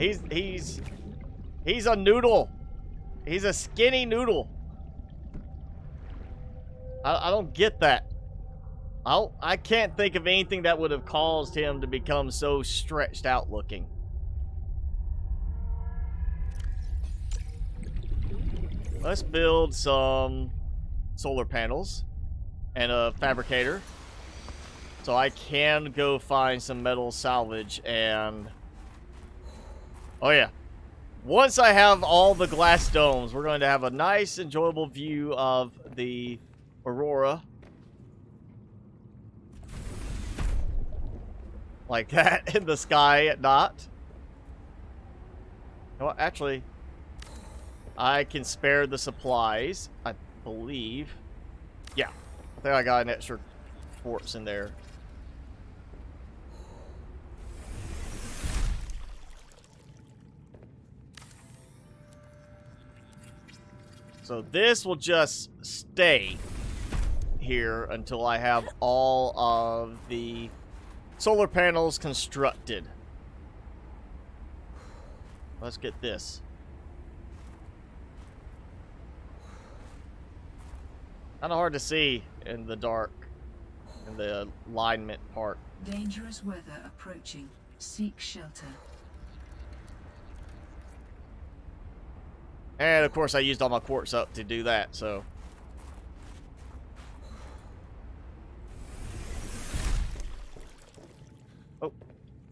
He's a noodle. He's a skinny noodle. I don't get that. I can't think of anything that would have caused him to become so stretched out looking. Let's build some solar panels and a fabricator. So I can go find some metal salvage and... Oh yeah. Once I have all the glass domes, we're going to have a nice, enjoyable view of the aurora. Like that in the sky at night. Well, actually, I can spare the supplies, I believe. Yeah. I think I got an extra quartz in there. So this will just stay here until I have all of the solar panels constructed. Let's get this. Kind of hard to see in the dark, in the alignment part. Dangerous weather approaching. Seek shelter. And of course I used all my quartz up to do that, so.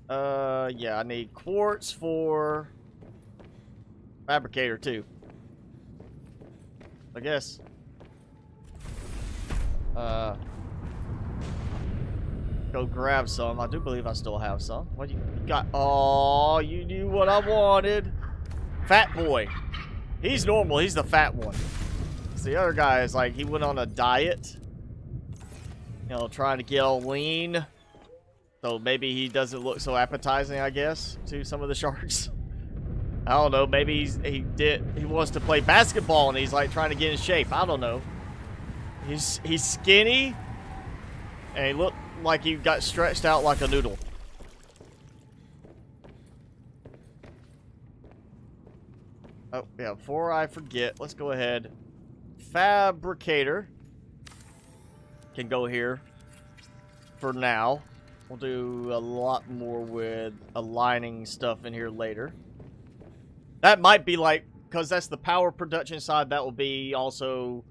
Oh. Yeah, I need quartz for fabricator too. I guess. Go grab some. I do believe I still have some. What you got? Oh, you knew what I wanted. Fat boy. He's normal. He's the fat one. So the other guy is like, he went on a diet. You know, trying to get all lean. So maybe he doesn't look so appetizing, I guess, to some of the sharks. I don't know. Maybe he wants to play basketball and he's like trying to get in shape. I don't know. He's skinny. And he looked like he got stretched out like a noodle. Oh, yeah, before I forget, let's go ahead. Fabricator can go here for now. We'll do a lot more with aligning stuff in here later. That might be like, because that's the power production side, that will be also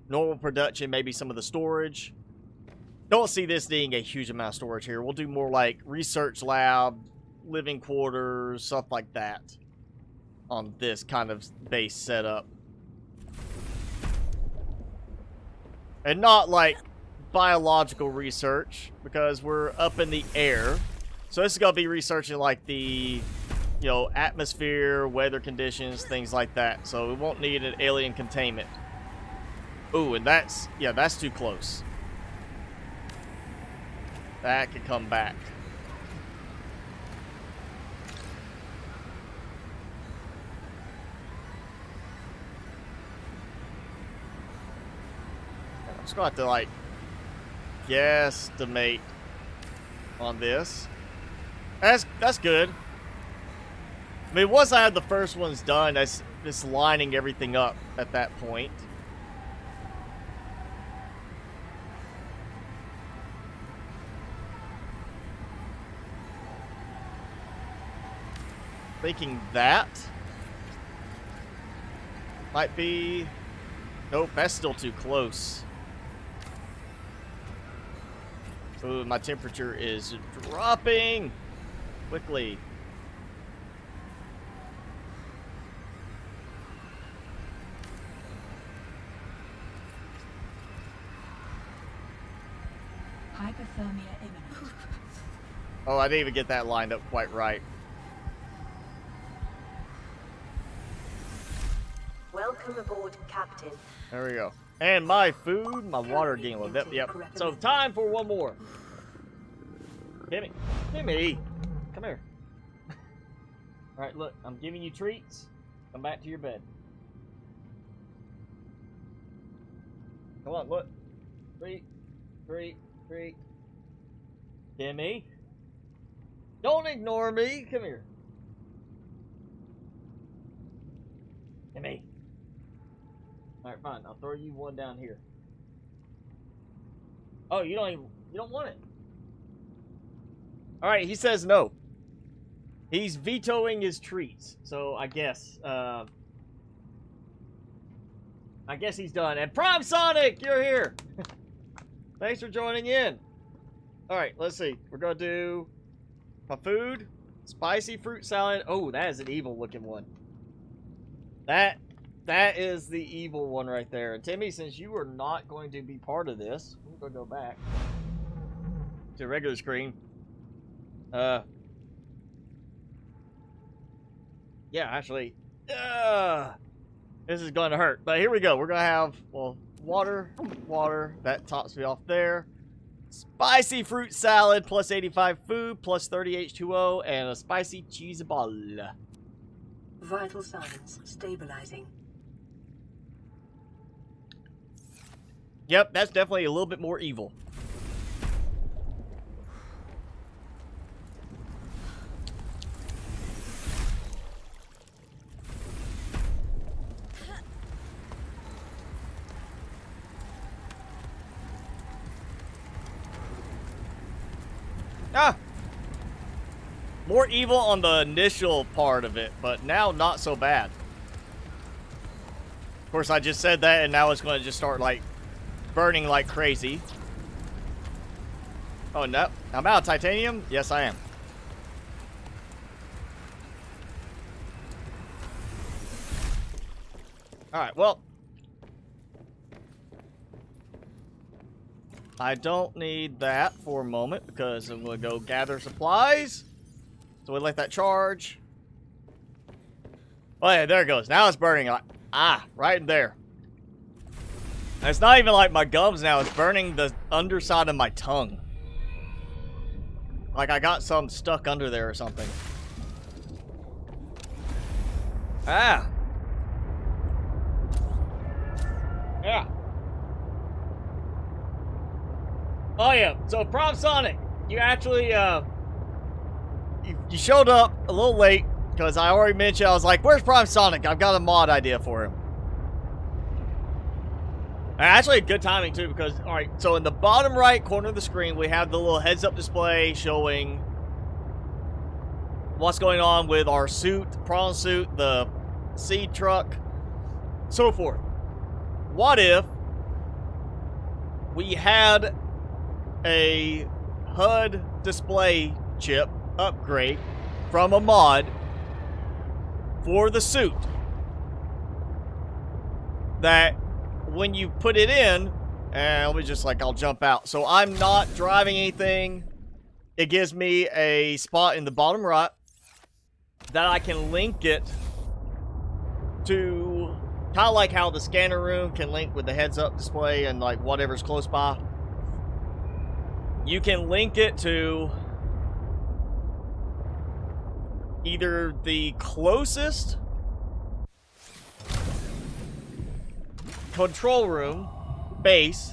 normal production, maybe some of the storage. Don't see this needing a huge amount of storage here. We'll do more like research lab, living quarters, stuff like that on this kind of base setup. And not like biological research, because we're up in the air. So this is going to be researching like the, you know, atmosphere, weather conditions, things like that. So we won't need an alien containment. Ooh, and that's, yeah, that's too close. That could come back. just gonna have to like guesstimate on this. That's good. I mean, once I have the first ones done, that's just lining everything up at that point. Thinking that might be... Nope, that's still too close. Ooh, my temperature is dropping quickly. Hypothermia imminent. Oh, I didn't even get that lined up quite right. Welcome aboard, Captain. There we go. And my food, my water getting a little bit. Yep. So time for one more. Timmy. Timmy. Come here. Alright, look. I'm giving you treats. Come back to your bed. Come on, look. Treat. Treat. Treat. Timmy. Don't ignore me. Come here. Timmy. Alright, fine. I'll throw you one down here. Oh, you don't want it. Alright, he says no. He's vetoing his treats. So I guess he's done. And Prime Sonic, you're here. Thanks for joining in. Alright, let's see. We're gonna do my food. Spicy fruit salad. Oh, that is an evil looking one. That is the evil one right there. And Timmy, since you are not going to be part of this, we're going to go back to regular screen. Yeah, actually, this is going to hurt. But here we go. We're going to have, well, water. That tops me off there. Spicy fruit salad, plus 85 food, plus 30 H2O, and a spicy cheese ball. Vital signs stabilizing. Yep, that's definitely a little bit more evil. Ah! More evil on the initial part of it, but now not so bad. Of course, I just said that, and now it's going to just start, like, burning like crazy. Oh, no. I'm out of titanium? Yes, I am. Alright, well. I don't need that for a moment because I'm going to go gather supplies. So we let that charge. Oh, yeah, there it goes. Now it's burning. Right in there. And it's not even like my gums now. It's burning the underside of my tongue. Like I got some stuck under there or something. Ah. Yeah. Oh, yeah. So, Prime Sonic, you actually, you showed up a little late because I already mentioned, I was like, where's Prime Sonic? I've got a mod idea for him. Actually, good timing, too, because, alright, so in the bottom right corner of the screen, we have the little heads-up display showing what's going on with our suit, prawn suit, the seed truck, so forth. What if we had a HUD display chip upgrade from a mod for the suit that when you put it in, and let me just I'll jump out. So I'm not driving anything. It gives me a spot in the bottom right that I can link it to, kind of like how the scanner room can link with the heads-up display and like whatever's close by. You can link it to either the closest control room base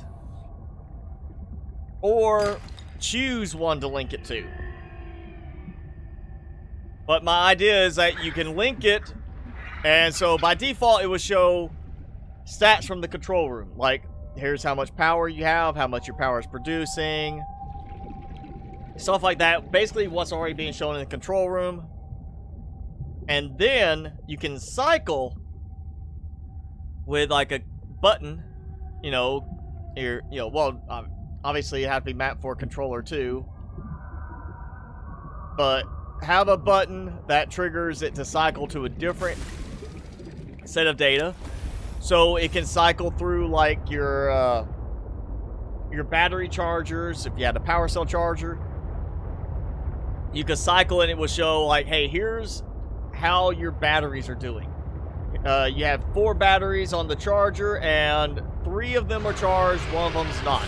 or choose one to link it to. But my idea is that you can link it, and so by default it will show stats from the control room. Like, here's how much power you have, how much your power is producing, stuff like that. Basically what's already being shown in the control room. And then you can cycle with like a button, you know, well, obviously it have to be mapped for a controller too. But have a button that triggers it to cycle to a different set of data. So it can cycle through like your battery chargers. If you had a power cell charger, you could cycle and it will show like, hey, here's how your batteries are doing. You have 4 batteries on the charger and 3 of them are charged, 1 of them's not.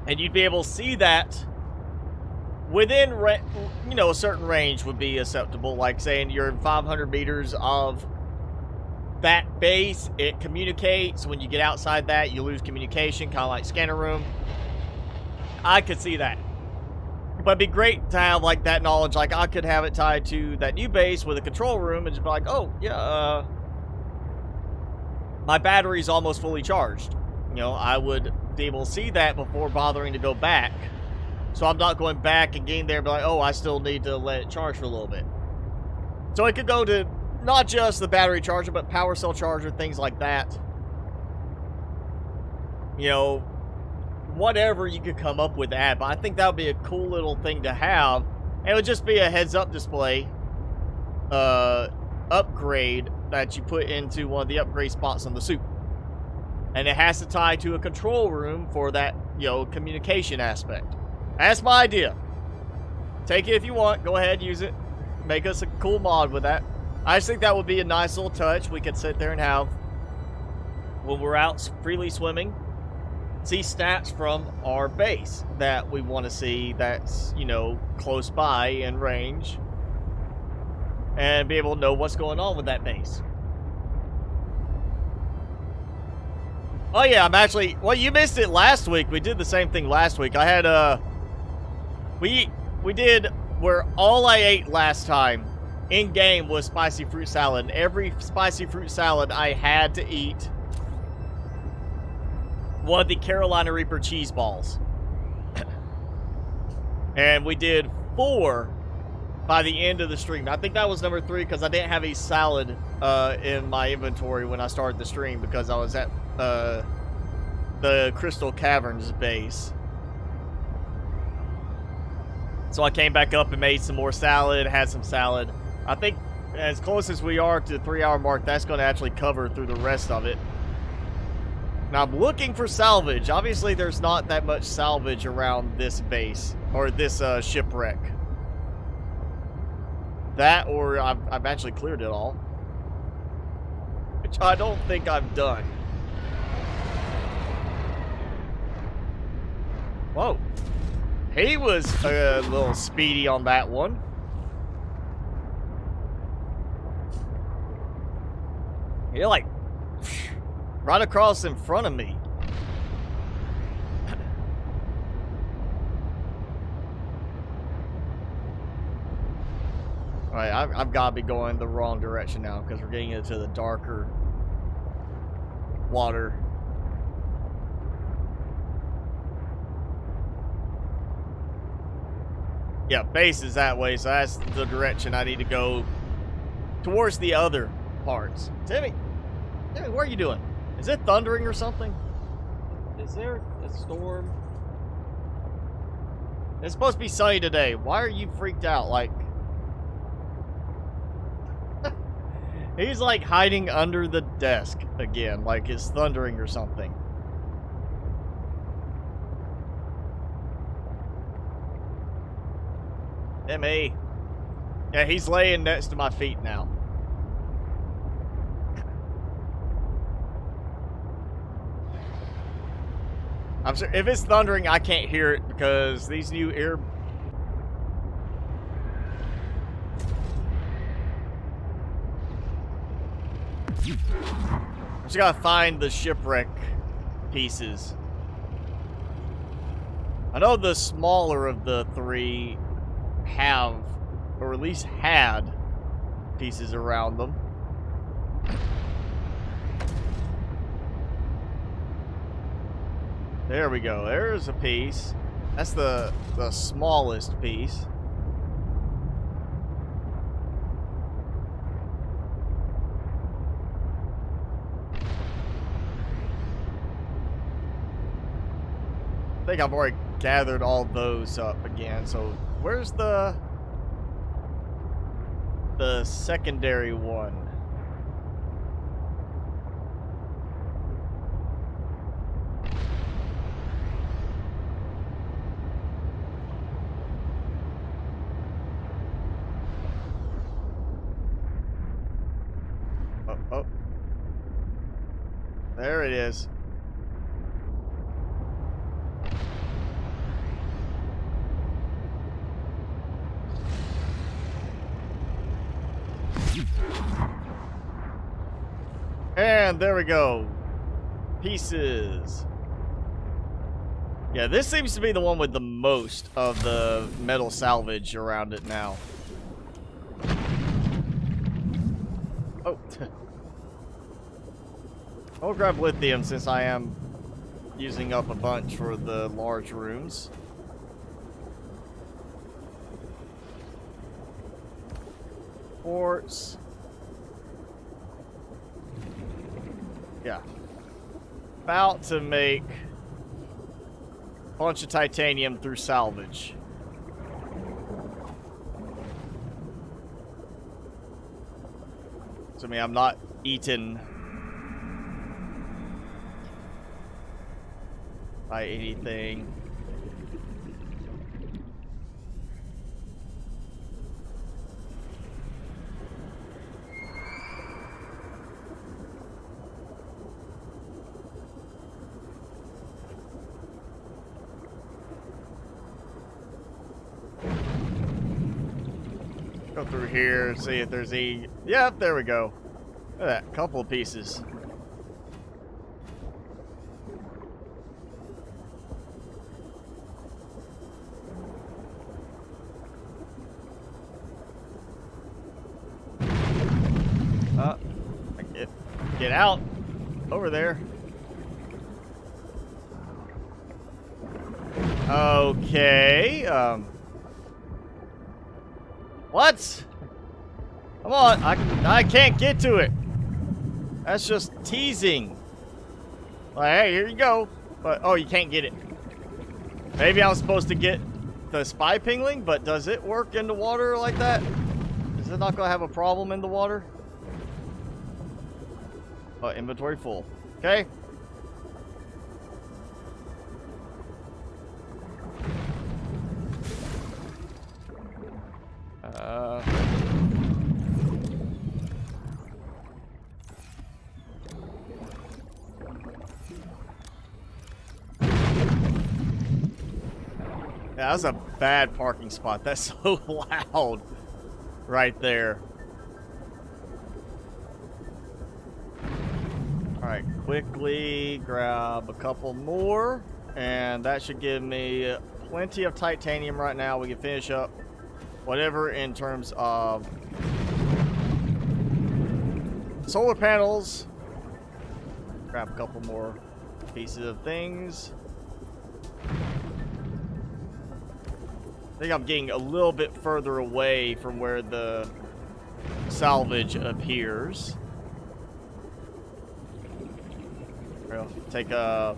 And you'd be able to see that within, a certain range would be acceptable. Like saying you're in 500 meters of that base, it communicates. When you get outside that, you lose communication, kind of like scanner room. I could see that. But it'd be great to have like that knowledge. Like I could have it tied to that new base with a control room and just be like, oh yeah, my battery's almost fully charged. You know, I would be able to see that before bothering to go back. So I'm not going back and getting there and be like, oh, I still need to let it charge for a little bit. So it could go to not just the battery charger, but power cell charger, things like that. You know, whatever you could come up with that. But I think that would be a cool little thing to have. And it would just be a heads-up display upgrade that you put into one of the upgrade spots on the suit. And it has to tie to a control room for that, communication aspect. That's my idea. Take it if you want. Go ahead, use it. Make us a cool mod with that. I just think that would be a nice little touch we could sit there and have when we're out freely swimming. See stats from our base that we want to see that's, close by in range. And be able to know what's going on with that base. Oh yeah, I'm actually... Well, you missed it last week. We did the same thing last week. I had, We did where all I ate last time in-game was spicy fruit salad. Every spicy fruit salad I had to eat one of the Carolina Reaper cheese balls. And we did 4 by the end of the stream. I think that was number 3 because I didn't have a salad in my inventory when I started the stream because I was at the Crystal Caverns base. So I came back up and made some more salad, had some salad. I think as close as we are to the 3-hour mark, that's going to actually cover through the rest of it. Now I'm looking for salvage. Obviously there's not that much salvage around this base, or this shipwreck. That, or I've actually cleared it all. Which I don't think I've done. Whoa. He was a little speedy on that one. You're like right across in front of me. Alright, I've got to be going the wrong direction now because we're getting into the darker water. Yeah, base is that way, so that's the direction I need to go towards the other parts. Timmy, what are you doing? Is it thundering or something? Is there a storm? It's supposed to be sunny today. Why are you freaked out? Like, he's like hiding under the desk again, like it's thundering or something. Timmy. Yeah, he's laying next to my feet now. I'm sure if it's thundering, I can't hear it because these new ear... I just gotta find the shipwreck pieces. I know the smaller of the three have, or at least had, pieces around them. There we go. There's a piece. That's the smallest piece. I think I've already gathered all those up again. So where's the secondary one? Oh. There it is. And there we go. Pieces. Yeah, this seems to be the one with the most of the metal salvage around it now. Oh. I'll grab lithium since I am using up a bunch for the large rooms. Quartz. Yeah. About to make a bunch of titanium through salvage. So I mean, I'm not eaten by anything. Go through here and see if there's any. Yep, there we go. Look at that, couple of pieces. Get out over there. Okay. What? Come on, I can't get to it. That's just teasing. Like, hey, here you go. But oh, you can't get it. Maybe I'm supposed to get the spy pingling, but does it work in the water like that? Is it not gonna have a problem in the water? Oh, inventory full. Okay. Yeah, that was a bad parking spot. That's so loud right there. Alright, quickly grab a couple more, and that should give me plenty of titanium right now. We can finish up whatever in terms of solar panels. Grab a couple more pieces of things. I think I'm getting a little bit further away from where the salvage appears. We'll take a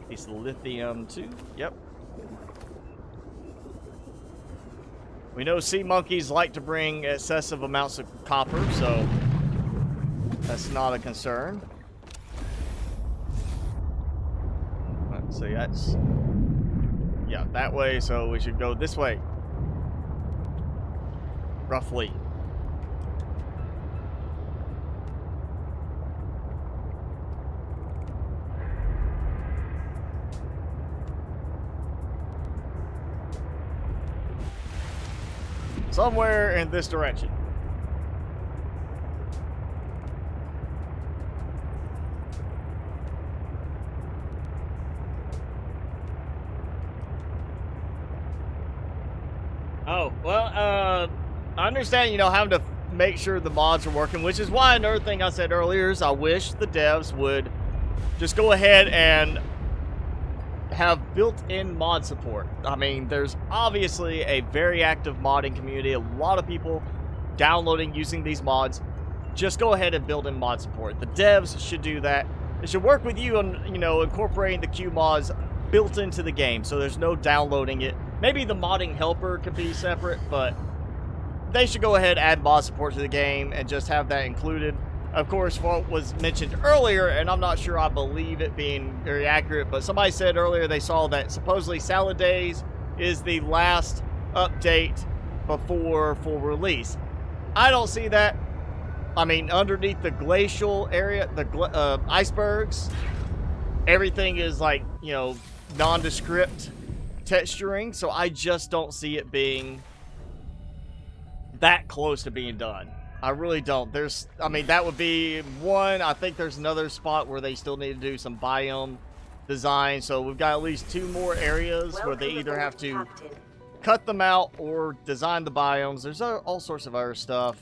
piece of lithium too. Yep. We know sea monkeys like to bring excessive amounts of copper, so that's not a concern. Let's see, that's... yeah, that way, so we should go this way. Roughly. Somewhere in this direction. Oh, well, I understand, you know, having to make sure the mods are working, which is why another thing I said earlier is I wish the devs would just go ahead and have built-in mod support. I mean, there's obviously a very active modding community, a lot of people downloading, using these mods. Just go ahead and build in mod support. The devs should do that. They should work with you on, you know, incorporating the Q mods built into the game, so there's no downloading it. Maybe the modding helper could be separate, but they should go ahead and add mod support to the game and just have that included. Of course, what was mentioned earlier, and I'm not sure I believe it being very accurate, but somebody said earlier they saw that supposedly Salad Days is the last update before full release. I don't see that. I mean, underneath the glacial area, the icebergs, everything is like, you know, nondescript texturing, so I just don't see it being that close to being done. I really don't. I mean, that would be one. I think there's another spot where they still need to do some biome design. So we've got at least 2 more areas where they either have to cut them out or design the biomes. There's all sorts of other stuff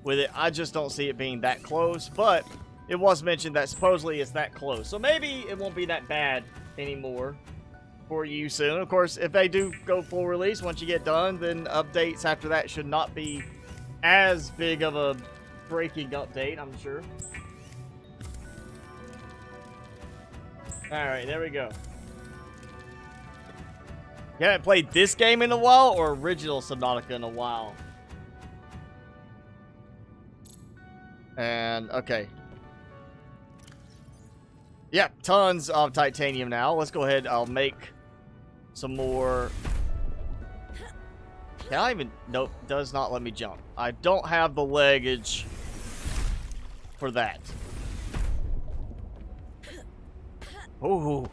with it. I just don't see it being that close. But it was mentioned that supposedly it's that close. So maybe it won't be that bad anymore for you soon. Of course, if they do go full release, once you get done, then updates after that should not be as big of a breaking update, I'm sure. Alright, there we go. You haven't played this game in a while, or original Subnautica in a while? And, okay. Yep, tons of titanium now. Let's go ahead, I'll make some more. Can I even... Nope, does not let me jump. I don't have the leggage for that. Ooh.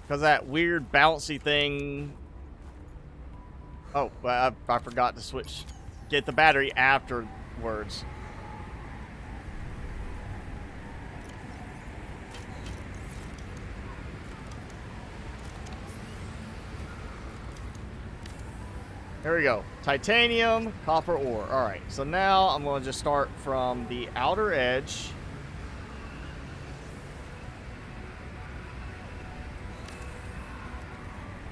Because that weird bouncy thing... Oh, I forgot to switch. Get the battery afterwards. There we go. Titanium, copper ore. Alright, so now I'm going to just start from the outer edge.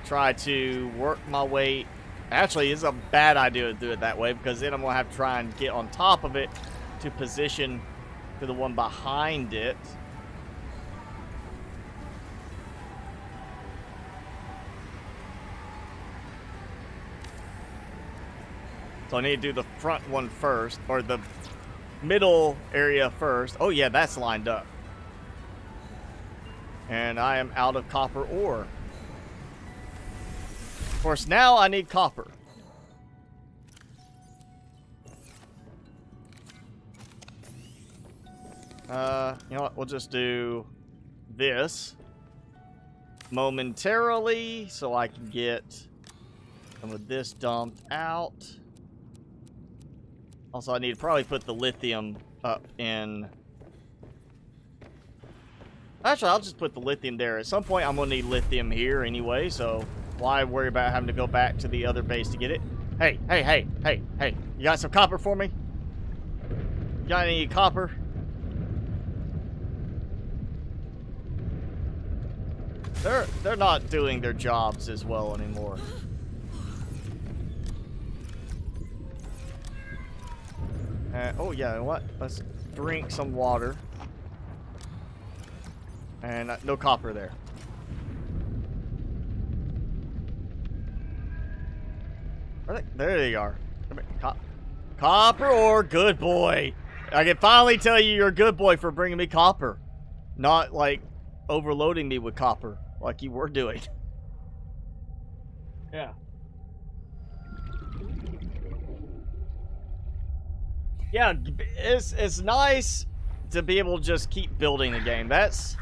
Try to work my way. Actually, it's a bad idea to do it that way, because then I'm going to have to try and get on top of it to position to the one behind it. So I need to do the front one first, or the middle area first. Oh yeah, that's lined up. And I am out of copper ore. Of course, now I need copper. You know what? We'll just do this momentarily so I can get some of this dumped out. Also, I need to probably put the lithium up in... Actually, I'll just put the lithium there. At some point, I'm going to need lithium here anyway, so why worry about having to go back to the other base to get it? Hey, hey, hey, hey, hey. You got some copper for me? You got any copper? They're not doing their jobs as well anymore. Oh yeah, you know what? Let's drink some water. And no copper there. There they are. Come here. Copper ore, good boy. I can finally tell you you're a good boy for bringing me copper. Not like overloading me with copper like you were doing. Yeah. Yeah, it's nice to be able to just keep building the game. That's,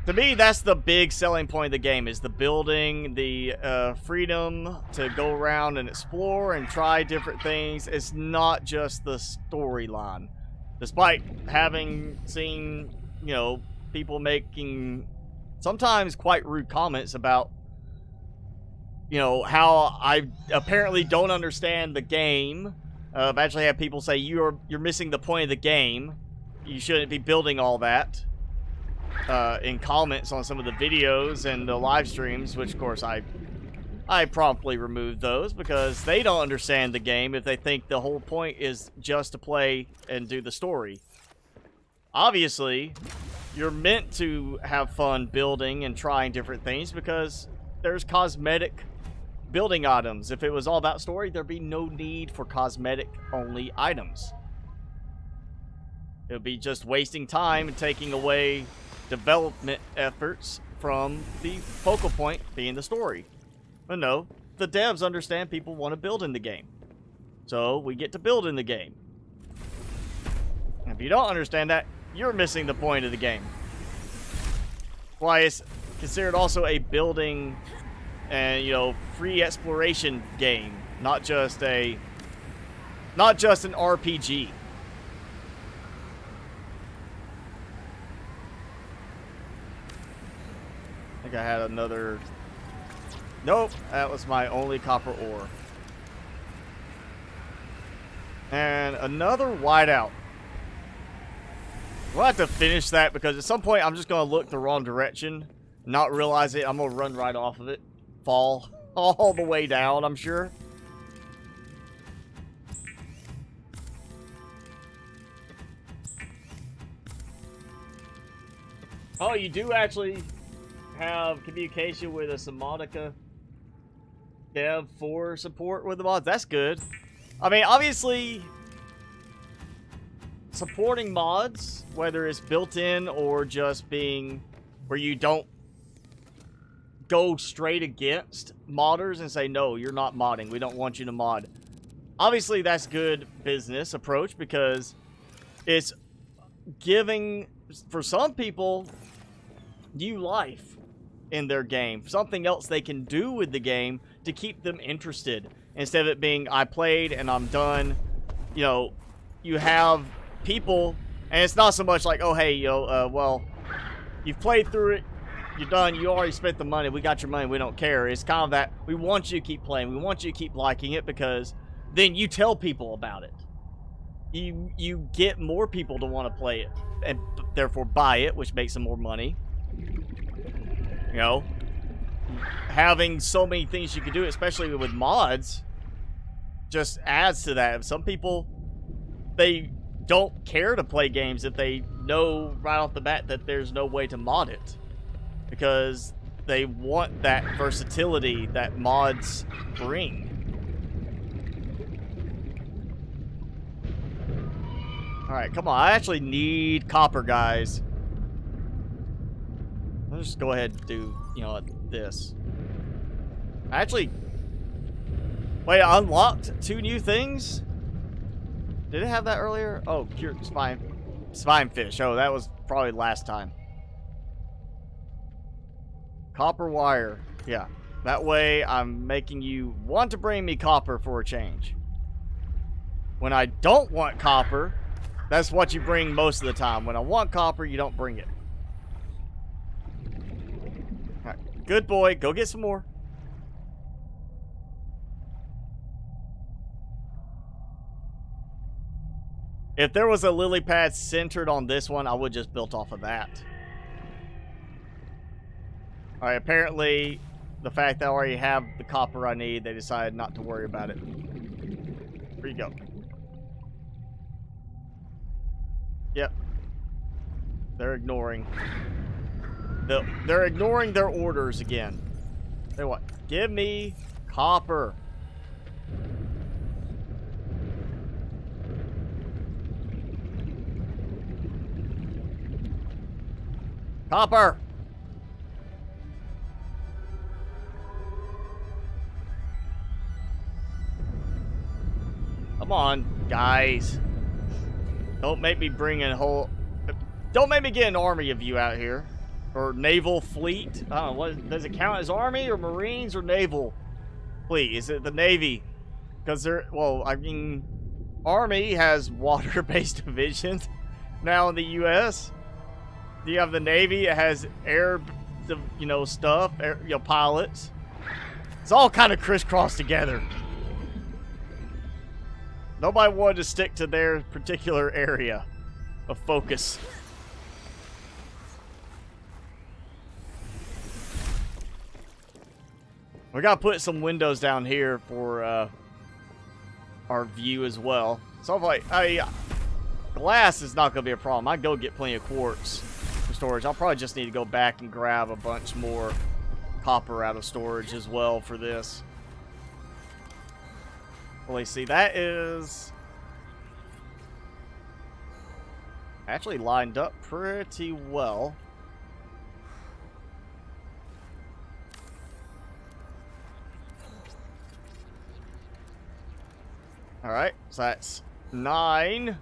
to me, that's the big selling point of the game, is the building, the freedom to go around and explore and try different things. It's not just the storyline. Despite having seen, you know, people making sometimes quite rude comments about you know, how I apparently don't understand the game. I've actually had people say you're missing the point of the game. You shouldn't be building all that. In comments on some of the videos and the live streams, which of course I promptly removed those because they don't understand the game if they think the whole point is just to play and do the story. Obviously, you're meant to have fun building and trying different things because there's cosmetic building items. If it was all about story, there'd be no need for cosmetic-only items. It would be just wasting time and taking away development efforts from the focal point being the story. But no, the devs understand people want to build in the game. So we get to build in the game. And if you don't understand that, you're missing the point of the game. Why it's considered also a building and, you know, free exploration game, not just an RPG. I think I had another. Nope, that was my only copper ore. And another whiteout. We'll have to finish that because at some point I'm just going to look the wrong direction, not realize it. I'm going to run right off of it. Fall all the way down, I'm sure. Oh, you do actually have communication with a Subnautica dev for support with the mods. That's good. I mean, obviously, supporting mods, whether it's built in or just being where you don't go straight against modders and say, no, you're not modding. We don't want you to mod. Obviously, that's good business approach because it's giving, for some people, new life in their game. Something else they can do with the game to keep them interested. Instead of it being, I played and I'm done. You know, you have people, and it's not so much like, oh, hey, you know, well, you've played through it. You're done. You already spent the money. We got your money. We don't care. It's kind of that we want you to keep playing. We want you to keep liking it because then you tell people about it. You get more people to want to play it and therefore buy it, which makes them more money. You know, having so many things you can do, especially with mods, just adds to that. Some people, they don't care to play games if they know right off the bat that there's no way to mod it. Because they want that versatility that mods bring. Alright, come on. I actually need copper, guys. Let's just go ahead and do, you know, this. I actually... Wait, I unlocked 2 new things? Did it have that earlier? Oh, pure spine fish. Oh, that was probably last time. Copper wire. Yeah. That way, I'm making you want to bring me copper for a change. When I don't want copper, that's what you bring most of the time. When I want copper, you don't bring it. All right. Good boy. Go get some more. If there was a lily pad centered on this one, I would just built off of that. Alright, apparently, the fact that I already have the copper I need, they decided not to worry about it. Here you go. Yep. They're ignoring. They're ignoring their orders again. Say what? Give me copper. Copper! Come on, guys. Don't make me bring in a whole... Don't make me get an army of you out here. Or naval fleet. I don't know, what, does it count as army or marines or naval fleet? Is it the Navy? Because they're... Well, I mean... Army has water-based divisions now in the U.S. Do you have the Navy? It has air, you know, stuff, air, you know, pilots. It's all kind of crisscrossed together. Nobody wanted to stick to their particular area of focus. We gotta put some windows down here for our view as well. So I'm like, glass is not gonna be a problem. I go get plenty of quartz for storage. I'll probably just need to go back and grab a bunch more copper out of storage as well for this. Well, let's see. That is actually lined up pretty well. Alright, so that's 9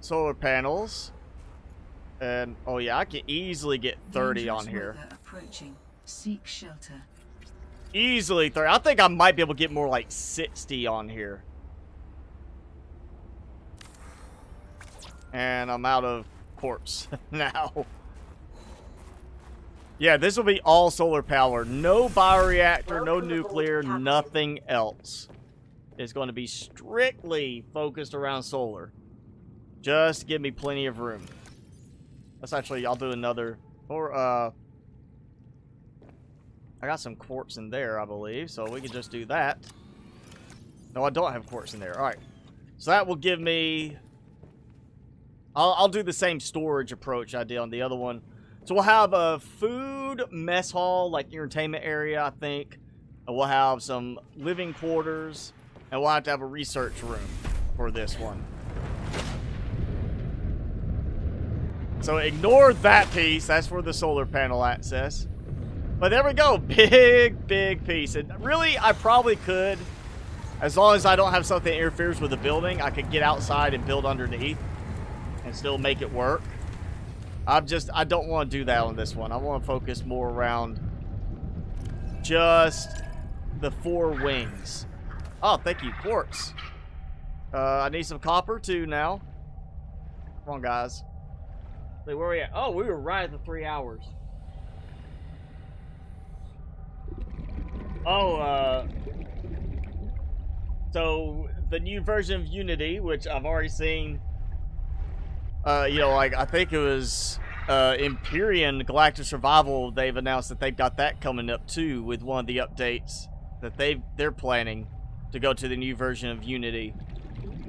solar panels. And, oh yeah, I can easily get 30 on here. Approaching. Seek shelter. Easily 30. I think I might be able to get more like 60 on here. And I'm out of quartz now. Yeah, this will be all solar power. No bioreactor, no nuclear, nothing else. It's going to be strictly focused around solar. Just give me plenty of room. Let's actually, I'll do another. Or, I got some quartz in there, I believe. So we can just do that. No, I don't have quartz in there. Alright. So that will give me... I'll do the same storage approach I did on the other one. So we'll have a food mess hall, like entertainment area, I think. And we'll have some living quarters. And we'll have to have a research room for this one. So ignore that piece. That's for the solar panel access. But there we go. Big, big piece. And really, I probably could, as long as I don't have something that interferes with the building, I could get outside and build underneath and still make it work. I don't want to do that on this one. I want to focus more around just the 4 wings. Oh, thank you. Quartz. I need some copper too now. Come on, guys. Wait, where are we at? Oh, we were right at the 3 hours. Oh, so the new version of Unity, which I've already seen, you know, like, I think it was Empyrean Galactic Survival, they've announced that they've got that coming up too with one of the updates that they're planning to go to the new version of Unity.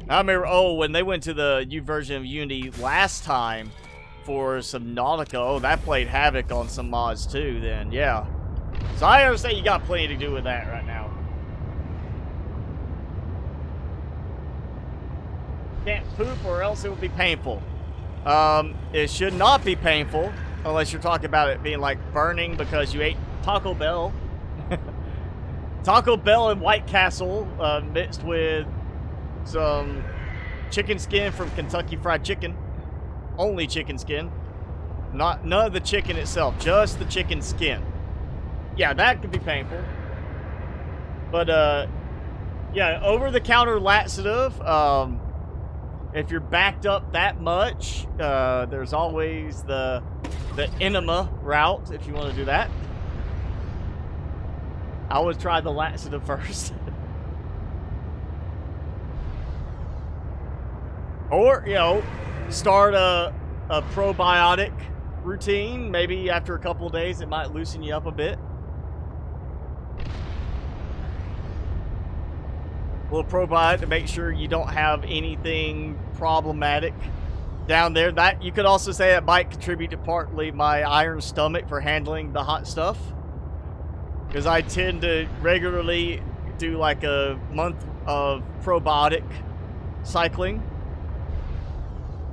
I remember, oh, when they went to the new version of Unity last time for Subnautica, oh, that played havoc on some mods too then, yeah. So I understand you got plenty to do with that right now. Can't poop or else it will be painful. It should not be painful unless you're talking about it being like burning because you ate Taco Bell. Taco Bell and White Castle mixed with some chicken skin from Kentucky Fried Chicken. Only chicken skin. None of the chicken itself, just the chicken skin. Yeah, that could be painful. But, yeah, over-the-counter laxative, if you're backed up that much, there's always the enema route, if you want to do that. I would try the laxative first. Or, you know, start a probiotic routine. Maybe after a couple of days, it might loosen you up a bit. A little probiotic to make sure you don't have anything problematic down there. That you could also say that might contribute to partly my iron stomach for handling the hot stuff, because I tend to regularly do like a month of probiotic cycling.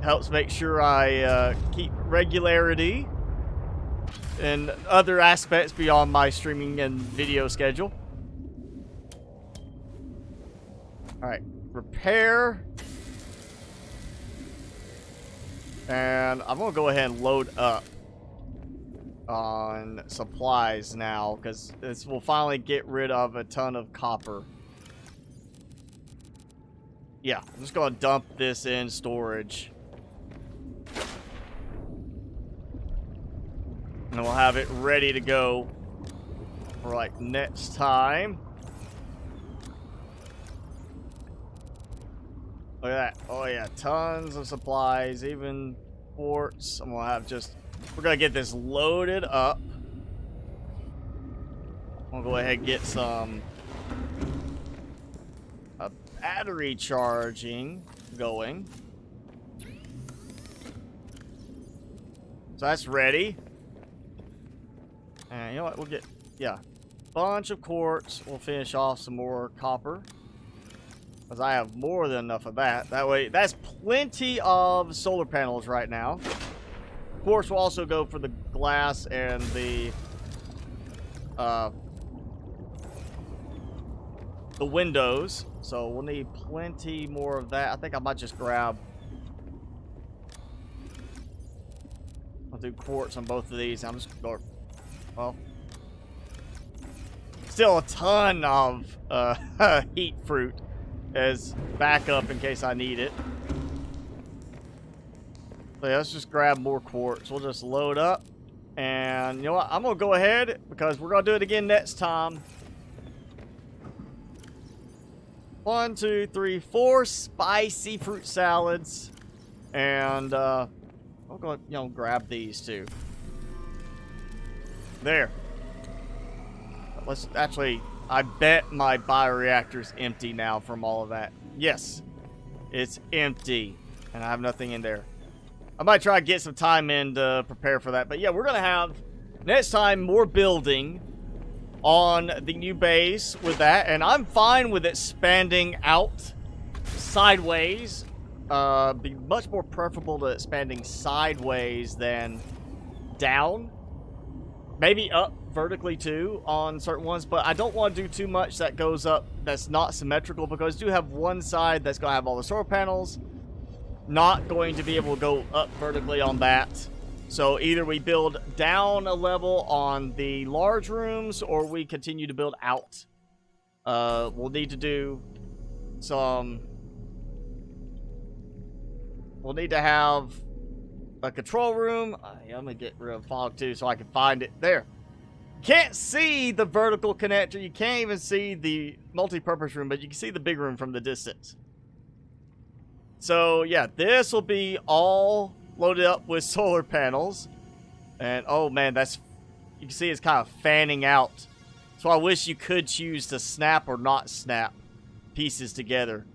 Helps make sure I keep regularity and other aspects beyond my streaming and video schedule. Alright, repair. And I'm going to go ahead and load up on supplies now, because this will finally get rid of a ton of copper. Yeah, I'm just going to dump this in storage. And we'll have it ready to go for like next time. Look at that. Oh yeah, tons of supplies, even quartz. I'm gonna have just, we're gonna get this loaded up. I'm gonna go ahead and get some battery charging going. So that's ready. And you know what, we'll get, yeah, bunch of quartz. We'll finish off some more copper, because I have more than enough of that. That way, that's plenty of solar panels right now. Of course, we'll also go for the glass and the windows. So we'll need plenty more of that. I think I might just grab, I'll do quartz on both of these. I'm just going, well, still a ton of heat fruit as backup in case I need it. So yeah, let's just grab more quartz. We'll just load up. And you know what? I'm going to go ahead, because we're going to do it again next time. 1, 2, 3, 4 spicy fruit salads. And I'm going to, you know, grab these too. There. Let's actually, I bet my bioreactor's empty now from all of that. Yes, it's empty, and I have nothing in there. I might try to get some time in to prepare for that. But yeah, we're going to have, next time, more building on the new base with that. And I'm fine with expanding out sideways. Be much more preferable to expanding sideways than down. Maybe up vertically too on certain ones, but I don't want to do too much that goes up that's not symmetrical, because I do have one side that's going to have all the solar panels. Not going to be able to go up vertically on that. So either we build down a level on the large rooms, or we continue to build out. We'll need to do some... We'll need to have a control room. Yeah, I'm going to get rid of fog too so I can find it. There. Can't see the vertical connector. You can't even see the multi-purpose room, but you can see the big room from the distance. So, yeah, this will be all loaded up with solar panels. And, oh, man, that's... You can see it's kind of fanning out. So I wish you could choose to snap or not snap pieces together.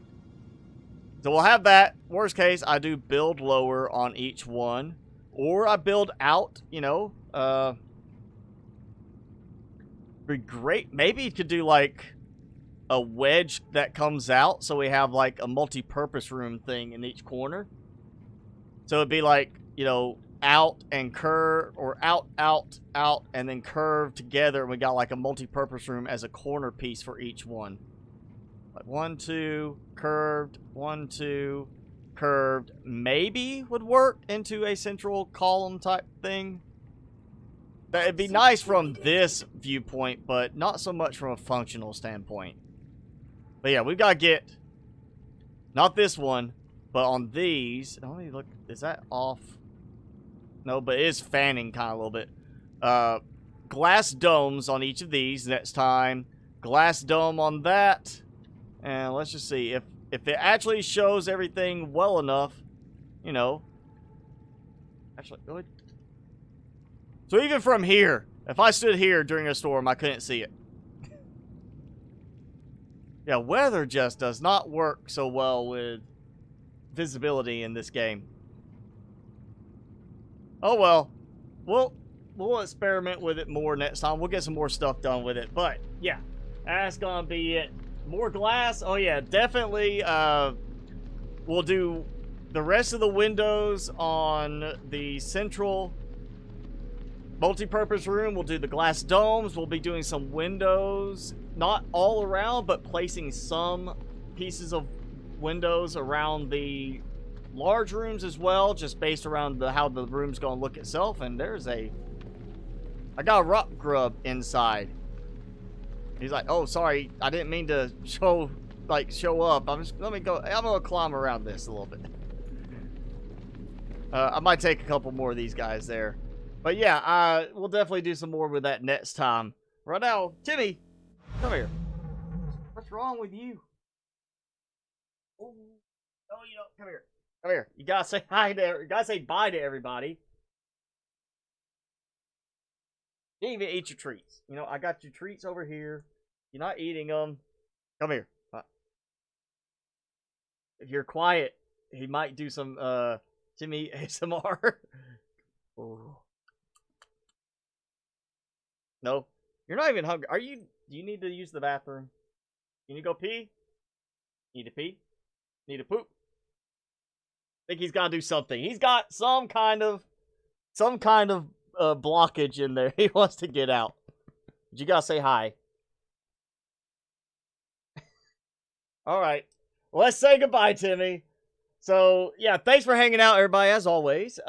So we'll have that. Worst case, I do build lower on each one. Or I build out, you know. Be great. Maybe you could do, like, a wedge that comes out, so we have like a multi-purpose room thing in each corner. So it'd be like, you know, out and curve, or out, and then curve together, and we got like a multi-purpose room as a corner piece for each one. Like 1, 2, curved, 1, 2, curved. Maybe would work into a central column type thing. That'd be nice from this viewpoint, but not so much from a functional standpoint. But yeah, we've got to get, not this one, but on these. Let me look, is that off? No, but it is fanning kind of a little bit. Glass domes on each of these next time. Glass dome on that. And let's just see if it actually shows everything well enough, you know. Actually, really? So even from here, if I stood here during a storm, I couldn't see it. Yeah, weather just does not work so well with visibility in this game. Oh well. We'll experiment with it more next time. We'll get some more stuff done with it. But, yeah, that's gonna be it. More glass? Oh yeah, definitely. We'll do the rest of the windows on the central multi-purpose room. We'll do the glass domes. We'll be doing some windows, not all around, but placing some pieces of windows around the large rooms as well, just based around how the room's gonna look itself. And there's I got a rock grub inside. He's like, oh, sorry, I didn't mean to show up. Let me go. I'm gonna climb around this a little bit. I might take a couple more of these guys there. But yeah, we'll definitely do some more with that next time. Right now, Timmy, come here. What's wrong with you? Oh, no, you don't. Come here. Come here. You gotta say hi to. You gotta say bye to everybody. You didn't even eat your treats. You know, I got your treats over here. You're not eating them. Come here. If you're quiet, he might do some Timmy ASMR. Oh. No, you're not even hungry. Are you? Do you need to use the bathroom? You need to go pee? Need to pee? Need to poop? I think he's got to do something. He's got some kind of blockage in there. He wants to get out. But you gotta say hi. All right, let's say goodbye, Timmy. So yeah, thanks for hanging out, everybody. As always,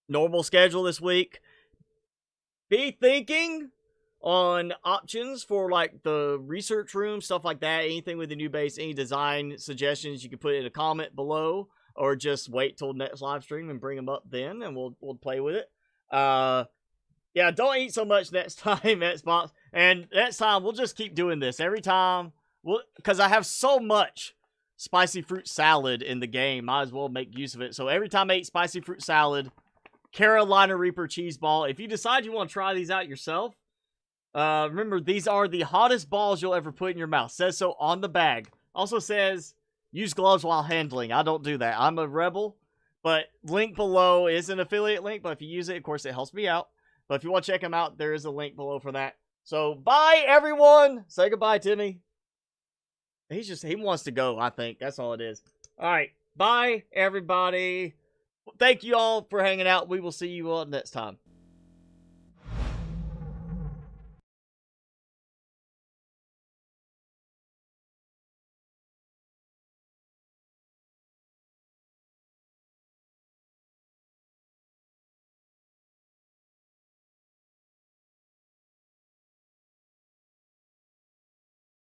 normal schedule this week. Be thinking on options for like the research room, stuff like that. Anything with the new base, any design suggestions, you can put in a comment below, or just wait till next live stream and bring them up then, and we'll play with it. Yeah, don't eat so much next time, Xbox. And next time we'll just keep doing this every time. Because I have so much spicy fruit salad in the game, might as well make use of it. So every time I eat spicy fruit salad, Carolina Reaper cheese ball. If you decide you want to try these out yourself, remember these are the hottest balls you'll ever put in your mouth. Says so on the bag. Also says use gloves while handling. I don't do that. I'm a rebel. But link below is an affiliate link. But if you use it, of course, it helps me out. But if you want to check them out, there is a link below for that. So bye, everyone. Say goodbye, Timmy. He wants to go, I think. That's all it is. All right. Bye, everybody. Thank you all for hanging out. We will see you all next time.